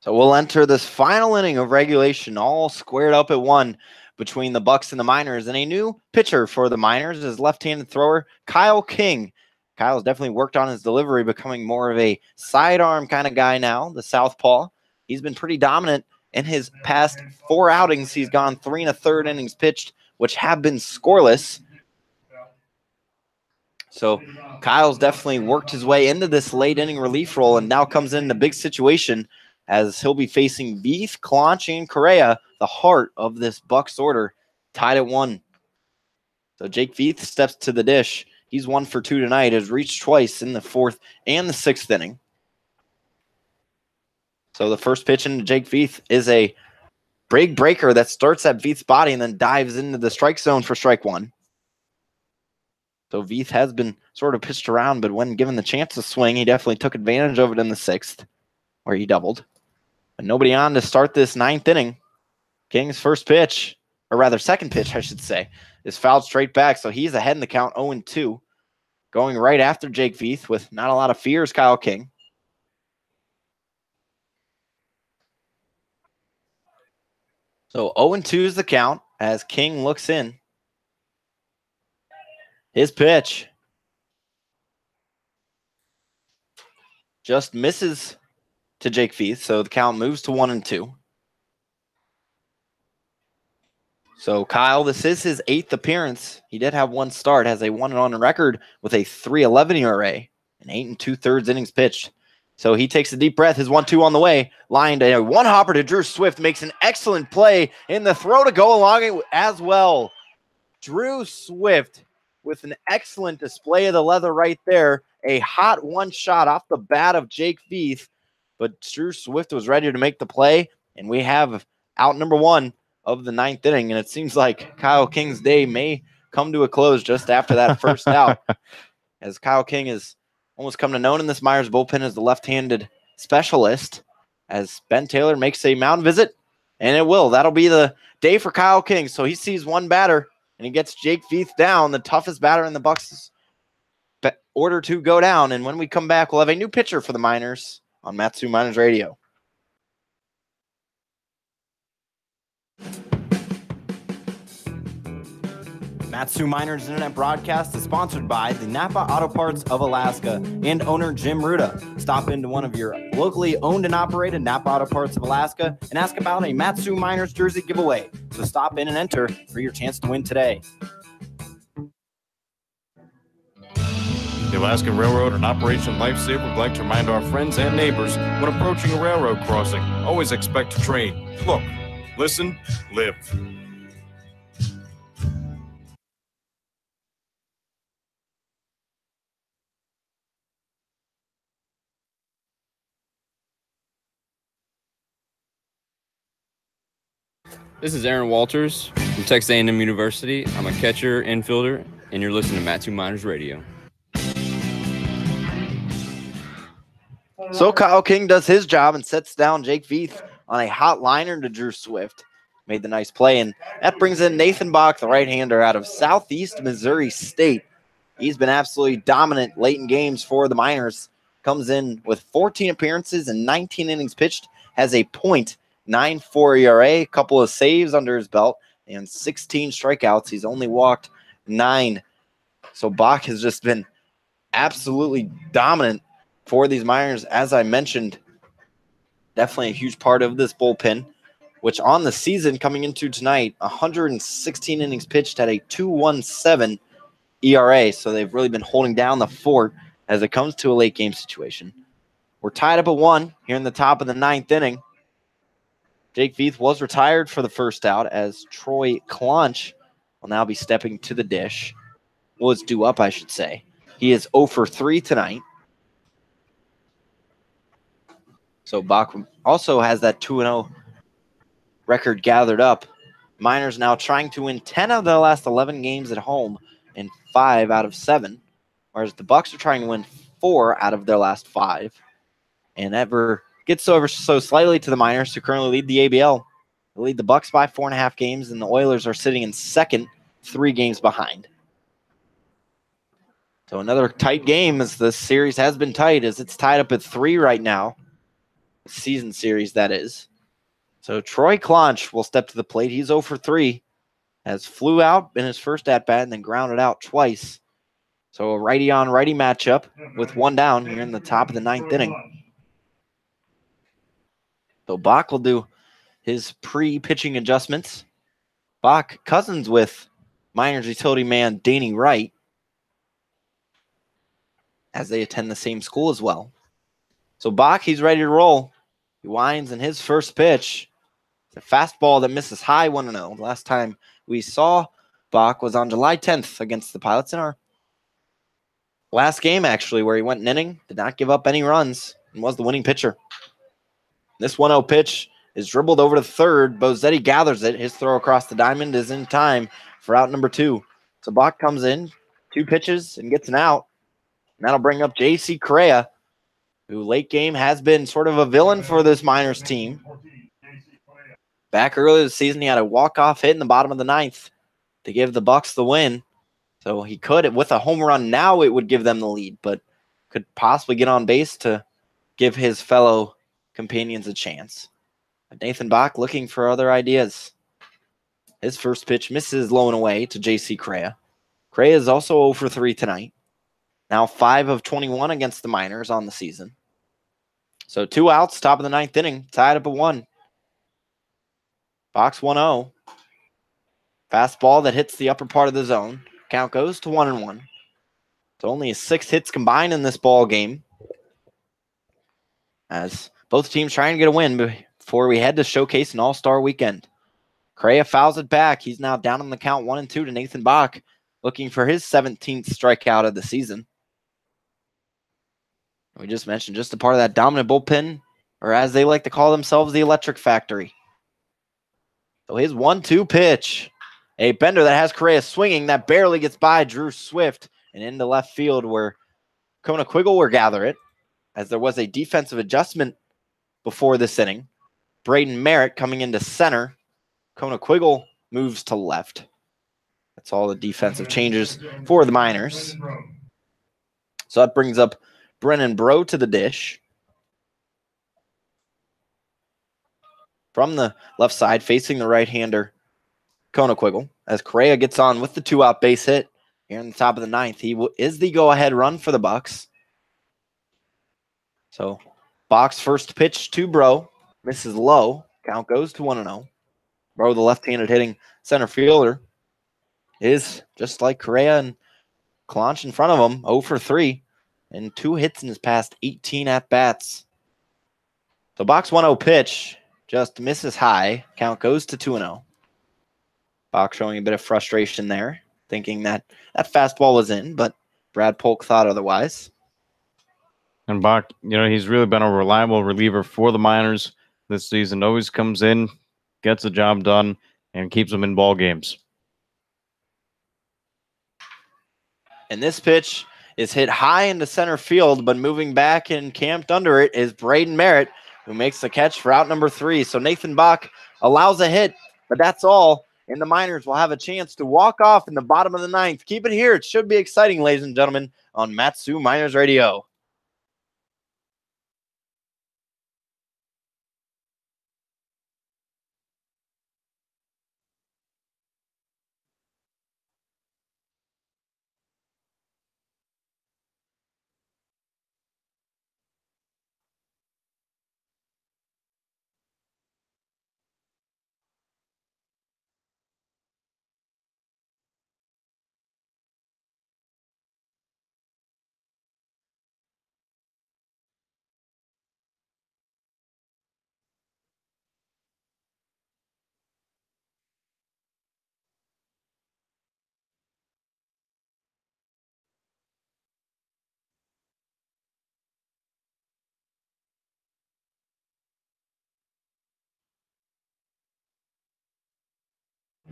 So we'll enter this final inning of regulation, all squared up at 1 between the Bucs and the Miners, and a new pitcher for the Miners is left-handed thrower Kyle King. Kyle's definitely worked on his delivery, becoming more of a sidearm kind of guy now, the southpaw. He's been pretty dominant in his past 4 outings. He's gone 3 1/3 innings pitched, which have been scoreless. So Kyle's definitely worked his way into this late inning relief role and now comes in a big situation as he'll be facing Veith, Clonch, and Correa, the heart of this Bucs order, tied at 1. So Jake Veith steps to the dish. He's 1 for 2 tonight, has reached twice in the 4th and the 6th inning. So the first pitch into Jake Veith is a big breaker that starts at Veith's body and then dives into the strike zone for strike 1. So Veith has been sort of pitched around, but when given the chance to swing, he definitely took advantage of it in the 6th, where he doubled. But nobody on to start this 9th inning. King's first pitch, or rather second pitch, I should say, is fouled straight back. So he's ahead in the count, 0-2. Going right after Jake Veith with not a lot of fears, Kyle King. So 0-2 is the count as King looks in. His pitch just misses to Jake Veith, so the count moves to 1-2. So Kyle, this is his 8th appearance. He did have 1 start, has a 1-on record with a 3.11 ERA and 8 2/3 innings pitched. So he takes a deep breath. His 1-2 on the way. Lined a 1-hopper to Drew Swift, makes an excellent play in the throw to go along it as well. Drew Swift with an excellent display of the leather right there. A hot 1 shot off the bat of Jake Veith, but Drew Swift was ready to make the play, and we have out number 1 of the 9th inning, and it seems like Kyle King's day may come to a close just after that first out, as Kyle King has almost come to known in this Myers bullpen as the left-handed specialist, as Ben Taylor makes a mound visit, and it will. That'll be the day for Kyle King. So he sees 1 batter, and he gets Jake Veith down, the toughest batter in the Bucs' order to go down. And when we come back, we'll have a new pitcher for the Miners on Matsu Miners Radio. Matsu Miners Internet Broadcast is sponsored by the Napa Auto Parts of Alaska and owner Jim Ruda. Stop into one of your locally owned and operated Napa Auto Parts of Alaska and ask about a Matsu Miners jersey giveaway. So stop in and enter for your chance to win today. The Alaska Railroad and Operation Lifesaver would like to remind our friends and neighbors when approaching a railroad crossing, always expect to train. Look, listen, live. This is Aaron Walters from Texas A&M University. I'm a catcher, infielder, and you're listening to Matsu Miners Radio. So Kyle King does his job and sets down Jake Veith on a hot liner to Drew Swift. Made the nice play, and that brings in Nathan Bach, the right-hander out of Southeast Missouri State. He's been absolutely dominant late in games for the Miners. Comes in with 14 appearances and 19 innings pitched, has a .94 ERA, a couple of saves under his belt, and 16 strikeouts. He's only walked 9. So Bach has just been absolutely dominant for these Miners. As I mentioned, definitely a huge part of this bullpen, which on the season coming into tonight, 116 innings pitched at a 2.17 ERA. So they've really been holding down the fort as it comes to a late game situation. We're tied up at 1 here in the top of the 9th inning. Jake Veith was retired for the first out as Troy Clonch will now be stepping to the dish. Was due up, I should say. He is 0 for 3 tonight. So Bach also has that 2-0 record gathered up. Miners now trying to win 10 of their last 11 games at home and 5 out of 7, whereas the Bucs are trying to win 4 out of their last 5. And ever gets over so slightly to the Miners, who currently lead the ABL. They lead the Bucs by 4.5 games, and the Oilers are sitting in second, 3 games behind. So another tight game, as the series has been tight, as it's tied up at 3 right now. Season series, that is. So Troy Clonch will step to the plate. He's 0 for 3, has flew out in his first at-bat and then grounded out twice. So a righty-on-righty matchup with one down here in the top of the 9th inning. So Bach will do his pre-pitching adjustments. Bach cousins with Miners utility man Danny Wright, as they attend the same school as well. So Bach, he's ready to roll. He winds in his first pitch. It's a fastball that misses high 1-0. Last time we saw Bach was on July 10th against the Pilots in our last game, actually, where he went an inning, did not give up any runs, and was the winning pitcher. This 1-0 pitch is dribbled over to third. Bozetti gathers it. His throw across the diamond is in time for out number 2. So Bach comes in, 2 pitches, and gets an out. And that'll bring up J.C. Correa, who late game has been sort of a villain for this Miners team. Back earlier this season, he had a walk-off hit in the bottom of the 9th to give the Bucs the win. So he could, with a home run now, it would give them the lead, but could possibly get on base to give his fellow companions a chance. Nathan Bach looking for other ideas. His first pitch misses low and away to J.C. Correa. Correa is also 0 for 3 tonight. Now 5 of 21 against the Miners on the season. So 2 outs, top of the 9th inning, tied up at 1. Bach's 1-0. Fastball that hits the upper part of the zone. Count goes to 1-1. It's only 6 hits combined in this ball game, as both teams trying to get a win before we head to showcase an all-star weekend. Correa fouls it back. He's now down on the count 1-2 to Nathan Bach, looking for his 17th strikeout of the season. We just mentioned just a part of that dominant bullpen, or as they like to call themselves, the electric factory. So his 1-2 pitch. A bender that has Correa swinging that barely gets by Drew Swift and into left field, where Kona Quiggle will gather it, as there was a defensive adjustment before this inning. Braden Merritt coming into center. Kona Quiggle moves to left. That's all the defensive changes for the Miners. So that brings up Brennan Bro to the dish. From the left side, facing the right-hander, Kona Quiggle, as Correa gets on with the 2-out base hit here in the top of the 9th. He is the go-ahead run for the Bucs. So Bach's first pitch to Bro misses low. Count goes to 1-0. Bro, the left-handed hitting center fielder, is just like Correa and Clanch in front of him, 0 for 3, and 2 hits in his past 18 at-bats. So Bach's 1-0 pitch just misses high. Count goes to 2-0. Bach showing a bit of frustration there, thinking that that fastball was in, but Brad Polk thought otherwise. And Bach, he's really been a reliable reliever for the Miners this season. Always comes in, gets the job done, and keeps them in ball games. And this pitch is hit high into center field, but moving back and camped under it is Braden Merritt, who makes the catch for out number 3. So Nathan Bach allows a hit, but that's all. And the Miners will have a chance to walk off in the bottom of the 9th. Keep it here. It should be exciting, ladies and gentlemen, on Matsu Miners Radio.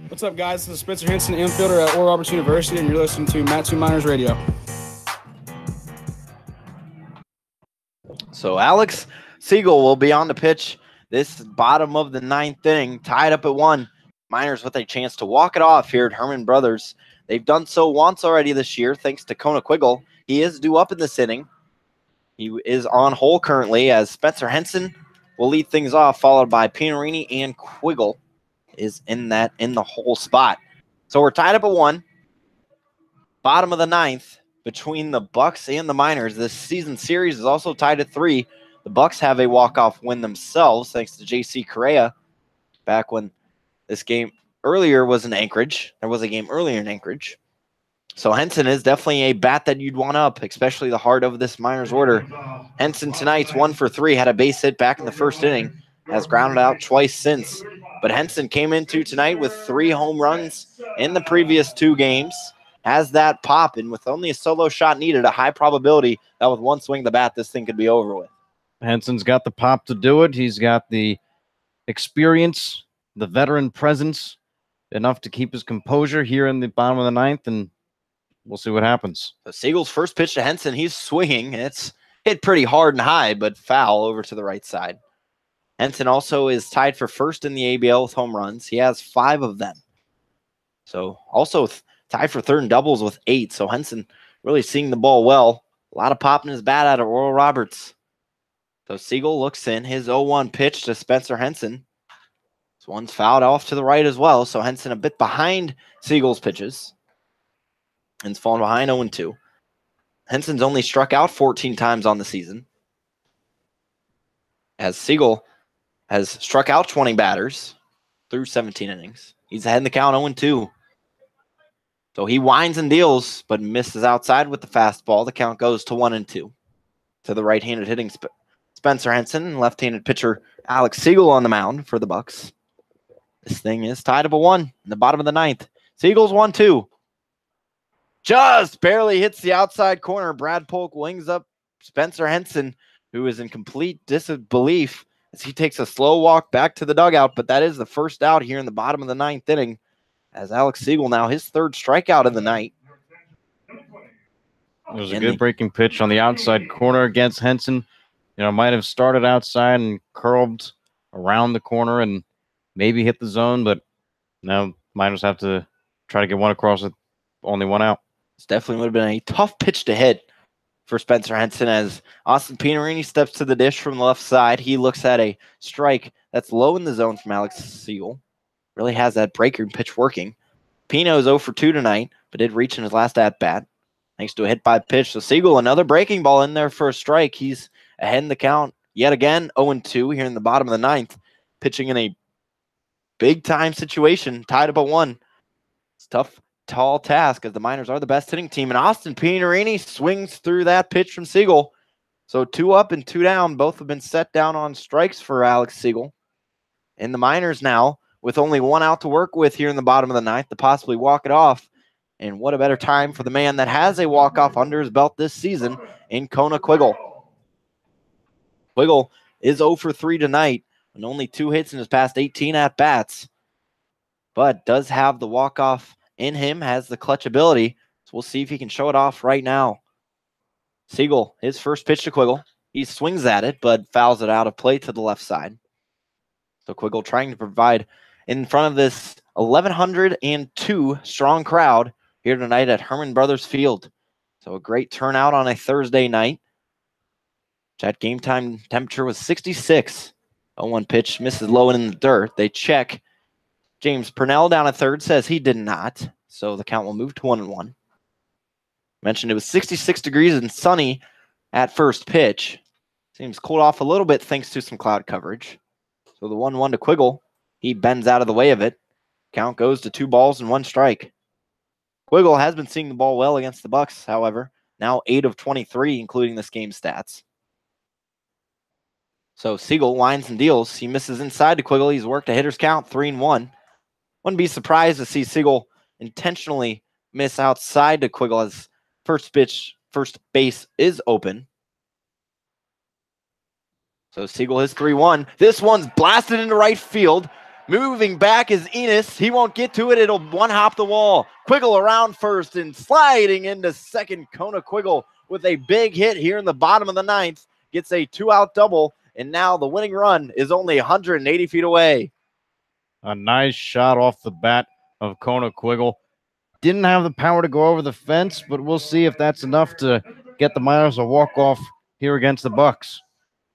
What's up, guys? This is Spencer Henson, infielder at Oral Roberts University, and you're listening to Matsu Miners Radio. So Alex Siegel will be on the pitch this bottom of the 9th inning, tied up at 1. Miners with a chance to walk it off here at Herman Brothers. They've done so once already this year, thanks to Kona Quiggle. He is due up in this inning. He is on hole currently, as Spencer Henson will lead things off, followed by Pinarini and Quiggle is in the hole spot. So we're tied up at 1. Bottom of the 9th between the Bucs and the Miners. This season series is also tied at 3. The Bucs have a walk-off win themselves thanks to J.C. Correa. Back when this game earlier was in Anchorage. There was a game earlier in Anchorage. So Henson is definitely a bat that you'd want up, especially the heart of this Miners order. Henson tonight's 1 for 3, had a base hit back in the first inning, has grounded out twice since. But Henson came into tonight with 3 home runs in the previous 2 games. Has that pop, and with only a solo shot needed, a high probability that with one swing of the bat, this thing could be over with. Henson's got the pop to do it. He's got the experience, the veteran presence, enough to keep his composure here in the bottom of the 9th, and we'll see what happens. So Siegel's first pitch to Henson, he's swinging. It's hit pretty hard and high, but foul over to the right side. Henson also is tied for first in the ABL with home runs. He has 5 of them. So also tied for third in doubles with 8. So Henson really seeing the ball well. A lot of pop in his bat out of Oral Roberts. So Siegel looks in his 0-1 pitch to Spencer Henson. This one's fouled off to the right as well. So Henson a bit behind Siegel's pitches. And it's fallen behind 0-2. Henson's only struck out 14 times on the season, as Siegel has struck out 20 batters through 17 innings. He's ahead in the count 0-2. So he winds and deals, but misses outside with the fastball. The count goes to 1-2. To the right-handed hitting Spencer Henson and left-handed pitcher Alex Siegel on the mound for the Bucs. This thing is tied up at 1 in the bottom of the 9th. Siegel's 1-2. Just barely hits the outside corner. Brad Polk wings up Spencer Henson, who is in complete disbelief as he takes a slow walk back to the dugout. But that is the first out here in the bottom of the 9th inning, as Alex Siegel now his 3rd strikeout of the night. It was a good breaking pitch on the outside corner against Henson. You know, might have started outside and curled around the corner and maybe hit the zone, but now Miners have to try to get one across it. Only 1 out. This definitely would have been a tough pitch to hit for Spencer Henson as Austin Pinarini steps to the dish from the left side. He looks at a strike that's low in the zone from Alex Siegel. Really has that breaker pitch working. Pino's 0 for 2 tonight, but did reach in his last at-bat thanks to a hit by pitch. So Siegel, another breaking ball in there for a strike. He's ahead in the count yet again, 0-2 here in the bottom of the 9th, pitching in a big-time situation, tied up at 1. It's tough. Tall task as the Miners are the best hitting team, and Austin Pinarini swings through that pitch from Siegel. So 2 up and 2 down. Both have been set down on strikes for Alex Siegel. And the Miners now, with only 1 out to work with here in the bottom of the 9th, to possibly walk it off. And what a better time for the man that has a walk-off under his belt this season in Kona Quiggle. Quiggle is 0 for 3 tonight, and only 2 hits in his past 18 at-bats, but does have the walk-off in him, has the clutch ability. So we'll see if he can show it off right now. Siegel, his first pitch to Quiggle. He swings at it, but fouls it out of play to the left side. So Quiggle trying to provide in front of this 1,102 strong crowd here tonight at Herman Brothers Field. So a great turnout on a Thursday night. That game time temperature was 66. 0-1 pitch, misses low and in the dirt. They check. James Purnell down at third says he did not, so the count will move to 1-1. Mentioned it was 66 degrees and sunny at first pitch. Seems cooled off a little bit thanks to some cloud coverage. So the 1-1 to Quiggle, he bends out of the way of it. Count goes to 2 balls and 1 strike. Quiggle has been seeing the ball well against the Bucs, however, now 8 of 23, including this game's stats. So Siegel winds and deals. He misses inside to Quiggle. He's worked a hitter's count 3-1. Wouldn't be surprised to see Siegel intentionally miss outside to Quiggle as first base is open. So Siegel is 3-1. This one's blasted into right field. Moving back is Enos. He won't get to it. It'll one-hop the wall. Quiggle around first and sliding into second. Kona Quiggle with a big hit here in the bottom of the 9th. Gets a 2-out double, and now the winning run is only 180 feet away. A nice shot off the bat of Kona Quiggle. Didn't have the power to go over the fence, but we'll see if that's enough to get the Miners a walk-off here against the Bucs.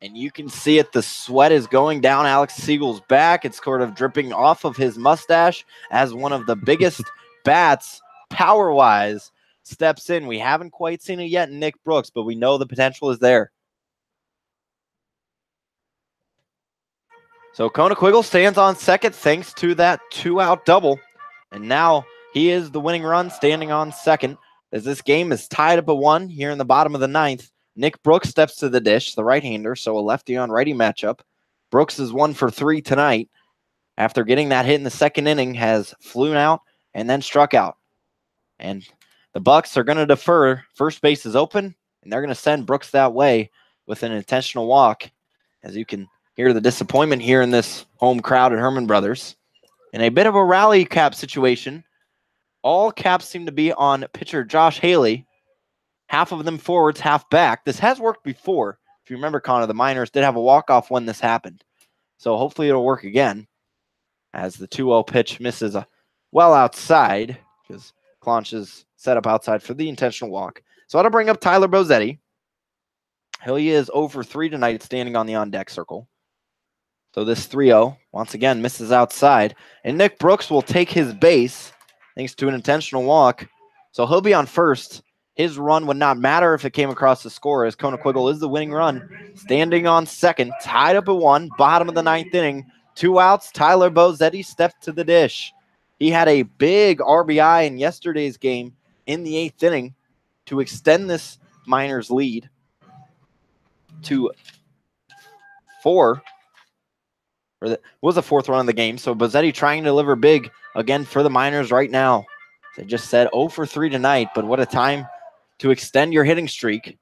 And you can see it. The sweat is going down Alex Siegel's back. It's sort of dripping off of his mustache as one of the biggest bats, power-wise, steps in. We haven't quite seen it yet in Nick Brooks, but we know the potential is there. So Conequiggle stands on second thanks to that 2-out double. And now he is the winning run standing on second. As this game is tied up at 1 here in the bottom of the 9th. Nick Brooks steps to the dish, the right-hander, so a lefty on righty matchup. Brooks is 1 for 3 tonight. After getting that hit in the second inning, has flown out and then struck out. And the Bucs are going to defer. First base is open, and they're going to send Brooks that way with an intentional walk. As you can hear the disappointment here in this home crowd at Herman Brothers. In a bit of a rally cap situation, all caps seem to be on pitcher Josh Haley. Half of them forwards, half back. This has worked before. If you remember, Connor, the Miners did have a walk-off when this happened. So hopefully it'll work again as the 2-0 pitch misses well outside because Clonch is set up outside for the intentional walk. So I'll bring up Tyler Bozzetti. He is 0 for 3 tonight standing on the on-deck circle. So this 3-0 once again misses outside. And Nick Brooks will take his base thanks to an intentional walk. So he'll be on first. His run would not matter if it came across the score as Conequiggle is the winning run. Standing on second, tied up at 1, bottom of the 9th inning. 2 outs, Tyler Bozzetti stepped to the dish. He had a big RBI in yesterday's game in the 8th inning to extend this Miners lead to 4. Was the 4th run of the game. So Bozzetti trying to deliver big again for the Miners right now. They just said 0 for 3 tonight, but what a time to extend your hitting streak.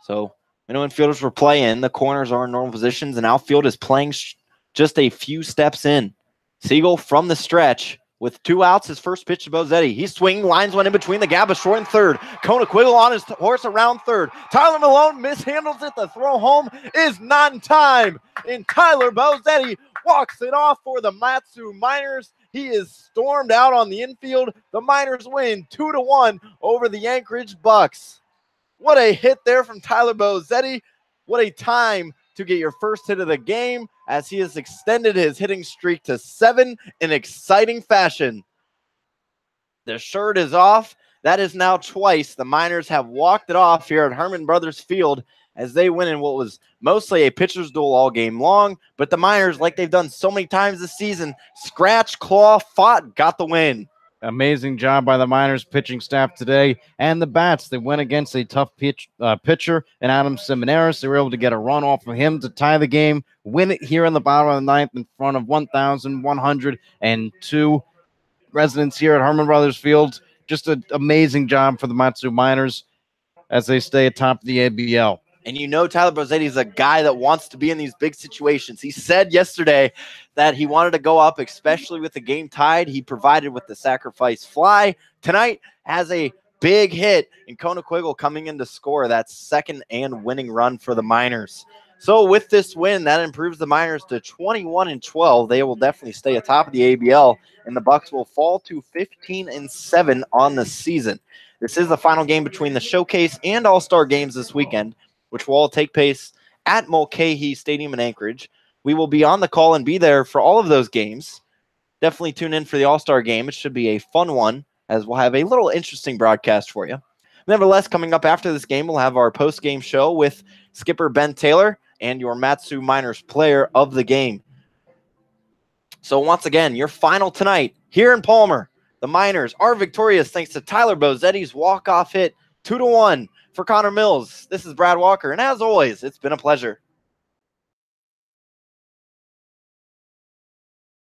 So middle infielders were playing. The corners are in normal positions, and outfield is playing just a few steps in. Siegel from the stretch with 2 outs. His first pitch to Bozzetti. He's swinging. Lines one in between the gap of short and third. Conequiggle on his horse around third. Tyler Malone mishandles it. The throw home is not in time. And Tyler Bozzetti walks it off for the Matsu Miners. He is stormed out on the infield. The Miners win 2-1 over the Anchorage Bucs. What a hit there from Tyler Bozzetti. What a time to get your first hit of the game as he has extended his hitting streak to 7 in exciting fashion. The shirt is off. That is now twice. The Miners have walked it off here at Herman Brothers Field as they win in what was mostly a pitcher's duel all game long. But the Miners, like they've done so many times this season, scratch, claw, fought, got the win. Amazing job by the Miners pitching staff today. And the bats, they went against a tough pitcher in Adam Simoneris. They were able to get a run off of him to tie the game, win it here in the bottom of the 9th in front of 1,102 residents here at Herman Brothers Field. Just an amazing job for the Matsu Miners as they stay atop the ABL. And you know Tyler Bozzetti is a guy that wants to be in these big situations. He said yesterday that he wanted to go up, especially with the game tied. He provided with the sacrifice fly. Tonight has a big hit, and Conequiggle coming in to score that second and winning run for the Miners. So with this win, that improves the Miners to 21-12. They will definitely stay atop of the ABL, and the Bucs will fall to 15-7 on the season. This is the final game between the Showcase and All-Star games this weekend, which will all take place at Mulcahy Stadium in Anchorage. We will be on the call and be there for all of those games. Definitely tune in for the All-Star game. It should be a fun one, as we'll have a little interesting broadcast for you. Nevertheless, coming up after this game, we'll have our post-game show with skipper Ben Taylor and your Matsu Miners player of the game. So once again, your final tonight here in Palmer. The Miners are victorious thanks to Tyler Bozzetti's walk-off hit, 2-1. For Connor Mills, this is Brad Walker, and as always, it's been a pleasure.